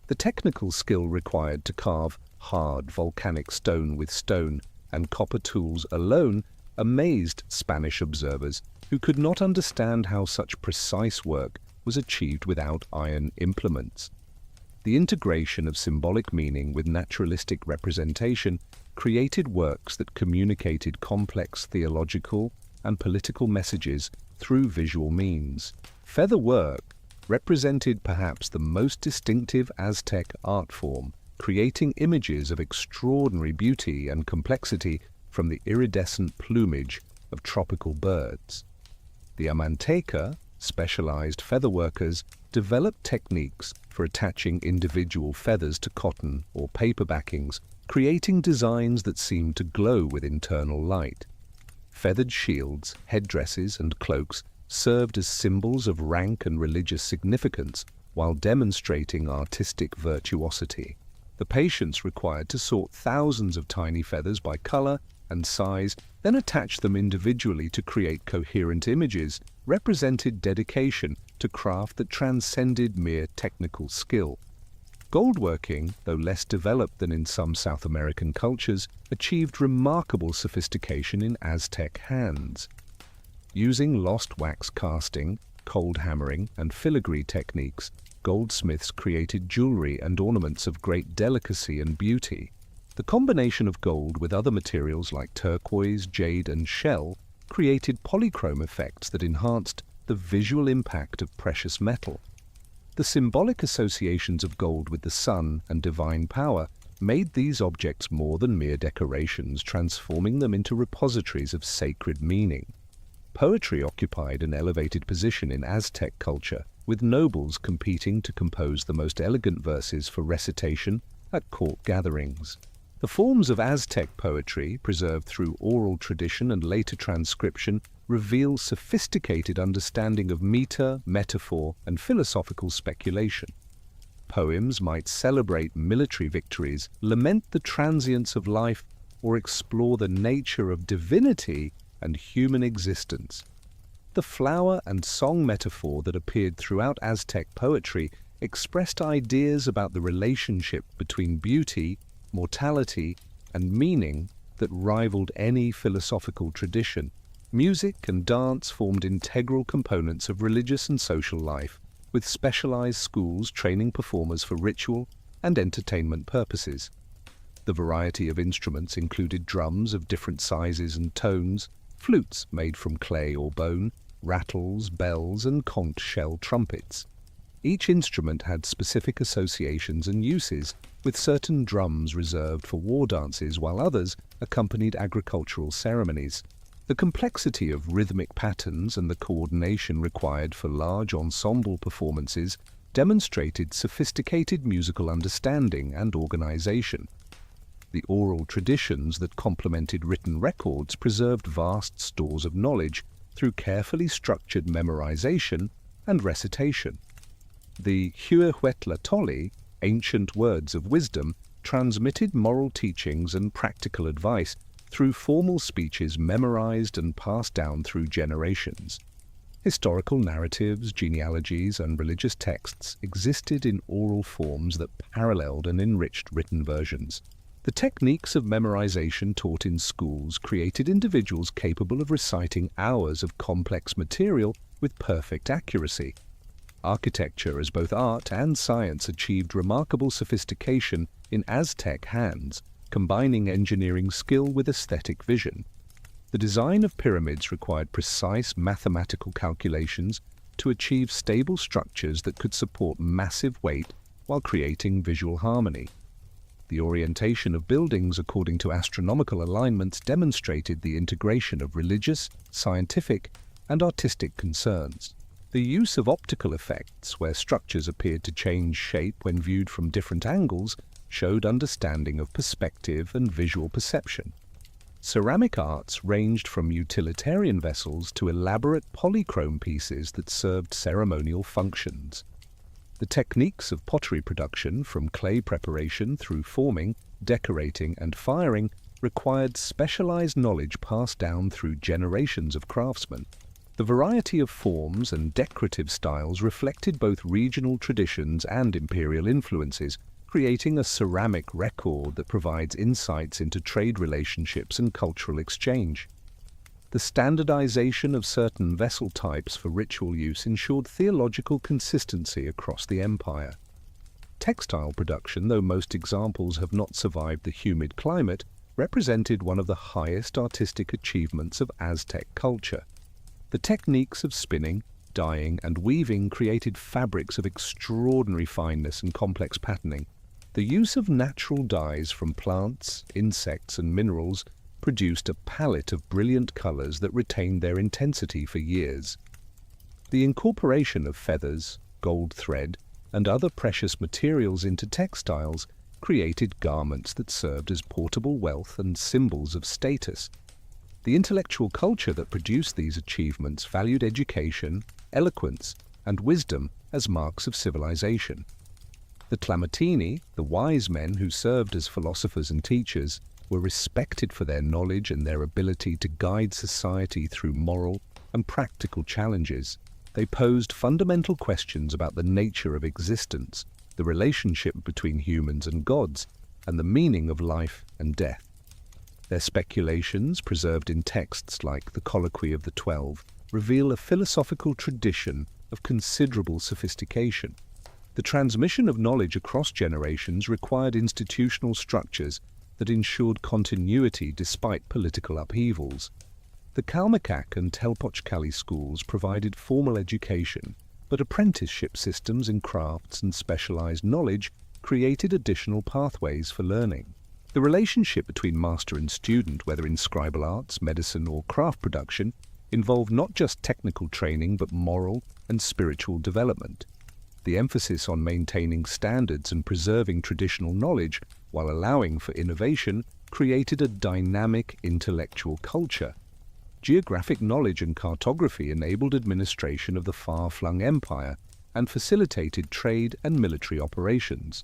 [SPEAKER 1] The technical skill required to carve hard volcanic stone with stone and copper tools alone amazed Spanish observers who could not understand how such precise work was achieved without iron implements. The integration of symbolic meaning with naturalistic representation created works that communicated complex theological and political messages through visual means. Feather work represented perhaps the most distinctive Aztec art form, creating images of extraordinary beauty and complexity from the iridescent plumage of tropical birds. The Amanteca, specialized feather workers, developed techniques for attaching individual feathers to cotton or paper backings, creating designs that seemed to glow with internal light. Feathered shields, headdresses, and cloaks served as symbols of rank and religious significance while demonstrating artistic virtuosity. The patience required to sort thousands of tiny feathers by color and size, then attach them individually to create coherent images, represented dedication to craft that transcended mere technical skill. Goldworking, though less developed than in some South American cultures, achieved remarkable sophistication in Aztec hands. Using lost wax casting, cold hammering, and filigree techniques, goldsmiths created jewelry and ornaments of great delicacy and beauty. The combination of gold with other materials like turquoise, jade, and shell created polychrome effects that enhanced the visual impact of precious metal. The symbolic associations of gold with the sun and divine power made these objects more than mere decorations, transforming them into repositories of sacred meaning. Poetry occupied an elevated position in Aztec culture, with nobles competing to compose the most elegant verses for recitation at court gatherings. The forms of Aztec poetry, preserved through oral tradition and later transcription, reveal sophisticated understanding of meter, metaphor, and philosophical speculation. Poems might celebrate military victories, lament the transience of life, or explore the nature of divinity and human existence. The flower and song metaphor that appeared throughout Aztec poetry expressed ideas about the relationship between beauty, mortality, and meaning that rivaled any philosophical tradition. Music and dance formed integral components of religious and social life, with specialized schools training performers for ritual and entertainment purposes. The variety of instruments included drums of different sizes and tones, flutes made from clay or bone, rattles, bells, and conch shell trumpets. Each instrument had specific associations and uses, with certain drums reserved for war dances while others accompanied agricultural ceremonies. The complexity of rhythmic patterns and the coordination required for large ensemble performances demonstrated sophisticated musical understanding and organization. The oral traditions that complemented written records preserved vast stores of knowledge through carefully structured memorization and recitation. The Huehuetlatolli, ancient words of wisdom, transmitted moral teachings and practical advice through formal speeches memorized and passed down through generations. Historical narratives, genealogies, and religious texts existed in oral forms that paralleled and enriched written versions. The techniques of memorization taught in schools created individuals capable of reciting hours of complex material with perfect accuracy. Architecture as both art and science achieved remarkable sophistication in Aztec hands, combining engineering skill with aesthetic vision. The design of pyramids required precise mathematical calculations to achieve stable structures that could support massive weight while creating visual harmony. The orientation of buildings according to astronomical alignments demonstrated the integration of religious, scientific, and artistic concerns. The use of optical effects, where structures appeared to change shape when viewed from different angles, showed understanding of perspective and visual perception. Ceramic arts ranged from utilitarian vessels to elaborate polychrome pieces that served ceremonial functions. The techniques of pottery production, from clay preparation through forming, decorating, and firing, required specialized knowledge passed down through generations of craftsmen. The variety of forms and decorative styles reflected both regional traditions and imperial influences, creating a ceramic record that provides insights into trade relationships and cultural exchange. The standardization of certain vessel types for ritual use ensured theological consistency across the empire. Textile production, though most examples have not survived the humid climate, represented one of the highest artistic achievements of Aztec culture. The techniques of spinning, dyeing, and weaving created fabrics of extraordinary fineness and complex patterning. The use of natural dyes from plants, insects, and minerals produced a palette of brilliant colors that retained their intensity for years. The incorporation of feathers, gold thread, and other precious materials into textiles created garments that served as portable wealth and symbols of status. The intellectual culture that produced these achievements valued education, eloquence, and wisdom as marks of civilization. The Tlamatini, the wise men who served as philosophers and teachers, were respected for their knowledge and their ability to guide society through moral and practical challenges. They posed fundamental questions about the nature of existence, the relationship between humans and gods, and the meaning of life and death. Their speculations, preserved in texts like the Colloquy of the Twelve, reveal a philosophical tradition of considerable sophistication. The transmission of knowledge across generations required institutional structures that ensured continuity despite political upheavals. The Kalmyk and Telpochcali schools provided formal education, but apprenticeship systems in crafts and specialized knowledge created additional pathways for learning. The relationship between master and student, whether in scribal arts, medicine, or craft production, involved not just technical training but moral and spiritual development. The emphasis on maintaining standards and preserving traditional knowledge while allowing for innovation created a dynamic intellectual culture. Geographic knowledge and cartography enabled administration of the far-flung empire and facilitated trade and military operations.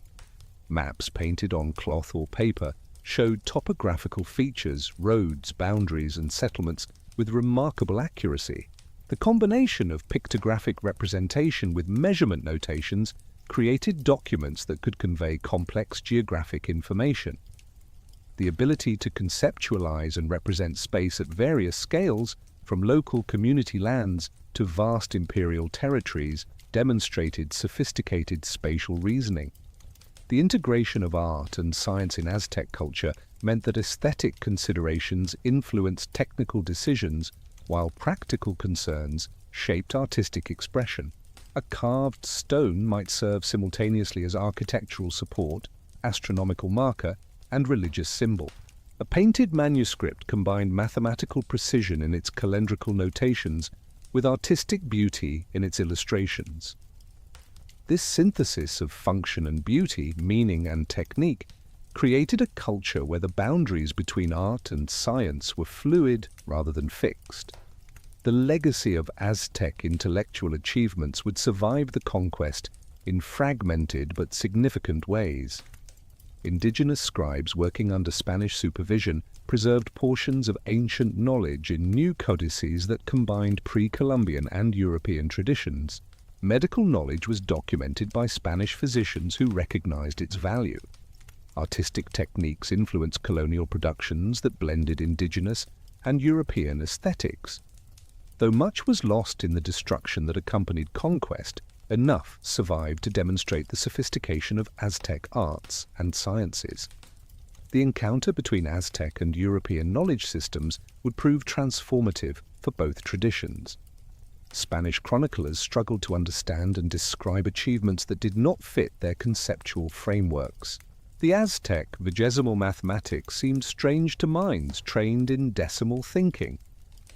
[SPEAKER 1] Maps painted on cloth or paper showed topographical features, roads, boundaries, and settlements with remarkable accuracy. The combination of pictographic representation with measurement notations created documents that could convey complex geographic information. The ability to conceptualize and represent space at various scales, from local community lands to vast imperial territories, demonstrated sophisticated spatial reasoning. The integration of art and science in Aztec culture meant that aesthetic considerations influenced technical decisions, while practical concerns shaped artistic expression. A carved stone might serve simultaneously as architectural support, astronomical marker, and religious symbol. A painted manuscript combined mathematical precision in its calendrical notations with artistic beauty in its illustrations. This synthesis of function and beauty, meaning and technique, created a culture where the boundaries between art and science were fluid rather than fixed. The legacy of Aztec intellectual achievements would survive the conquest in fragmented but significant ways. Indigenous scribes working under Spanish supervision preserved portions of ancient knowledge in new codices that combined pre-Columbian and European traditions. Medical knowledge was documented by Spanish physicians who recognized its value. Artistic techniques influenced colonial productions that blended indigenous and European aesthetics. Though much was lost in the destruction that accompanied conquest, enough survived to demonstrate the sophistication of Aztec arts and sciences. The encounter between Aztec and European knowledge systems would prove transformative for both traditions. Spanish chroniclers struggled to understand and describe achievements that did not fit their conceptual frameworks. The Aztec vigesimal mathematics seemed strange to minds trained in decimal thinking.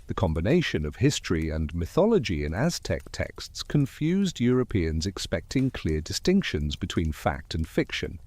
[SPEAKER 1] The combination of history and mythology in Aztec texts confused Europeans expecting clear distinctions between fact and fiction.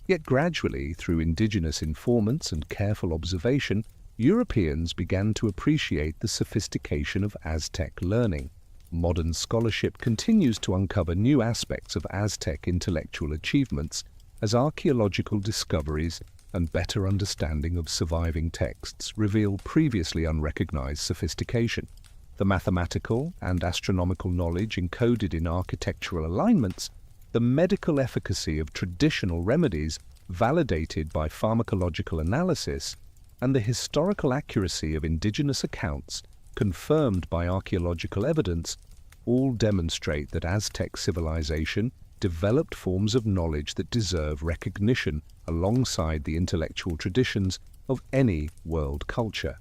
[SPEAKER 1] Yet gradually, through indigenous informants and careful observation, Europeans began to appreciate the sophistication of Aztec learning. Modern scholarship continues to uncover new aspects of Aztec intellectual achievements as archaeological discoveries and better understanding of surviving texts reveal previously unrecognized sophistication. The mathematical and astronomical knowledge encoded in architectural alignments, the medical efficacy of traditional remedies validated by pharmacological analysis, and the historical accuracy of indigenous accounts confirmed by archaeological evidence all demonstrate that Aztec civilization developed forms of knowledge that deserve recognition alongside the intellectual traditions of any world culture.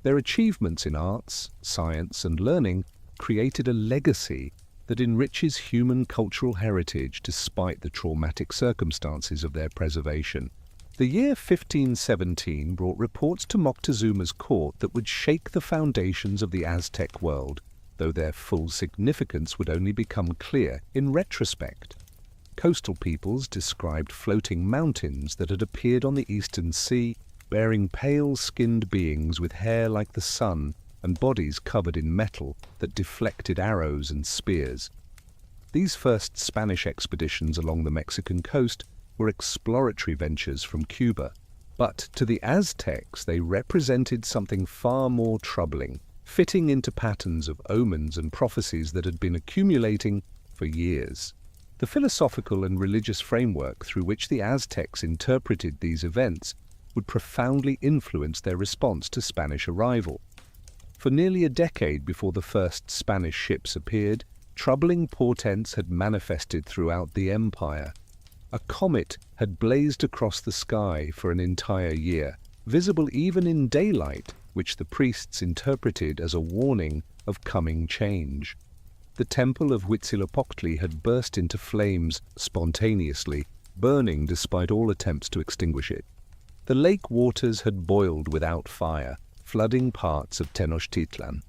[SPEAKER 1] Their achievements in arts, science, and learning created a legacy that enriches human cultural heritage despite the traumatic circumstances of their preservation. The year 1517 brought reports to Moctezuma's court that would shake the foundations of the Aztec world, though their full significance would only become clear in retrospect. Coastal peoples described floating mountains that had appeared on the eastern sea, bearing pale-skinned beings with hair like the sun and bodies covered in metal that deflected arrows and spears. These first Spanish expeditions along the Mexican coast were exploratory ventures from Cuba, but to the Aztecs they represented something far more troubling, fitting into patterns of omens and prophecies that had been accumulating for years. The philosophical and religious framework through which the Aztecs interpreted these events would profoundly influence their response to Spanish arrival. For nearly a decade before the first Spanish ships appeared, troubling portents had manifested throughout the empire. A comet had blazed across the sky for an entire year, visible even in daylight, which the priests interpreted as a warning of coming change. The temple of Huitzilopochtli had burst into flames spontaneously, burning despite all attempts to extinguish it. The lake waters had boiled without fire, flooding parts of Tenochtitlan.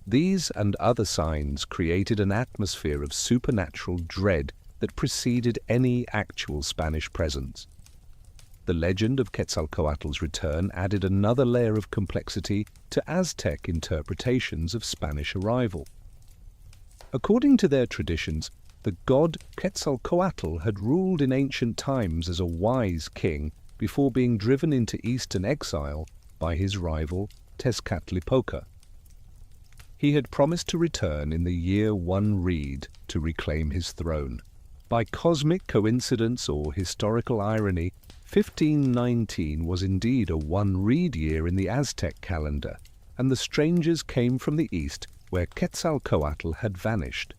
[SPEAKER 1] These and other signs created an atmosphere of supernatural dread that preceded any actual Spanish presence. The legend of Quetzalcoatl's return added another layer of complexity to Aztec interpretations of Spanish arrival. According to their traditions, the god Quetzalcoatl had ruled in ancient times as a wise king before being driven into eastern exile by his rival Tezcatlipoca. He had promised to return in the year 1 Reed, to reclaim his throne. By cosmic coincidence or historical irony, 1519 was indeed a one-reed year in the Aztec calendar, and the strangers came from the east where Quetzalcoatl had vanished.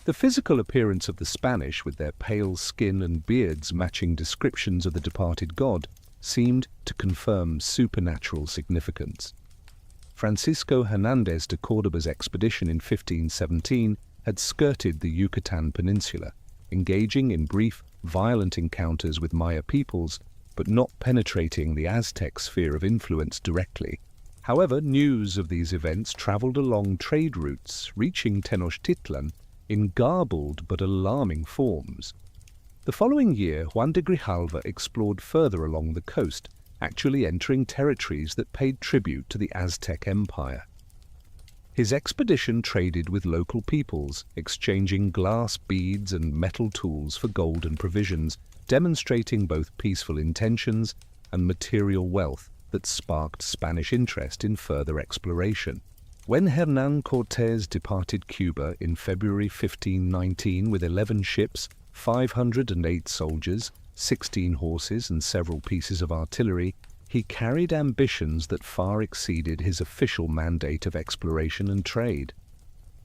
[SPEAKER 1] The physical appearance of the Spanish, with their pale skin and beards matching descriptions of the departed god, seemed to confirm supernatural significance. Francisco Hernández de Córdoba's expedition in 1517 had skirted the Yucatan Peninsula, engaging in brief, violent encounters with Maya peoples, but not penetrating the Aztec sphere of influence directly. However, news of these events traveled along trade routes, reaching Tenochtitlan in garbled but alarming forms. The following year, Juan de Grijalva explored further along the coast, actually entering territories that paid tribute to the Aztec Empire. His expedition traded with local peoples, exchanging glass beads and metal tools for gold and provisions, demonstrating both peaceful intentions and material wealth that sparked Spanish interest in further exploration. When Hernán Cortés departed Cuba in February 1519 with 11 ships, 508 soldiers, 16 horses and several pieces of artillery, he carried ambitions that far exceeded his official mandate of exploration and trade.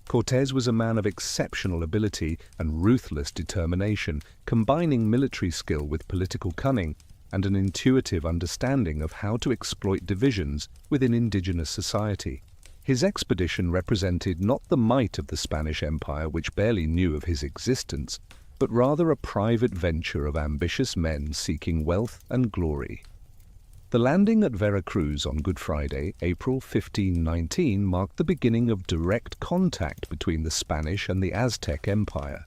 [SPEAKER 1] Cortés was a man of exceptional ability and ruthless determination, combining military skill with political cunning and an intuitive understanding of how to exploit divisions within indigenous society. His expedition represented not the might of the Spanish Empire, which barely knew of his existence, but rather a private venture of ambitious men seeking wealth and glory. The landing at Veracruz on Good Friday, April 1519, marked the beginning of direct contact between the Spanish and the Aztec Empire.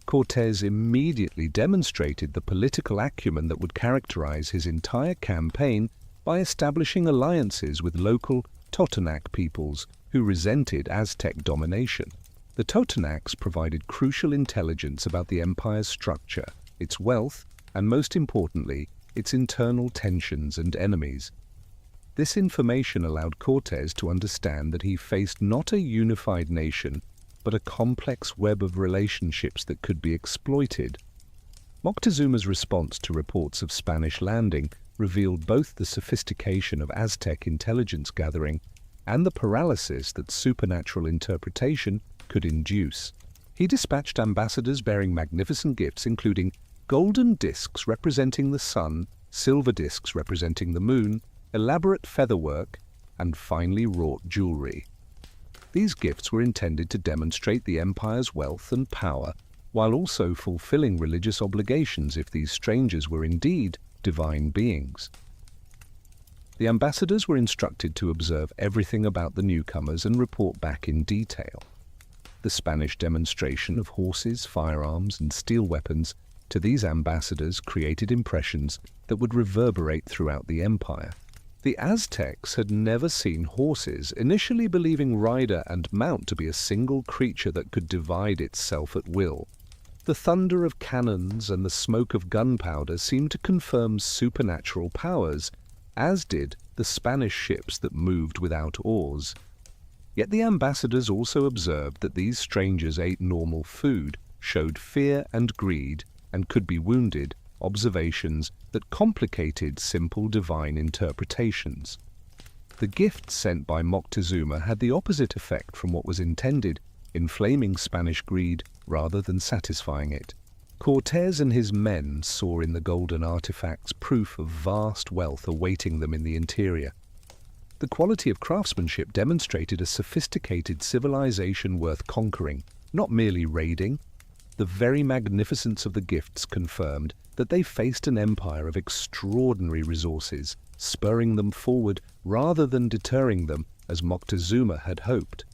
[SPEAKER 1] Cortés immediately demonstrated the political acumen that would characterize his entire campaign by establishing alliances with local Totonac peoples who resented Aztec domination. The Totonacs provided crucial intelligence about the empire's structure, its wealth, and most importantly, its internal tensions and enemies. This information allowed Cortés to understand that he faced not a unified nation, but a complex web of relationships that could be exploited. Moctezuma's response to reports of Spanish landing revealed both the sophistication of Aztec intelligence gathering and the paralysis that supernatural interpretation could induce. He dispatched ambassadors bearing magnificent gifts, including golden discs representing the sun, silver discs representing the moon, elaborate featherwork, and finely wrought jewelry. These gifts were intended to demonstrate the empire's wealth and power, while also fulfilling religious obligations if these strangers were indeed divine beings. The ambassadors were instructed to observe everything about the newcomers and report back in detail. The Spanish demonstration of horses, firearms, and steel weapons to these ambassadors created impressions that would reverberate throughout the empire. The Aztecs had never seen horses, initially believing rider and mount to be a single creature that could divide itself at will. The thunder of cannons and the smoke of gunpowder seemed to confirm supernatural powers, as did the Spanish ships that moved without oars. Yet the ambassadors also observed that these strangers ate normal food, showed fear and greed, and could be wounded, observations that complicated simple divine interpretations. The gifts sent by Moctezuma had the opposite effect from what was intended, inflaming Spanish greed rather than satisfying it. Cortés and his men saw in the golden artifacts proof of vast wealth awaiting them in the interior. The quality of craftsmanship demonstrated a sophisticated civilization worth conquering, not merely raiding. The very magnificence of the gifts confirmed that they faced an empire of extraordinary resources, spurring them forward rather than deterring them as Moctezuma had hoped.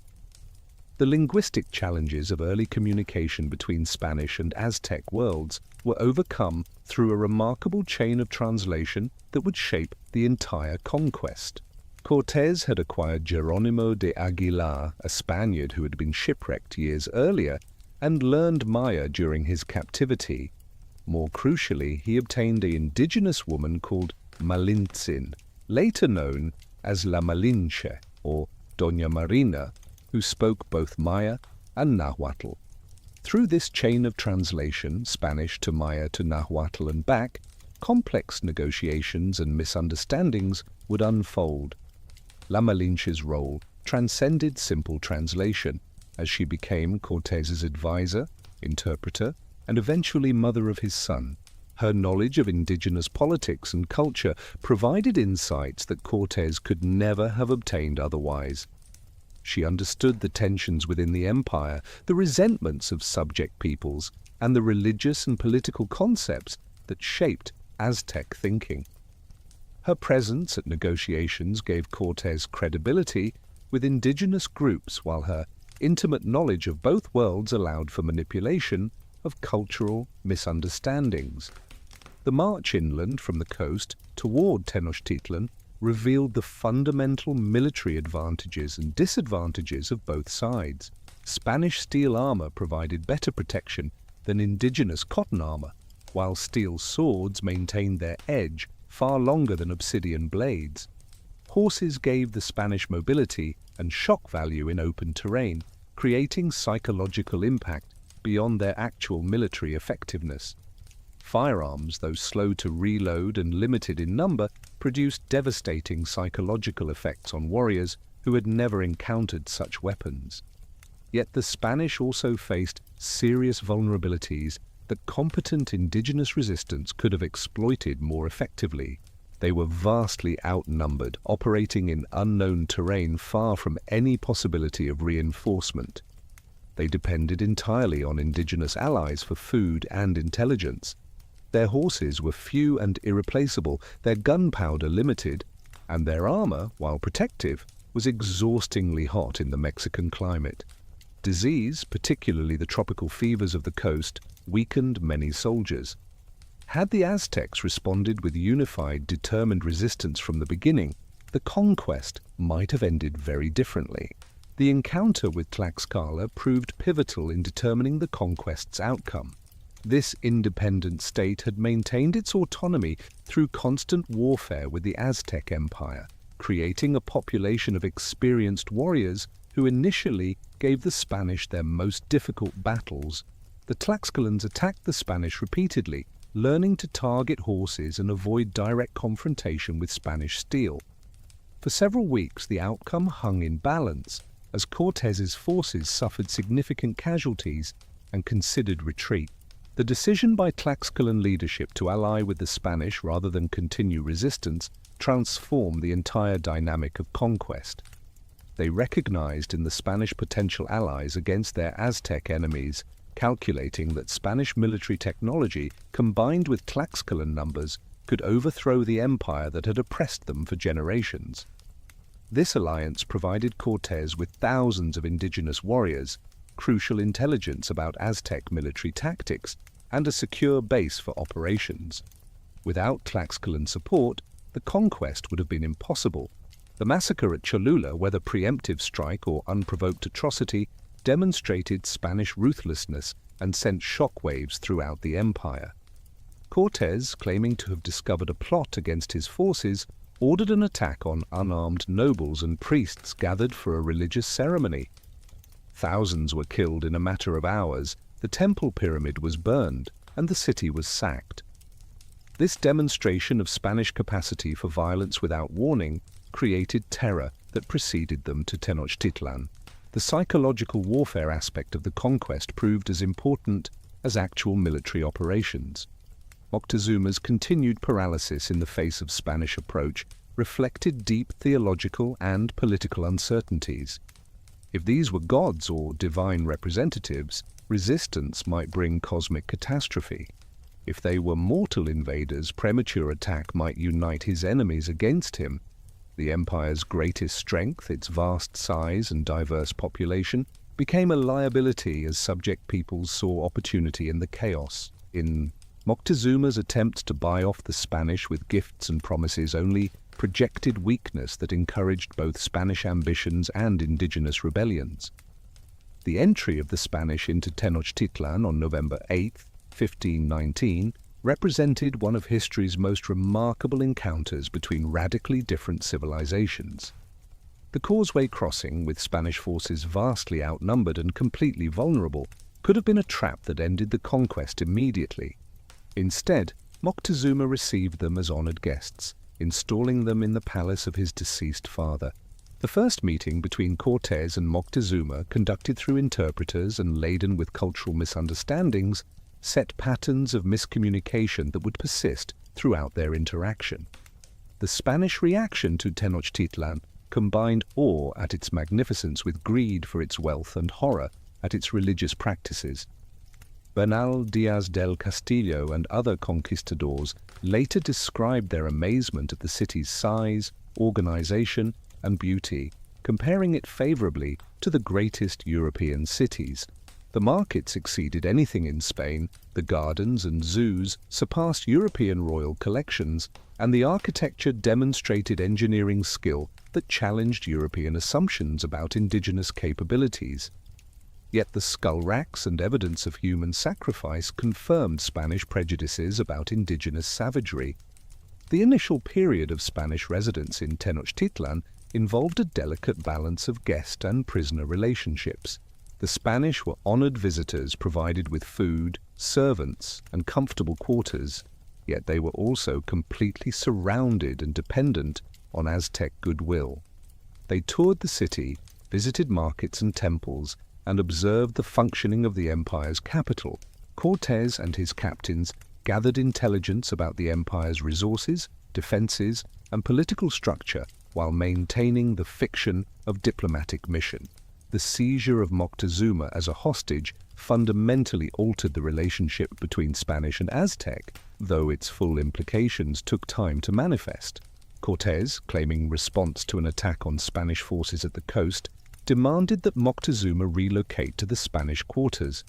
[SPEAKER 1] The linguistic challenges of early communication between Spanish and Aztec worlds were overcome through a remarkable chain of translation that would shape the entire conquest. Cortés had acquired Jerónimo de Aguilar, a Spaniard who had been shipwrecked years earlier, and learned Maya during his captivity. More crucially, he obtained an indigenous woman called Malintzin, later known as La Malinche, or Doña Marina, who spoke both Maya and Nahuatl. Through this chain of translation, Spanish to Maya to Nahuatl and back, complex negotiations and misunderstandings would unfold. La Malinche's role transcended simple translation, as she became Cortés's advisor, interpreter, and eventually mother of his son. Her knowledge of indigenous politics and culture provided insights that Cortés could never have obtained otherwise. She understood the tensions within the empire, the resentments of subject peoples, and the religious and political concepts that shaped Aztec thinking. Her presence at negotiations gave Cortés credibility with indigenous groups, while her intimate knowledge of both worlds allowed for manipulation of cultural misunderstandings. The march inland from the coast toward Tenochtitlan revealed the fundamental military advantages and disadvantages of both sides. Spanish steel armor provided better protection than indigenous cotton armor, while steel swords maintained their edge far longer than obsidian blades. Horses gave the Spanish mobility and shock value in open terrain, creating psychological impact beyond their actual military effectiveness. Firearms, though slow to reload and limited in number, produced devastating psychological effects on warriors who had never encountered such weapons. Yet the Spanish also faced serious vulnerabilities that competent indigenous resistance could have exploited more effectively. They were vastly outnumbered, operating in unknown terrain far from any possibility of reinforcement. They depended entirely on indigenous allies for food and intelligence. Their horses were few and irreplaceable, their gunpowder limited, and their armor, while protective, was exhaustingly hot in the Mexican climate. Disease, particularly the tropical fevers of the coast, weakened many soldiers. Had the Aztecs responded with unified, determined resistance from the beginning, the conquest might have ended very differently. The encounter with Tlaxcala proved pivotal in determining the conquest's outcome. This independent state had maintained its autonomy through constant warfare with the Aztec Empire, creating a population of experienced warriors who initially gave the Spanish their most difficult battles. The Tlaxcalans attacked the Spanish repeatedly, learning to target horses and avoid direct confrontation with Spanish steel. For several weeks, the outcome hung in balance, as Cortés's forces suffered significant casualties and considered retreat. The decision by Tlaxcalan leadership to ally with the Spanish rather than continue resistance transformed the entire dynamic of conquest. They recognized in the Spanish potential allies against their Aztec enemies, calculating that Spanish military technology combined with Tlaxcalan numbers could overthrow the empire that had oppressed them for generations. This alliance provided Cortés with thousands of indigenous warriors, crucial intelligence about Aztec military tactics, and a secure base for operations. Without Tlaxcalan support, the conquest would have been impossible. The massacre at Cholula, whether preemptive strike or unprovoked atrocity, demonstrated Spanish ruthlessness and sent shockwaves throughout the empire. Cortés, claiming to have discovered a plot against his forces, ordered an attack on unarmed nobles and priests gathered for a religious ceremony. Thousands were killed in a matter of hours, the temple pyramid was burned, and the city was sacked. This demonstration of Spanish capacity for violence without warning created terror that preceded them to Tenochtitlan. The psychological warfare aspect of the conquest proved as important as actual military operations. Moctezuma's continued paralysis in the face of Spanish approach reflected deep theological and political uncertainties. If these were gods or divine representatives, resistance might bring cosmic catastrophe. If they were mortal invaders, premature attack might unite his enemies against him. The empire's greatest strength, its vast size and diverse population, became a liability as subject peoples saw opportunity in the chaos. In Moctezuma's attempts to buy off the Spanish with gifts and promises only projected weakness that encouraged both Spanish ambitions and indigenous rebellions. The entry of the Spanish into Tenochtitlan on November 8, 1519, represented one of history's most remarkable encounters between radically different civilizations. The causeway crossing, with Spanish forces vastly outnumbered and completely vulnerable, could have been a trap that ended the conquest immediately. Instead, Moctezuma received them as honored guests, installing them in the palace of his deceased father. The first meeting between Cortés and Moctezuma, conducted through interpreters and laden with cultural misunderstandings, set patterns of miscommunication that would persist throughout their interaction. The Spanish reaction to Tenochtitlan combined awe at its magnificence with greed for its wealth and horror at its religious practices. Bernal Diaz del Castillo and other conquistadors later described their amazement at the city's size, organization, and beauty, comparing it favorably to the greatest European cities. The markets exceeded anything in Spain, the gardens and zoos surpassed European royal collections, and the architecture demonstrated engineering skill that challenged European assumptions about indigenous capabilities. Yet the skull racks and evidence of human sacrifice confirmed Spanish prejudices about indigenous savagery. The initial period of Spanish residence in Tenochtitlan involved a delicate balance of guest and prisoner relationships. The Spanish were honored visitors provided with food, servants, and comfortable quarters, yet they were also completely surrounded and dependent on Aztec goodwill. They toured the city, visited markets and temples, and observed the functioning of the empire's capital. Cortés and his captains gathered intelligence about the empire's resources, defenses, and political structure while maintaining the fiction of diplomatic mission. The seizure of Moctezuma as a hostage fundamentally altered the relationship between Spanish and Aztec, though its full implications took time to manifest. Cortés, claiming response to an attack on Spanish forces at the coast, demanded that Moctezuma relocate to the Spanish quarters.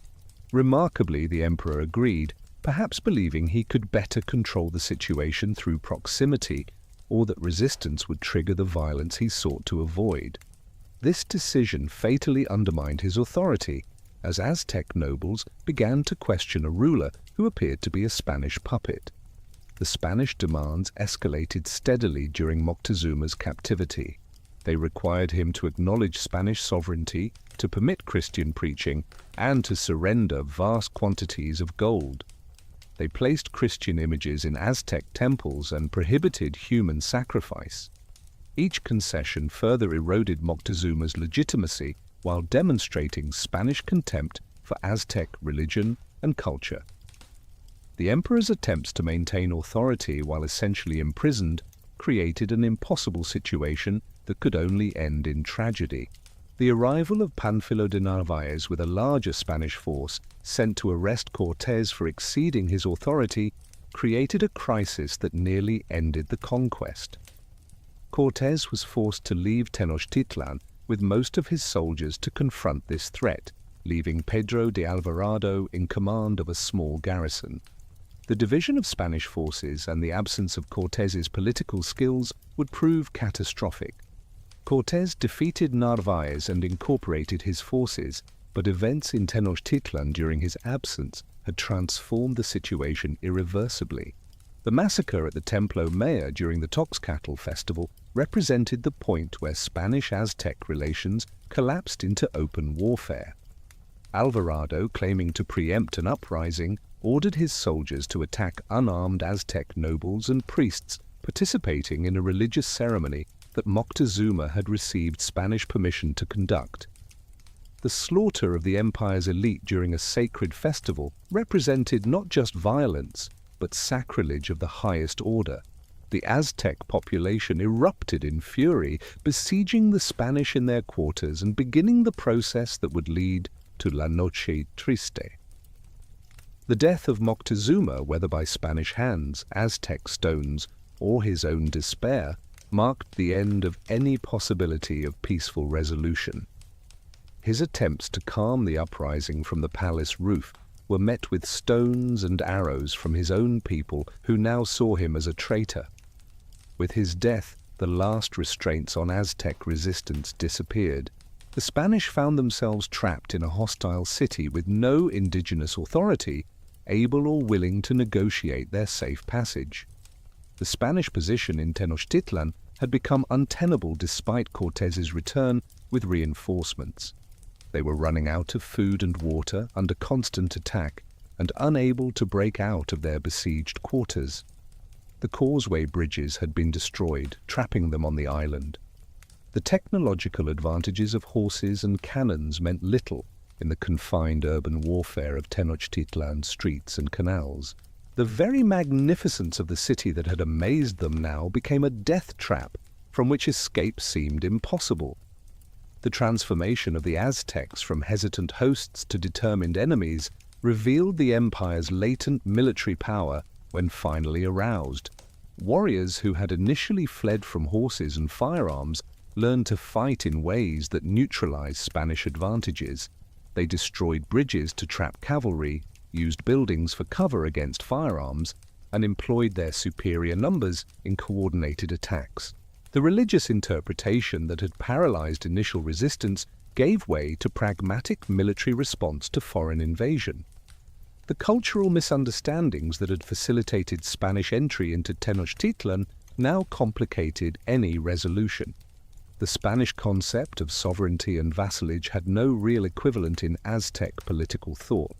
[SPEAKER 1] Remarkably, the emperor agreed, perhaps believing he could better control the situation through proximity, or that resistance would trigger the violence he sought to avoid. This decision fatally undermined his authority, as Aztec nobles began to question a ruler who appeared to be a Spanish puppet. The Spanish demands escalated steadily during Moctezuma's captivity. They required him to acknowledge Spanish sovereignty, to permit Christian preaching, and to surrender vast quantities of gold. They placed Christian images in Aztec temples and prohibited human sacrifice. Each concession further eroded Moctezuma's legitimacy while demonstrating Spanish contempt for Aztec religion and culture. The emperor's attempts to maintain authority while essentially imprisoned created an impossible situation that could only end in tragedy. The arrival of Pánfilo de Narváez with a larger Spanish force sent to arrest Cortés for exceeding his authority created a crisis that nearly ended the conquest. Cortés was forced to leave Tenochtitlan with most of his soldiers to confront this threat, leaving Pedro de Alvarado in command of a small garrison. The division of Spanish forces and the absence of Cortés's political skills would prove catastrophic. Cortés defeated Narváez and incorporated his forces, but events in Tenochtitlan during his absence had transformed the situation irreversibly. The massacre at the Templo Mayor during the Toxcatl festival represented the point where Spanish-Aztec relations collapsed into open warfare. Alvarado, claiming to preempt an uprising, ordered his soldiers to attack unarmed Aztec nobles and priests participating in a religious ceremony that Moctezuma had received Spanish permission to conduct. The slaughter of the empire's elite during a sacred festival represented not just violence, but sacrilege of the highest order. The Aztec population erupted in fury, besieging the Spanish in their quarters and beginning the process that would lead to La Noche Triste. The death of Moctezuma, whether by Spanish hands, Aztec stones, or his own despair, marked the end of any possibility of peaceful resolution. His attempts to calm the uprising from the palace roof were met with stones and arrows from his own people, who now saw him as a traitor. With his death, the last restraints on Aztec resistance disappeared. The Spanish found themselves trapped in a hostile city with no indigenous authority able or willing to negotiate their safe passage. The Spanish position in Tenochtitlan had become untenable despite Cortés's return with reinforcements. They were running out of food and water, under constant attack, and unable to break out of their besieged quarters. The causeway bridges had been destroyed, trapping them on the island. The technological advantages of horses and cannons meant little in the confined urban warfare of Tenochtitlan's streets and canals. The very magnificence of the city that had amazed them now became a death trap from which escape seemed impossible. The transformation of the Aztecs from hesitant hosts to determined enemies revealed the empire's latent military power when finally aroused. Warriors who had initially fled from horses and firearms learned to fight in ways that neutralized Spanish advantages. They destroyed bridges to trap cavalry, used buildings for cover against firearms, and employed their superior numbers in coordinated attacks. The religious interpretation that had paralyzed initial resistance gave way to pragmatic military response to foreign invasion. The cultural misunderstandings that had facilitated Spanish entry into Tenochtitlan now complicated any resolution. The Spanish concept of sovereignty and vassalage had no real equivalent in Aztec political thought.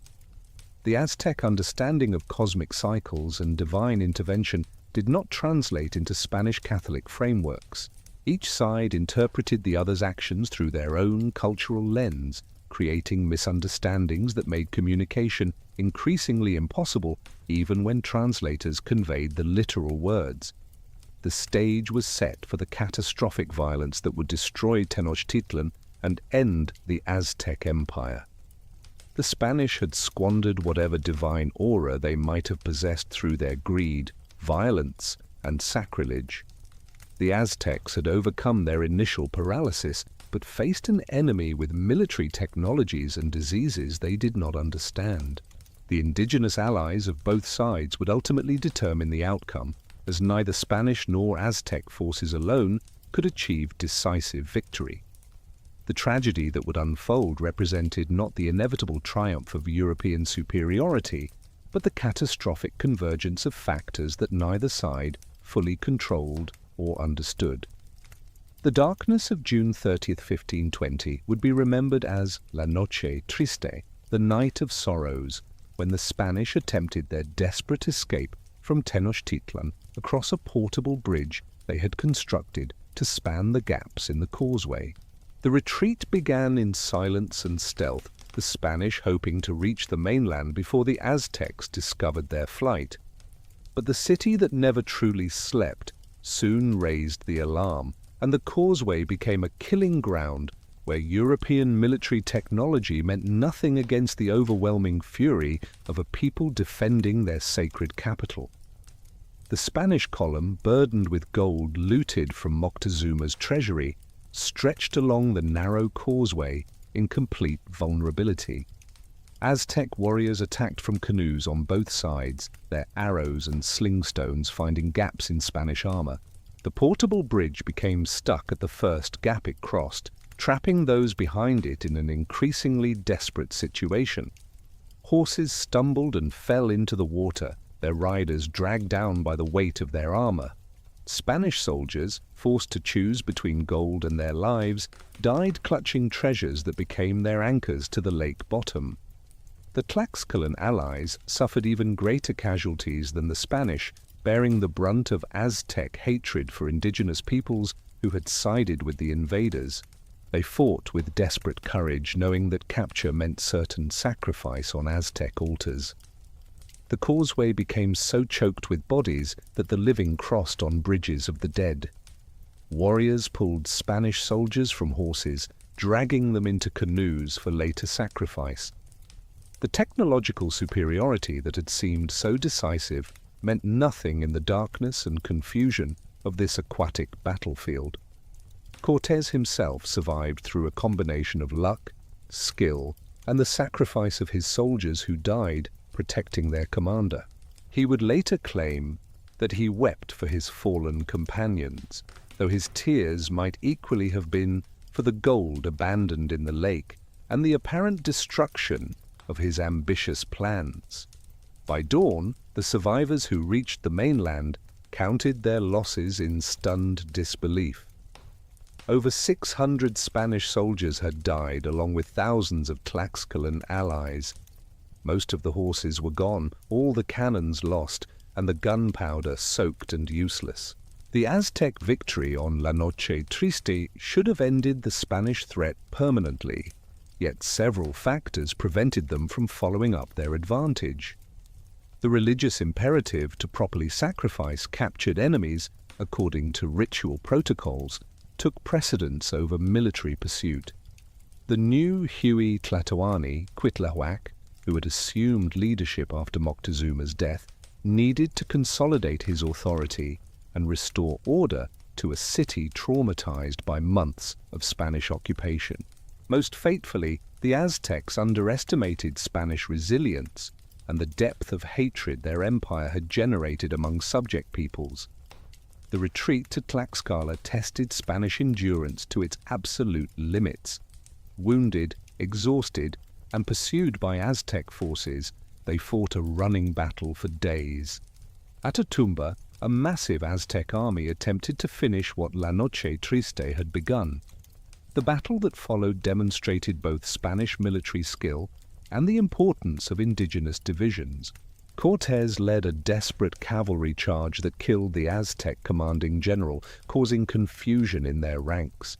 [SPEAKER 1] The Aztec understanding of cosmic cycles and divine intervention did not translate into Spanish Catholic frameworks. Each side interpreted the other's actions through their own cultural lens, creating misunderstandings that made communication increasingly impossible even when translators conveyed the literal words. The stage was set for the catastrophic violence that would destroy Tenochtitlan and end the Aztec Empire. The Spanish had squandered whatever divine aura they might have possessed through their greed, violence, and sacrilege. The Aztecs had overcome their initial paralysis, but faced an enemy with military technologies and diseases they did not understand. The indigenous allies of both sides would ultimately determine the outcome, as neither Spanish nor Aztec forces alone could achieve decisive victory. The tragedy that would unfold represented not the inevitable triumph of European superiority, but the catastrophic convergence of factors that neither side fully controlled or understood. The darkness of June 30, 1520, would be remembered as La Noche Triste, the Night of Sorrows, when the Spanish attempted their desperate escape from Tenochtitlan across a portable bridge they had constructed to span the gaps in the causeway. The retreat began in silence and stealth, the Spanish hoping to reach the mainland before the Aztecs discovered their flight. But the city that never truly slept soon raised the alarm, and the causeway became a killing ground where European military technology meant nothing against the overwhelming fury of a people defending their sacred capital. The Spanish column, burdened with gold looted from Moctezuma's treasury, stretched along the narrow causeway in complete vulnerability. Aztec warriors attacked from canoes on both sides, their arrows and slingstones finding gaps in Spanish armor. The portable bridge became stuck at the first gap it crossed, trapping those behind it in an increasingly desperate situation. Horses stumbled and fell into the water, their riders dragged down by the weight of their armor. Spanish soldiers, forced to choose between gold and their lives, died clutching treasures that became their anchors to the lake bottom. The Tlaxcalan allies suffered even greater casualties than the Spanish, bearing the brunt of Aztec hatred for indigenous peoples who had sided with the invaders. They fought with desperate courage, knowing that capture meant certain sacrifice on Aztec altars. The causeway became so choked with bodies that the living crossed on bridges of the dead. Warriors pulled Spanish soldiers from horses, dragging them into canoes for later sacrifice. The technological superiority that had seemed so decisive meant nothing in the darkness and confusion of this aquatic battlefield. Cortés himself survived through a combination of luck, skill, and the sacrifice of his soldiers who died protecting their commander. He would later claim that he wept for his fallen companions, though his tears might equally have been for the gold abandoned in the lake and the apparent destruction of his ambitious plans. By dawn, the survivors who reached the mainland counted their losses in stunned disbelief. Over 600 Spanish soldiers had died, along with thousands of Tlaxcalan allies. Most of the horses were gone, all the cannons lost, and the gunpowder soaked and useless. The Aztec victory on La Noche Triste should have ended the Spanish threat permanently, yet several factors prevented them from following up their advantage. The religious imperative to properly sacrifice captured enemies, according to ritual protocols, took precedence over military pursuit. The new Huey Tlatoani, Cuitlahuac, who had assumed leadership after Moctezuma's death, needed to consolidate his authority and restore order to a city traumatized by months of Spanish occupation. Most fatefully, the Aztecs underestimated Spanish resilience and the depth of hatred their empire had generated among subject peoples. The retreat to Tlaxcala tested Spanish endurance to its absolute limits. Wounded, exhausted, and pursued by Aztec forces, they fought a running battle for days. At Otumba, a massive Aztec army attempted to finish what La Noche Triste had begun. The battle that followed demonstrated both Spanish military skill and the importance of indigenous divisions. Cortés led a desperate cavalry charge that killed the Aztec commanding general, causing confusion in their ranks.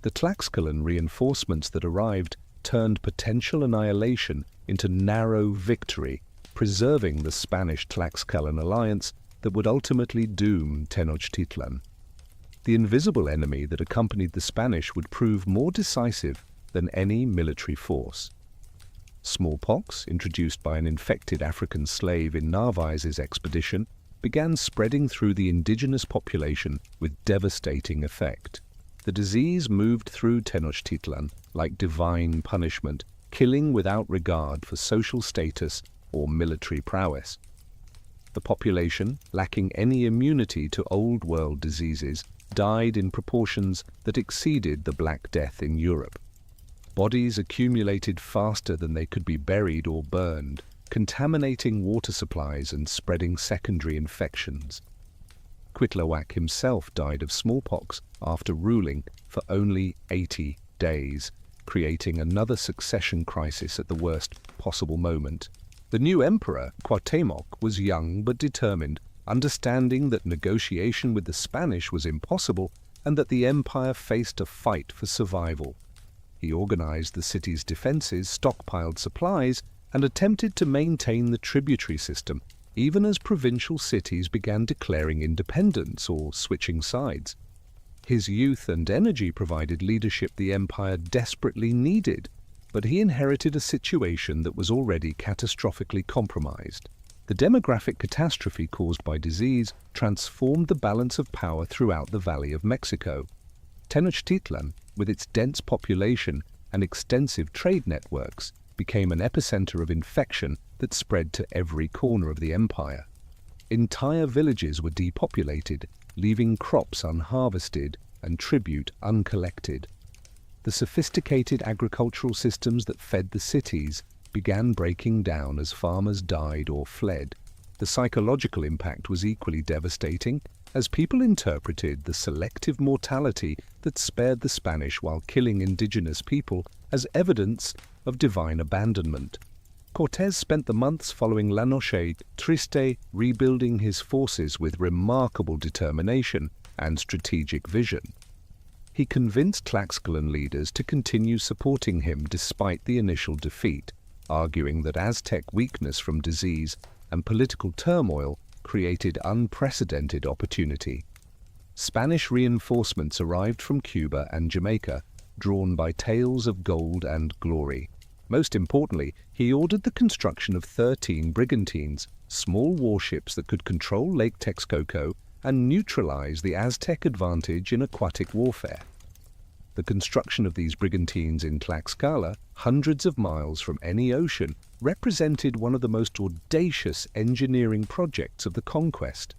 [SPEAKER 1] The Tlaxcalan reinforcements that arrived turned potential annihilation into narrow victory, preserving the Spanish-Tlaxcalan alliance that would ultimately doom Tenochtitlan. The invisible enemy that accompanied the Spanish would prove more decisive than any military force. Smallpox, introduced by an infected African slave in Narvaez's expedition, began spreading through the indigenous population with devastating effect. The disease moved through Tenochtitlan like divine punishment, killing without regard for social status or military prowess. The population, lacking any immunity to Old World diseases, died in proportions that exceeded the Black Death in Europe. Bodies accumulated faster than they could be buried or burned, contaminating water supplies and spreading secondary infections. Cuitlahuac himself died of smallpox after ruling for only 80 days, creating another succession crisis at the worst possible moment. The new emperor, Cuauhtémoc, was young but determined, understanding that negotiation with the Spanish was impossible and that the empire faced a fight for survival. He organized the city's defenses, stockpiled supplies, and attempted to maintain the tributary system, even as provincial cities began declaring independence or switching sides. His youth and energy provided leadership the empire desperately needed, but he inherited a situation that was already catastrophically compromised. The demographic catastrophe caused by disease transformed the balance of power throughout the Valley of Mexico. Tenochtitlan, with its dense population and extensive trade networks, became an epicenter of infection that spread to every corner of the empire. Entire villages were depopulated, leaving crops unharvested and tribute uncollected. The sophisticated agricultural systems that fed the cities began breaking down as farmers died or fled. The psychological impact was equally devastating, as people interpreted the selective mortality that spared the Spanish while killing indigenous people as evidence of divine abandonment. Cortés spent the months following La Noche Triste rebuilding his forces with remarkable determination and strategic vision. He convinced Tlaxcalan leaders to continue supporting him despite the initial defeat, arguing that Aztec weakness from disease and political turmoil created unprecedented opportunity. Spanish reinforcements arrived from Cuba and Jamaica, drawn by tales of gold and glory. Most importantly, he ordered the construction of 13 brigantines, small warships that could control Lake Texcoco and neutralize the Aztec advantage in aquatic warfare. The construction of these brigantines in Tlaxcala, hundreds of miles from any ocean, represented one of the most audacious engineering projects of the conquest.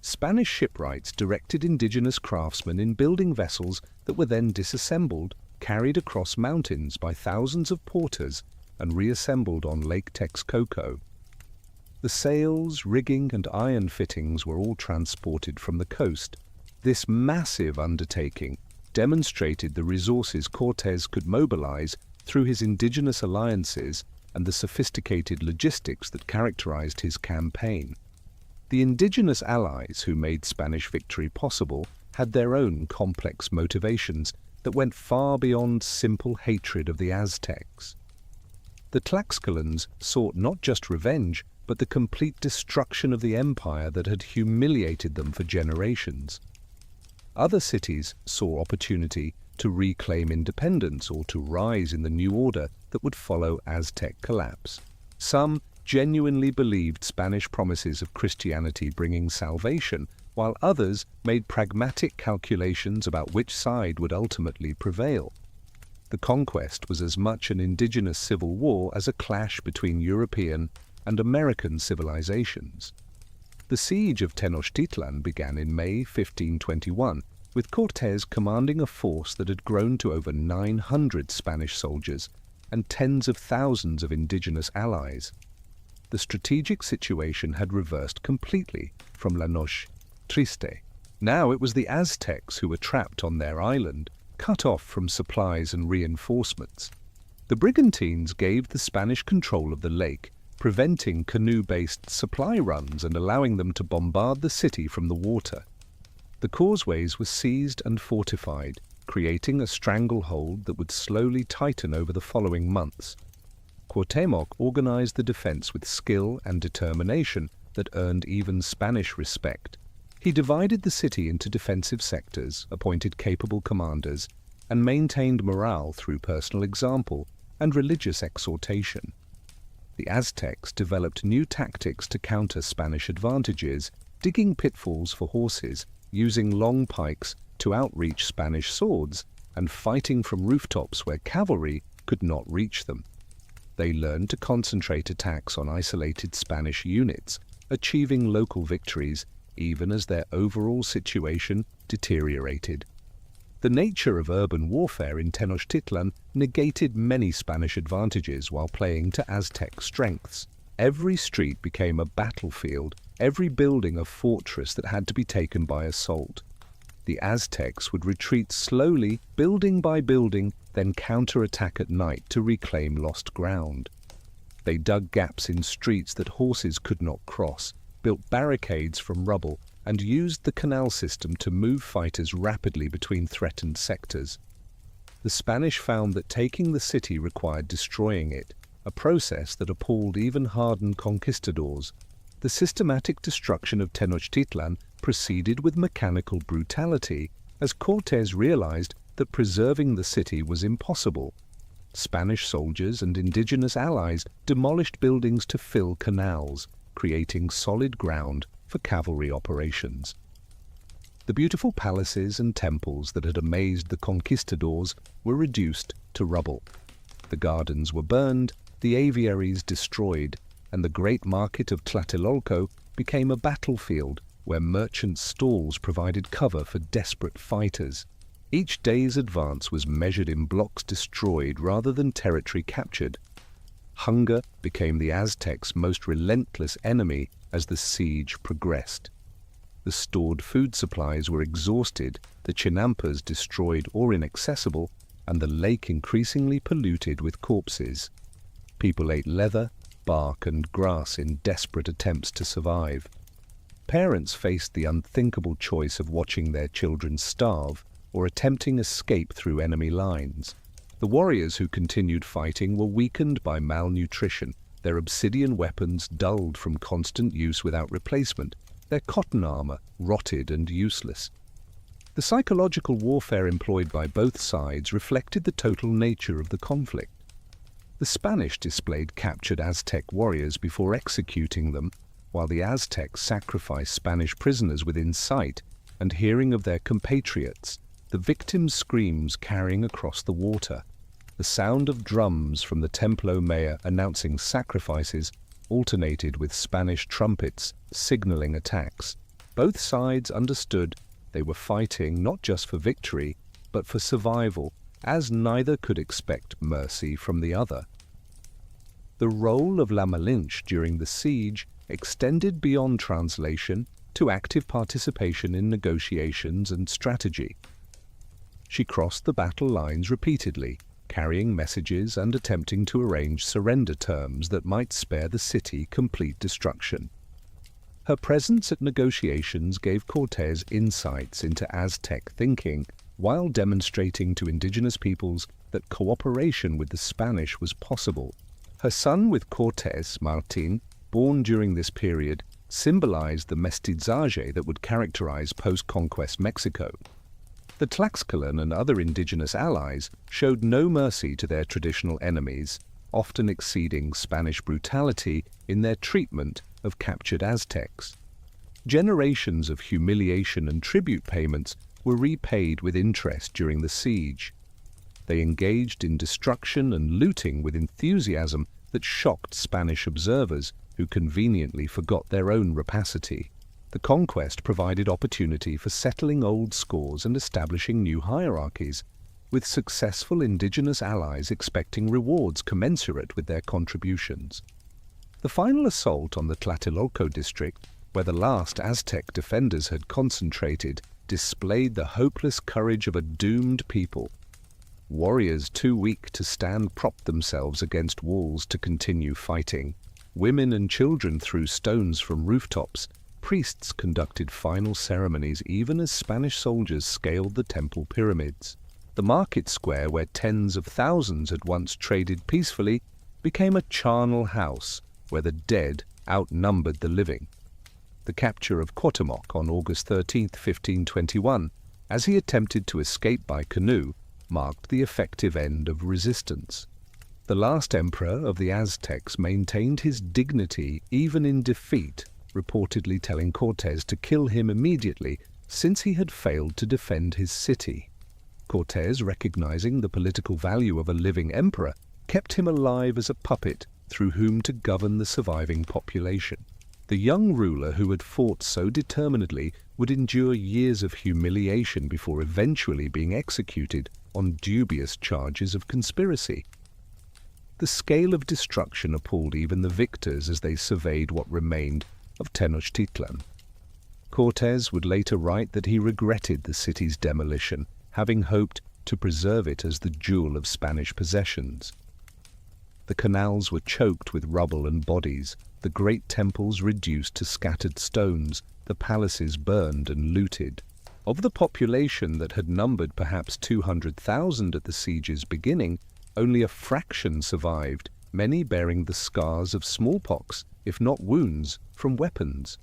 [SPEAKER 1] Spanish shipwrights directed indigenous craftsmen in building vessels that were then disassembled, carried across mountains by thousands of porters, and reassembled on Lake Texcoco. The sails, rigging, and iron fittings were all transported from the coast. This massive undertaking demonstrated the resources Cortés could mobilize through his indigenous alliances and the sophisticated logistics that characterized his campaign. The indigenous allies who made Spanish victory possible had their own complex motivations that went far beyond simple hatred of the Aztecs. The Tlaxcalans sought not just revenge, but the complete destruction of the empire that had humiliated them for generations. Other cities saw opportunity to reclaim independence or to rise in the new order that would follow Aztec collapse. Some genuinely believed Spanish promises of Christianity bringing salvation, while others made pragmatic calculations about which side would ultimately prevail. The conquest was as much an indigenous civil war as a clash between European and American civilizations. The siege of Tenochtitlan began in May 1521, with Cortés commanding a force that had grown to over 900 Spanish soldiers and tens of thousands of indigenous allies. The strategic situation had reversed completely from La Noche Triste. Now it was the Aztecs who were trapped on their island, cut off from supplies and reinforcements. The brigantines gave the Spanish control of the lake, preventing canoe-based supply runs and allowing them to bombard the city from the water. The causeways were seized and fortified, creating a stranglehold that would slowly tighten over the following months. Cuauhtémoc organized the defense with skill and determination that earned even Spanish respect. He divided the city into defensive sectors, appointed capable commanders, and maintained morale through personal example and religious exhortation. The Aztecs developed new tactics to counter Spanish advantages, digging pitfalls for horses, using long pikes to outreach Spanish swords, and fighting from rooftops where cavalry could not reach them. They learned to concentrate attacks on isolated Spanish units, achieving local victories even as their overall situation deteriorated. The nature of urban warfare in Tenochtitlan negated many Spanish advantages while playing to Aztec strengths. Every street became a battlefield, every building a fortress that had to be taken by assault. The Aztecs would retreat slowly, building by building, then counterattack at night to reclaim lost ground. They dug gaps in streets that horses could not cross, built barricades from rubble, and used the canal system to move fighters rapidly between threatened sectors. The Spanish found that taking the city required destroying it, a process that appalled even hardened conquistadors. The systematic destruction of Tenochtitlan proceeded with mechanical brutality, as Cortés realized that preserving the city was impossible. Spanish soldiers and indigenous allies demolished buildings to fill canals, creating solid ground for cavalry operations. The beautiful palaces and temples that had amazed the conquistadors were reduced to rubble. The gardens were burned, the aviaries destroyed, and the great market of Tlatelolco became a battlefield where merchant stalls provided cover for desperate fighters. Each day's advance was measured in blocks destroyed rather than territory captured. Hunger became the Aztecs' most relentless enemy as the siege progressed. The stored food supplies were exhausted, the chinampas destroyed or inaccessible, and the lake increasingly polluted with corpses. People ate leather, bark, and grass in desperate attempts to survive. Parents faced the unthinkable choice of watching their children starve or attempting escape through enemy lines. The warriors who continued fighting were weakened by malnutrition, their obsidian weapons dulled from constant use without replacement, their cotton armor rotted and useless. The psychological warfare employed by both sides reflected the total nature of the conflict. The Spanish displayed captured Aztec warriors before executing them, while the Aztecs sacrificed Spanish prisoners within sight, and hearing of their compatriots, the victims' screams carrying across the water. The sound of drums from the Templo Mayor announcing sacrifices alternated with Spanish trumpets signaling attacks. Both sides understood they were fighting not just for victory, but for survival, as neither could expect mercy from the other. The role of La Malinche during the siege extended beyond translation to active participation in negotiations and strategy. She crossed the battle lines repeatedly, carrying messages and attempting to arrange surrender terms that might spare the city complete destruction. Her presence at negotiations gave Cortés insights into Aztec thinking, while demonstrating to indigenous peoples that cooperation with the Spanish was possible. Her son with Cortés, Martín, born during this period, symbolized the mestizaje that would characterize post-conquest Mexico. The Tlaxcalan and other indigenous allies showed no mercy to their traditional enemies, often exceeding Spanish brutality in their treatment of captured Aztecs. Generations of humiliation and tribute payments were repaid with interest during the siege. They engaged in destruction and looting with enthusiasm that shocked Spanish observers who conveniently forgot their own rapacity. The conquest provided opportunity for settling old scores and establishing new hierarchies, with successful indigenous allies expecting rewards commensurate with their contributions. The final assault on the Tlatelolco district, where the last Aztec defenders had concentrated, displayed the hopeless courage of a doomed people. Warriors too weak to stand propped themselves against walls to continue fighting. Women and children threw stones from rooftops. Priests conducted final ceremonies even as Spanish soldiers scaled the temple pyramids. The market square, where tens of thousands had once traded peacefully, became a charnel house where the dead outnumbered the living. The capture of Cuauhtémoc on August 13, 1521, as he attempted to escape by canoe, marked the effective end of resistance. The last emperor of the Aztecs maintained his dignity even in defeat, reportedly telling Cortés to kill him immediately since he had failed to defend his city. Cortés, recognizing the political value of a living emperor, kept him alive as a puppet through whom to govern the surviving population. The young ruler who had fought so determinedly would endure years of humiliation before eventually being executed on dubious charges of conspiracy. The scale of destruction appalled even the victors as they surveyed what remained of Tenochtitlan. Cortés would later write that he regretted the city's demolition, having hoped to preserve it as the jewel of Spanish possessions. The canals were choked with rubble and bodies, the great temples reduced to scattered stones, the palaces burned and looted. Of the population that had numbered perhaps 200,000 at the siege's beginning, only a fraction survived, many bearing the scars of smallpox, if not wounds, from weapons.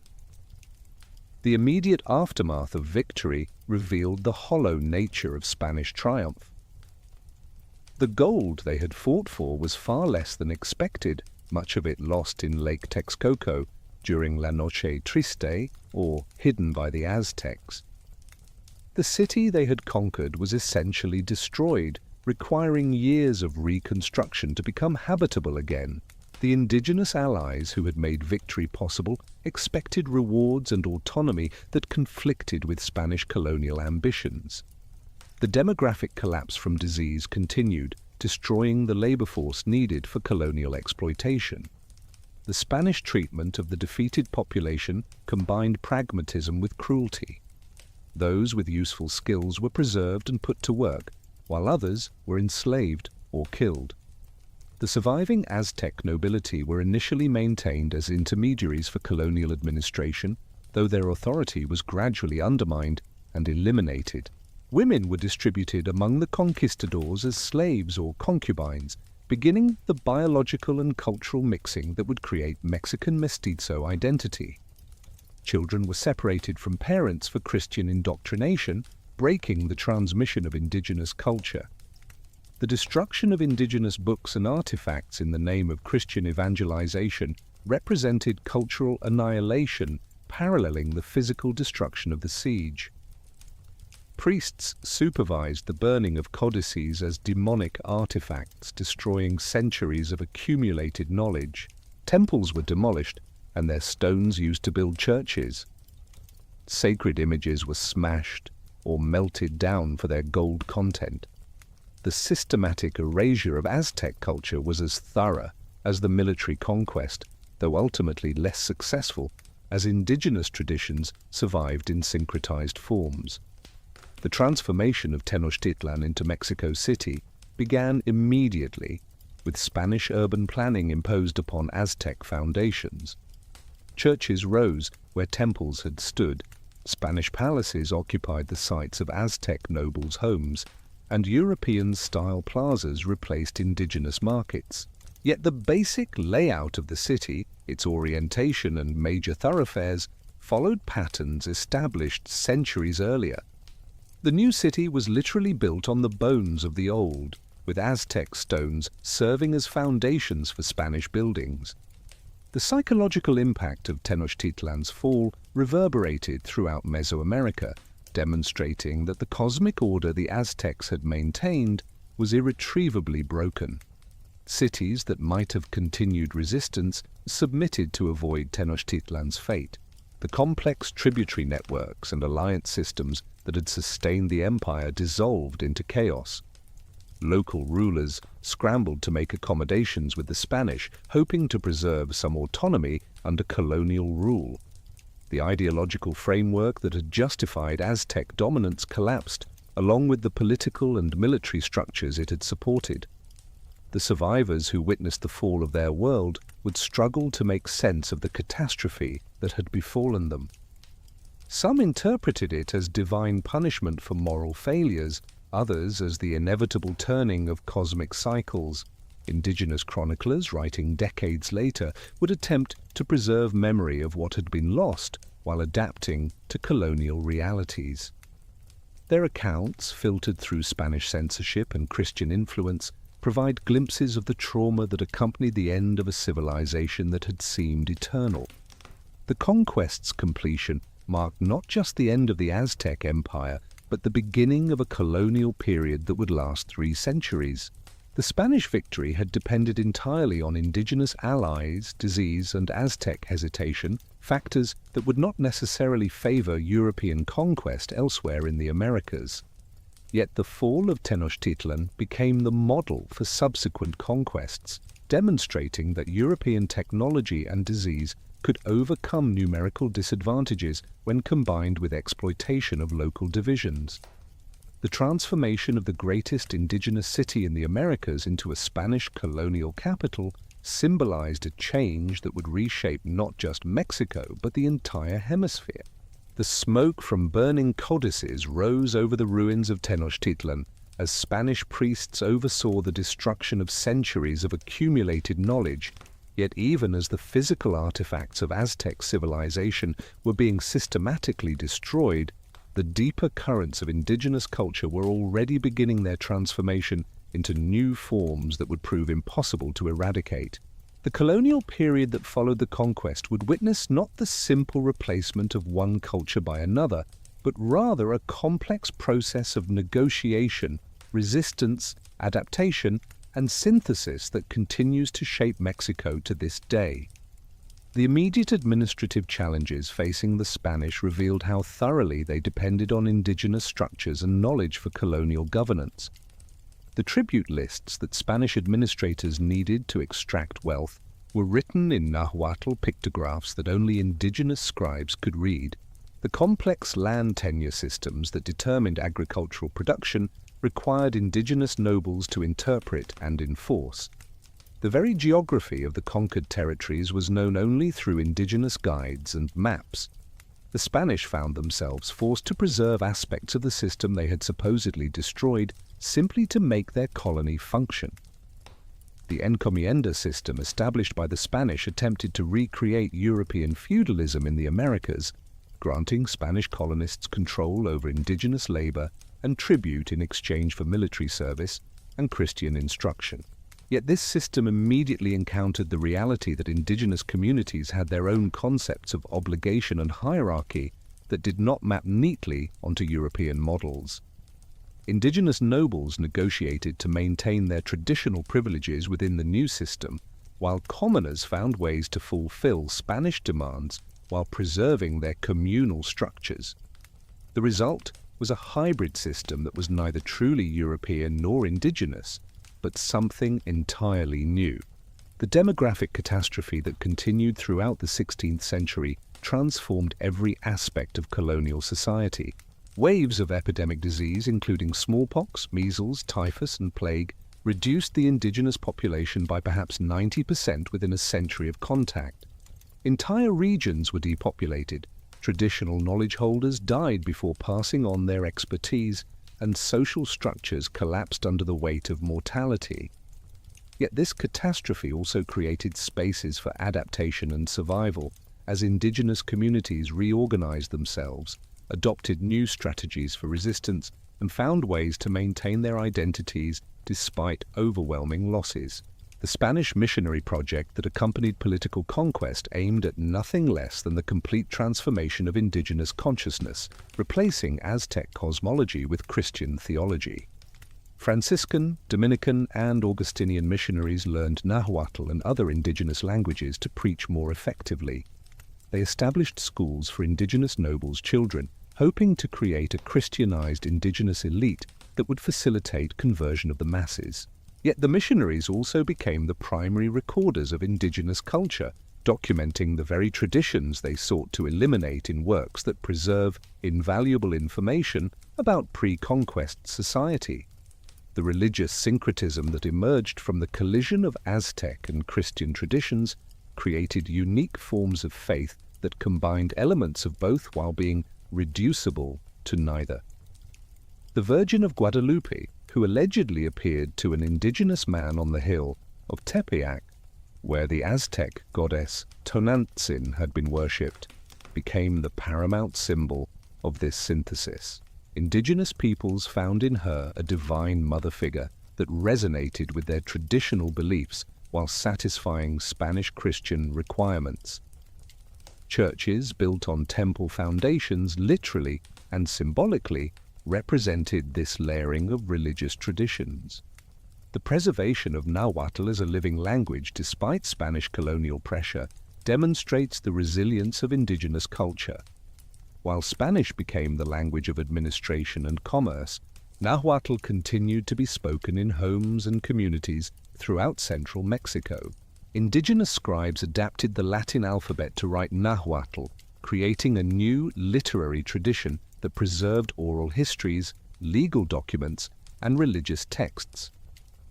[SPEAKER 1] The immediate aftermath of victory revealed the hollow nature of Spanish triumph. The gold they had fought for was far less than expected, much of it lost in Lake Texcoco during La Noche Triste, or hidden by the Aztecs. The city they had conquered was essentially destroyed, requiring years of reconstruction to become habitable again. The indigenous allies who had made victory possible expected rewards and autonomy that conflicted with Spanish colonial ambitions. The demographic collapse from disease continued, destroying the labor force needed for colonial exploitation. The Spanish treatment of the defeated population combined pragmatism with cruelty. Those with useful skills were preserved and put to work, while others were enslaved or killed. The surviving Aztec nobility were initially maintained as intermediaries for colonial administration, though their authority was gradually undermined and eliminated. Women were distributed among the conquistadors as slaves or concubines, beginning the biological and cultural mixing that would create Mexican mestizo identity. Children were separated from parents for Christian indoctrination, breaking the transmission of indigenous culture. The destruction of indigenous books and artifacts in the name of Christian evangelization represented cultural annihilation, paralleling the physical destruction of the siege. Priests supervised the burning of codices as demonic artifacts, destroying centuries of accumulated knowledge. Temples were demolished, and their stones used to build churches. Sacred images were smashed or melted down for their gold content. The systematic erasure of Aztec culture was as thorough as the military conquest, though ultimately less successful, as indigenous traditions survived in syncretized forms. The transformation of Tenochtitlan into Mexico City began immediately, with Spanish urban planning imposed upon Aztec foundations. Churches rose where temples had stood, Spanish palaces occupied the sites of Aztec nobles' homes, and European-style plazas replaced indigenous markets. Yet the basic layout of the city, its orientation and major thoroughfares, followed patterns established centuries earlier. The new city was literally built on the bones of the old, with Aztec stones serving as foundations for Spanish buildings. The psychological impact of Tenochtitlan's fall reverberated throughout Mesoamerica, demonstrating that the cosmic order the Aztecs had maintained was irretrievably broken. Cities that might have continued resistance submitted to avoid Tenochtitlan's fate. The complex tributary networks and alliance systems that had sustained the empire dissolved into chaos. Local rulers scrambled to make accommodations with the Spanish, hoping to preserve some autonomy under colonial rule. The ideological framework that had justified Aztec dominance collapsed, along with the political and military structures it had supported. The survivors who witnessed the fall of their world would struggle to make sense of the catastrophe that had befallen them. Some interpreted it as divine punishment for moral failures, others as the inevitable turning of cosmic cycles. Indigenous chroniclers, writing decades later, would attempt to preserve memory of what had been lost while adapting to colonial realities. Their accounts, filtered through Spanish censorship and Christian influence, provide glimpses of the trauma that accompanied the end of a civilization that had seemed eternal. The conquest's completion marked not just the end of the Aztec Empire, but the beginning of a colonial period that would last 3 centuries. The Spanish victory had depended entirely on indigenous allies, disease, and Aztec hesitation, factors that would not necessarily favor European conquest elsewhere in the Americas. Yet the fall of Tenochtitlan became the model for subsequent conquests, demonstrating that European technology and disease could overcome numerical disadvantages when combined with exploitation of local divisions. The transformation of the greatest indigenous city in the Americas into a Spanish colonial capital symbolized a change that would reshape not just Mexico, but the entire hemisphere. The smoke from burning codices rose over the ruins of Tenochtitlan as Spanish priests oversaw the destruction of centuries of accumulated knowledge. Yet even as the physical artifacts of Aztec civilization were being systematically destroyed, the deeper currents of indigenous culture were already beginning their transformation into new forms that would prove impossible to eradicate. The colonial period that followed the conquest would witness not the simple replacement of one culture by another, but rather a complex process of negotiation, resistance, adaptation, and synthesis that continues to shape Mexico to this day. The immediate administrative challenges facing the Spanish revealed how thoroughly they depended on indigenous structures and knowledge for colonial governance. The tribute lists that Spanish administrators needed to extract wealth were written in Nahuatl pictographs that only indigenous scribes could read. The complex land tenure systems that determined agricultural production required indigenous nobles to interpret and enforce. The very geography of the conquered territories was known only through indigenous guides and maps. The Spanish found themselves forced to preserve aspects of the system they had supposedly destroyed simply to make their colony function. The encomienda system established by the Spanish attempted to recreate European feudalism in the Americas, granting Spanish colonists control over indigenous labor and tribute in exchange for military service and Christian instruction. Yet this system immediately encountered the reality that indigenous communities had their own concepts of obligation and hierarchy that did not map neatly onto European models. Indigenous nobles negotiated to maintain their traditional privileges within the new system, while commoners found ways to fulfill Spanish demands while preserving their communal structures. The result was a hybrid system that was neither truly European nor indigenous, but something entirely new. The demographic catastrophe that continued throughout the 16th century transformed every aspect of colonial society. Waves of epidemic disease, including smallpox, measles, typhus, and plague, reduced the indigenous population by perhaps 90% within a century of contact. Entire regions were depopulated, traditional knowledge holders died before passing on their expertise, and social structures collapsed under the weight of mortality. Yet this catastrophe also created spaces for adaptation and survival, as indigenous communities reorganized themselves, adopted new strategies for resistance, and found ways to maintain their identities despite overwhelming losses. The Spanish missionary project that accompanied political conquest aimed at nothing less than the complete transformation of indigenous consciousness, replacing Aztec cosmology with Christian theology. Franciscan, Dominican, and Augustinian missionaries learned Nahuatl and other indigenous languages to preach more effectively. They established schools for indigenous nobles' children, hoping to create a Christianized indigenous elite that would facilitate conversion of the masses. Yet the missionaries also became the primary recorders of indigenous culture, documenting the very traditions they sought to eliminate in works that preserve invaluable information about pre-conquest society. The religious syncretism that emerged from the collision of Aztec and Christian traditions created unique forms of faith that combined elements of both while being reducible to neither. The Virgin of Guadalupe, who allegedly appeared to an indigenous man on the hill of Tepeyac, where the Aztec goddess Tonantzin had been worshipped, became the paramount symbol of this synthesis. Indigenous peoples found in her a divine mother figure that resonated with their traditional beliefs while satisfying Spanish Christian requirements. Churches built on temple foundations literally and symbolically represented this layering of religious traditions. The preservation of Nahuatl as a living language despite Spanish colonial pressure demonstrates the resilience of indigenous culture. While Spanish became the language of administration and commerce, Nahuatl continued to be spoken in homes and communities throughout central Mexico. Indigenous scribes adapted the Latin alphabet to write Nahuatl, creating a new literary tradition that preserved oral histories, legal documents, and religious texts.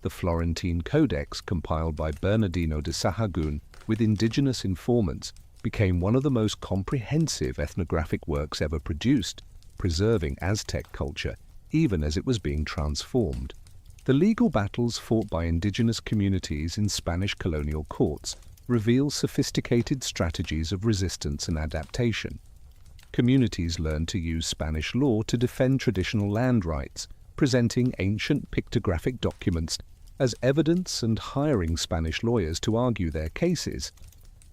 [SPEAKER 1] The Florentine Codex, compiled by Bernardino de Sahagún with indigenous informants, became one of the most comprehensive ethnographic works ever produced, preserving Aztec culture even as it was being transformed. The legal battles fought by indigenous communities in Spanish colonial courts reveal sophisticated strategies of resistance and adaptation. Communities learned to use Spanish law to defend traditional land rights, presenting ancient pictographic documents as evidence and hiring Spanish lawyers to argue their cases.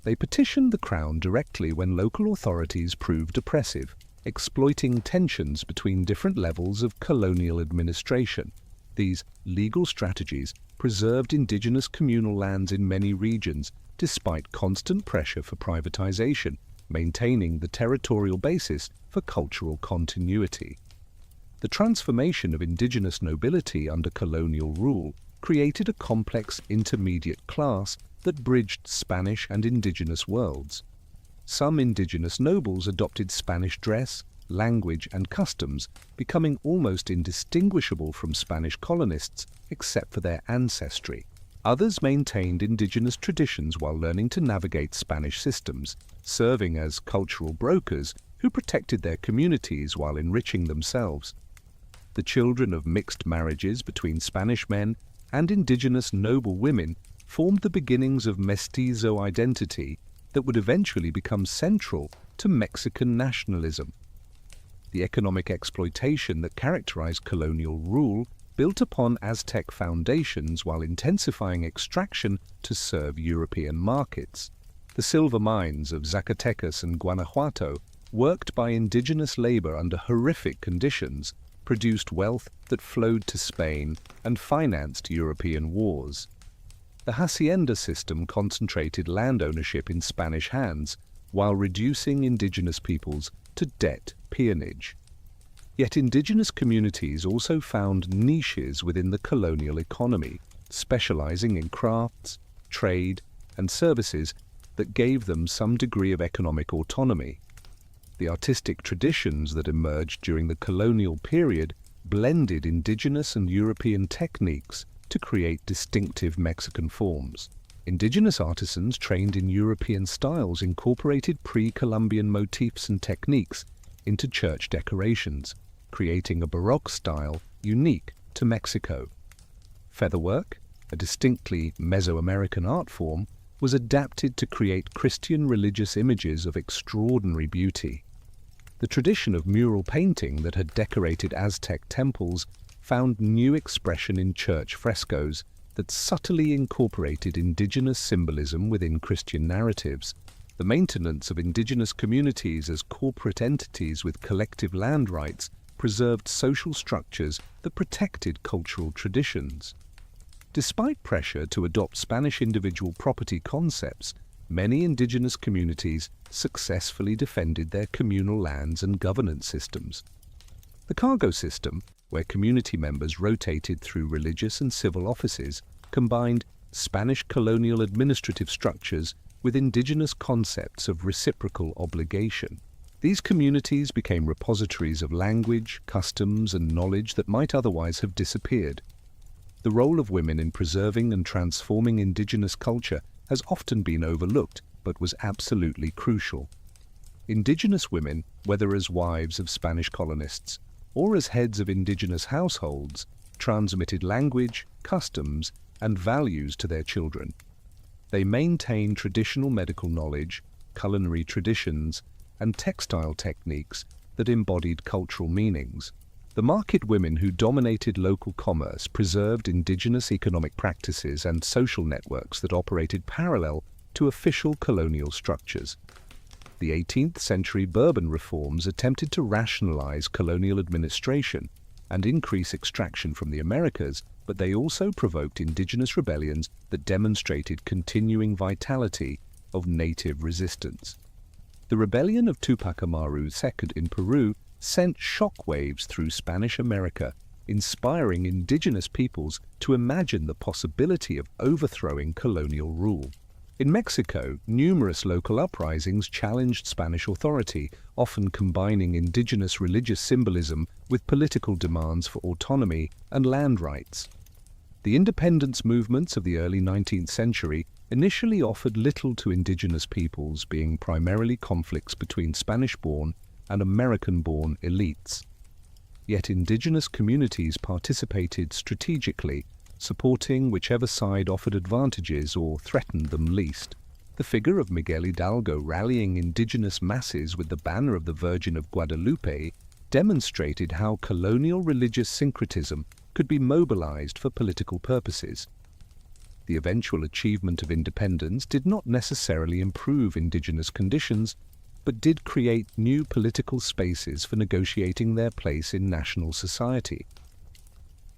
[SPEAKER 1] They petitioned the crown directly when local authorities proved oppressive, exploiting tensions between different levels of colonial administration. These legal strategies preserved indigenous communal lands in many regions despite constant pressure for privatization, maintaining the territorial basis for cultural continuity. The transformation of indigenous nobility under colonial rule created a complex intermediate class that bridged Spanish and indigenous worlds. Some indigenous nobles adopted Spanish dress, language, and customs, becoming almost indistinguishable from Spanish colonists except for their ancestry. Others maintained indigenous traditions while learning to navigate Spanish systems, serving as cultural brokers who protected their communities while enriching themselves. The children of mixed marriages between Spanish men and indigenous noble women formed the beginnings of mestizo identity that would eventually become central to Mexican nationalism. The economic exploitation that characterized colonial rule built upon Aztec foundations while intensifying extraction to serve European markets. The silver mines of Zacatecas and Guanajuato, worked by indigenous labor under horrific conditions, produced wealth that flowed to Spain and financed European wars. The hacienda system concentrated land ownership in Spanish hands while reducing indigenous peoples to debt peonage. Yet indigenous communities also found niches within the colonial economy, specializing in crafts, trade, and services that gave them some degree of economic autonomy. The artistic traditions that emerged during the colonial period blended indigenous and European techniques to create distinctive Mexican forms. Indigenous artisans trained in European styles incorporated pre-Columbian motifs and techniques into church decorations, creating a Baroque style unique to Mexico. Featherwork, a distinctly Mesoamerican art form, was adapted to create Christian religious images of extraordinary beauty. The tradition of mural painting that had decorated Aztec temples found new expression in church frescoes that subtly incorporated indigenous symbolism within Christian narratives. The maintenance of indigenous communities as corporate entities with collective land rights preserved social structures that protected cultural traditions. Despite pressure to adopt Spanish individual property concepts, many indigenous communities successfully defended their communal lands and governance systems. The cargo system, where community members rotated through religious and civil offices, combined Spanish colonial administrative structures with indigenous concepts of reciprocal obligation. These communities became repositories of language, customs, and knowledge that might otherwise have disappeared. The role of women in preserving and transforming indigenous culture has often been overlooked, but was absolutely crucial. Indigenous women, whether as wives of Spanish colonists or as heads of indigenous households, transmitted language, customs, and values to their children. They maintained traditional medical knowledge, culinary traditions, and textile techniques that embodied cultural meanings. The market women who dominated local commerce preserved indigenous economic practices and social networks that operated parallel to official colonial structures. The 18th century Bourbon reforms attempted to rationalize colonial administration and increase extraction from the Americas, but they also provoked indigenous rebellions that demonstrated continuing vitality of native resistance. The rebellion of Tupac Amaru II in Peru sent shockwaves through Spanish America, inspiring indigenous peoples to imagine the possibility of overthrowing colonial rule. In Mexico, numerous local uprisings challenged Spanish authority, often combining indigenous religious symbolism with political demands for autonomy and land rights. The independence movements of the early 19th century initially offered little to indigenous peoples, being primarily conflicts between Spanish-born and American-born elites. Yet indigenous communities participated strategically, supporting whichever side offered advantages or threatened them least. The figure of Miguel Hidalgo rallying indigenous masses with the banner of the Virgin of Guadalupe demonstrated how colonial religious syncretism could be mobilized for political purposes. The eventual achievement of independence did not necessarily improve indigenous conditions, but did create new political spaces for negotiating their place in national society.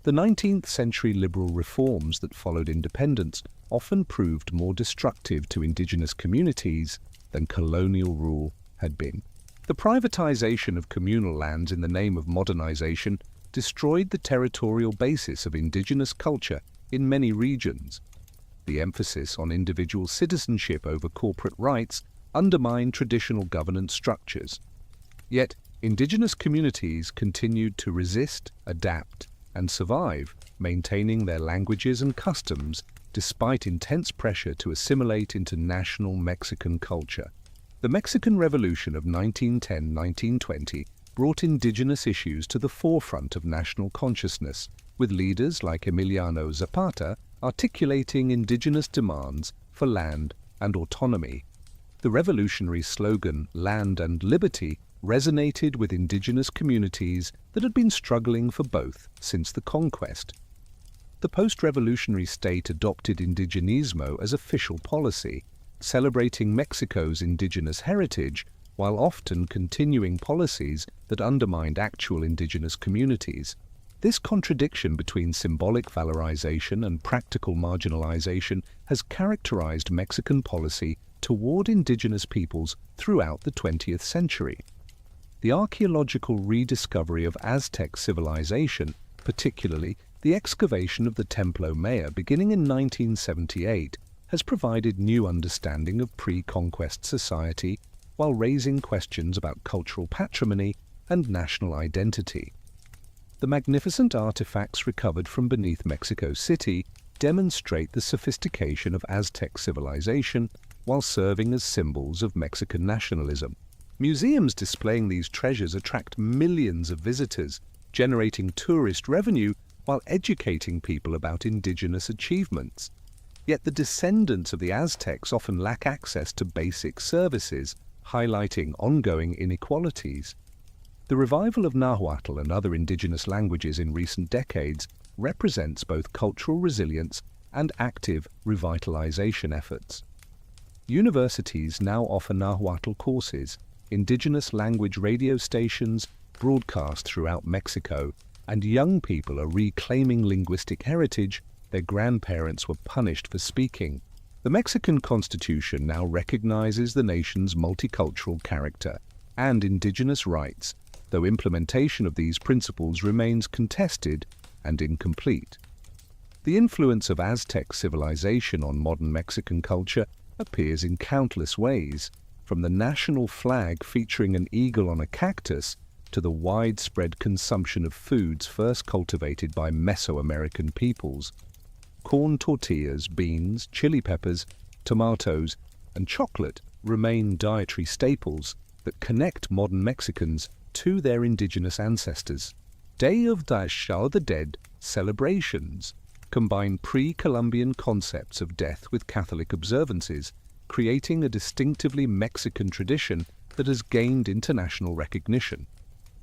[SPEAKER 1] The 19th century liberal reforms that followed independence often proved more destructive to indigenous communities than colonial rule had been. The privatization of communal lands in the name of modernization destroyed the territorial basis of indigenous culture in many regions. The emphasis on individual citizenship over corporate rights undermined traditional governance structures. Yet, indigenous communities continued to resist, adapt, and survive, maintaining their languages and customs despite intense pressure to assimilate into national Mexican culture. The Mexican Revolution of 1910-1920 brought indigenous issues to the forefront of national consciousness, with leaders like Emiliano Zapata articulating indigenous demands for land and autonomy. The revolutionary slogan, "Land and Liberty," resonated with indigenous communities that had been struggling for both since the conquest. The post-revolutionary state adopted indigenismo as official policy, celebrating Mexico's indigenous heritage while often continuing policies that undermined actual indigenous communities. This contradiction between symbolic valorization and practical marginalization has characterized Mexican policy toward indigenous peoples throughout the 20th century. The archaeological rediscovery of Aztec civilization, particularly the excavation of the Templo Maya beginning in 1978, has provided new understanding of pre-conquest society while raising questions about cultural patrimony and national identity. The magnificent artifacts recovered from beneath Mexico City demonstrate the sophistication of Aztec civilization while serving as symbols of Mexican nationalism. Museums displaying these treasures attract millions of visitors, generating tourist revenue while educating people about indigenous achievements. Yet the descendants of the Aztecs often lack access to basic services, highlighting ongoing inequalities. The revival of Nahuatl and other indigenous languages in recent decades represents both cultural resilience and active revitalization efforts. Universities now offer Nahuatl courses, indigenous language radio stations broadcast throughout Mexico, and young people are reclaiming linguistic heritage their grandparents were punished for speaking. The Mexican Constitution now recognizes the nation's multicultural character and indigenous rights, though implementation of these principles remains contested and incomplete. The influence of Aztec civilization on modern Mexican culture appears in countless ways, from the national flag featuring an eagle on a cactus to the widespread consumption of foods first cultivated by Mesoamerican peoples. Corn tortillas, beans, chili peppers, tomatoes, and chocolate remain dietary staples that connect modern Mexicans to their indigenous ancestors. Day of the Shaw of the Dead celebrations combine pre-Columbian concepts of death with Catholic observances, creating a distinctively Mexican tradition that has gained international recognition.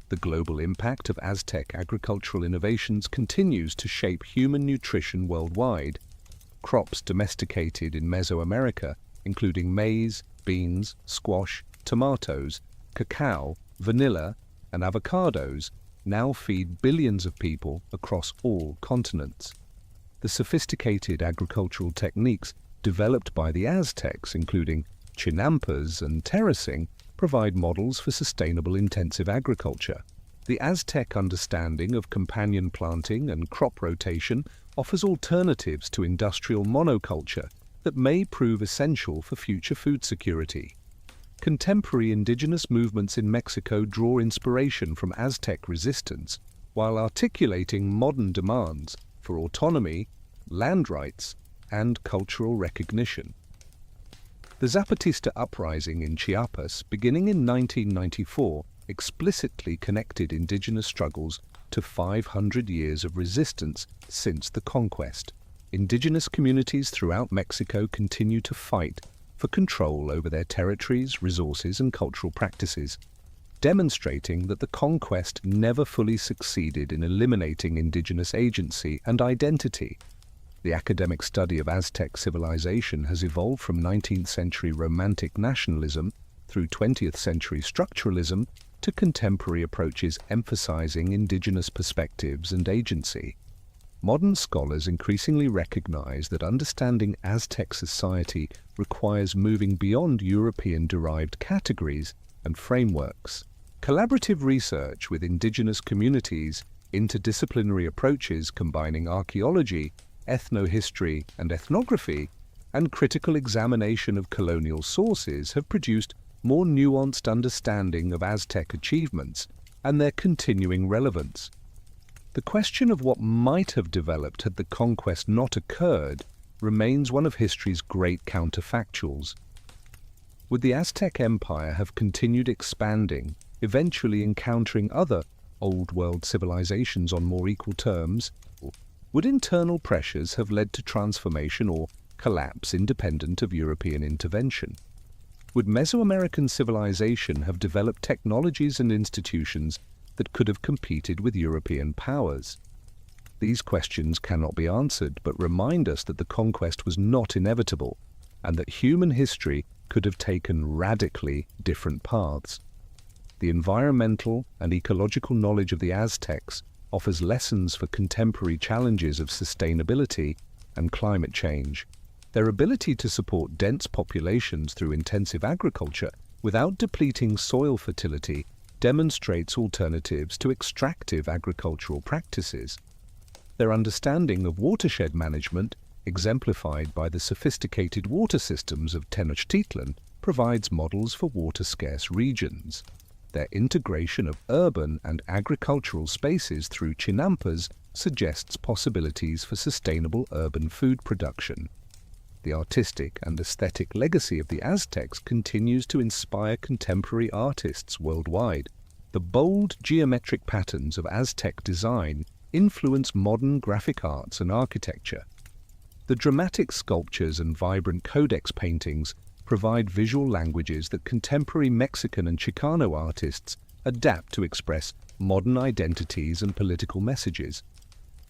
[SPEAKER 1] The global impact of Aztec agricultural innovations continues to shape human nutrition worldwide. Crops domesticated in Mesoamerica, including maize, beans, squash, tomatoes, cacao, vanilla, and avocados, now feed billions of people across all continents. The sophisticated agricultural techniques developed by the Aztecs, including chinampas and terracing, provide models for sustainable intensive agriculture. The Aztec understanding of companion planting and crop rotation offers alternatives to industrial monoculture that may prove essential for future food security. Contemporary indigenous movements in Mexico draw inspiration from Aztec resistance, while articulating modern demands for autonomy, land rights, and cultural recognition. The Zapatista uprising in Chiapas, beginning in 1994, explicitly connected indigenous struggles to 500 years of resistance since the conquest. Indigenous communities throughout Mexico continue to fight for control over their territories, resources, and cultural practices, demonstrating that the conquest never fully succeeded in eliminating indigenous agency and identity. The academic study of Aztec civilization has evolved from 19th century Romantic nationalism through 20th century structuralism to contemporary approaches emphasizing indigenous perspectives and agency. Modern scholars increasingly recognize that understanding Aztec society requires moving beyond European-derived categories and frameworks. Collaborative research with indigenous communities, interdisciplinary approaches combining archaeology, ethnohistory and ethnography, and critical examination of colonial sources have produced more nuanced understanding of Aztec achievements and their continuing relevance. The question of what might have developed had the conquest not occurred remains one of history's great counterfactuals. Would the Aztec Empire have continued expanding, eventually encountering other Old World civilizations on more equal terms? Would internal pressures have led to transformation or collapse independent of European intervention? Would Mesoamerican civilization have developed technologies and institutions that could have competed with European powers? These questions cannot be answered, but remind us that the conquest was not inevitable, and that human history could have taken radically different paths. The environmental and ecological knowledge of the Aztecs offers lessons for contemporary challenges of sustainability and climate change. Their ability to support dense populations through intensive agriculture without depleting soil fertility demonstrates alternatives to extractive agricultural practices. Their understanding of watershed management, exemplified by the sophisticated water systems of Tenochtitlan, provides models for water-scarce regions. Their integration of urban and agricultural spaces through chinampas suggests possibilities for sustainable urban food production. The artistic and aesthetic legacy of the Aztecs continues to inspire contemporary artists worldwide. The bold geometric patterns of Aztec design influence modern graphic arts and architecture. The dramatic sculptures and vibrant codex paintings provide visual languages that contemporary Mexican and Chicano artists adapt to express modern identities and political messages.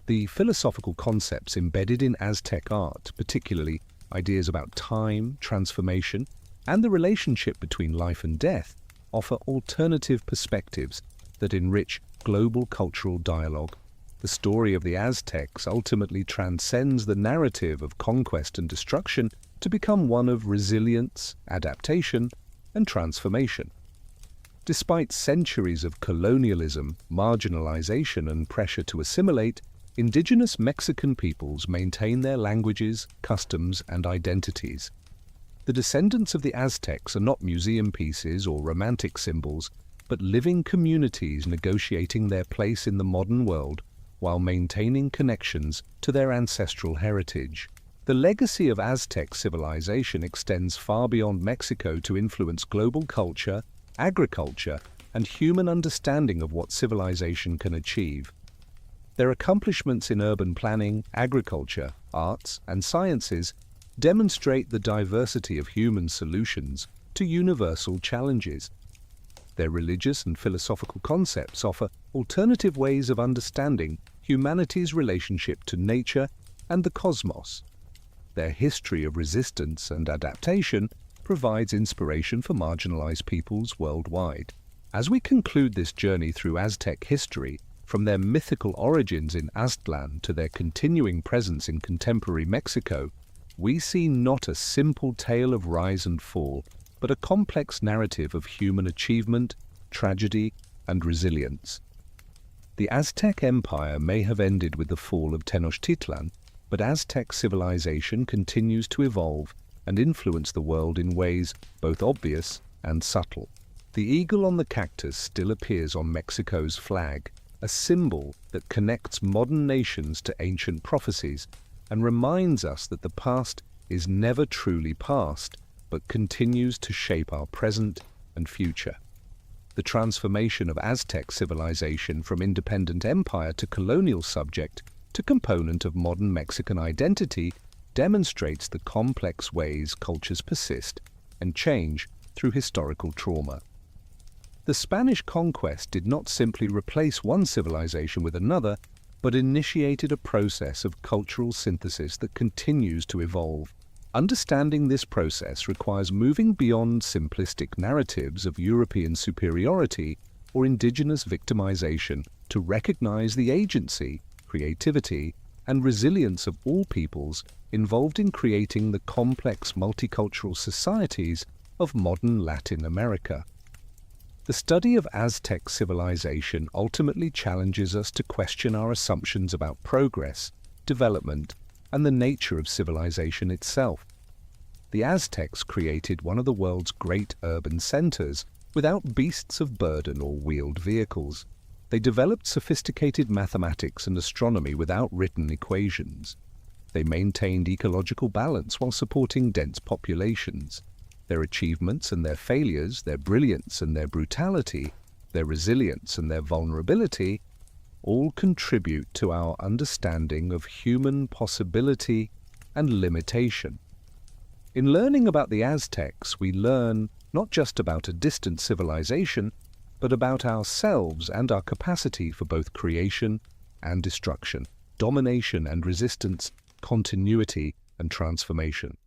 [SPEAKER 1] The philosophical concepts embedded in Aztec art, particularly ideas about time, transformation, and the relationship between life and death, offer alternative perspectives that enrich global cultural dialogue. The story of the Aztecs ultimately transcends the narrative of conquest and destruction to become one of resilience, adaptation, and transformation. Despite centuries of colonialism, marginalization, and pressure to assimilate, indigenous Mexican peoples maintain their languages, customs, and identities. The descendants of the Aztecs are not museum pieces or romantic symbols, but living communities negotiating their place in the modern world while maintaining connections to their ancestral heritage. The legacy of Aztec civilization extends far beyond Mexico to influence global culture, agriculture, and human understanding of what civilization can achieve. Their accomplishments in urban planning, agriculture, arts, and sciences demonstrate the diversity of human solutions to universal challenges. Their religious and philosophical concepts offer alternative ways of understanding humanity's relationship to nature and the cosmos. Their history of resistance and adaptation provides inspiration for marginalized peoples worldwide. As we conclude this journey through Aztec history, from their mythical origins in Aztlan to their continuing presence in contemporary Mexico, we see not a simple tale of rise and fall, but a complex narrative of human achievement, tragedy, and resilience. The Aztec Empire may have ended with the fall of Tenochtitlan, but Aztec civilization continues to evolve and influence the world in ways both obvious and subtle. The eagle on the cactus still appears on Mexico's flag, a symbol that connects modern nations to ancient prophecies and reminds us that the past is never truly past, but continues to shape our present and future. The transformation of Aztec civilization from independent empire to colonial subject to component of modern Mexican identity demonstrates the complex ways cultures persist and change through historical trauma. The Spanish conquest did not simply replace one civilization with another, but initiated a process of cultural synthesis that continues to evolve. Understanding this process requires moving beyond simplistic narratives of European superiority or indigenous victimization to recognize the agency, creativity, and resilience of all peoples involved in creating the complex multicultural societies of modern Latin America. The study of Aztec civilization ultimately challenges us to question our assumptions about progress, development, and the nature of civilization itself. The Aztecs created one of the world's great urban centers without beasts of burden or wheeled vehicles. They developed sophisticated mathematics and astronomy without written equations. They maintained ecological balance while supporting dense populations. Their achievements and their failures, their brilliance and their brutality, their resilience and their vulnerability, all contribute to our understanding of human possibility and limitation. In learning about the Aztecs, we learn not just about a distant civilization, but about ourselves and our capacity for both creation and destruction, domination and resistance, continuity and transformation.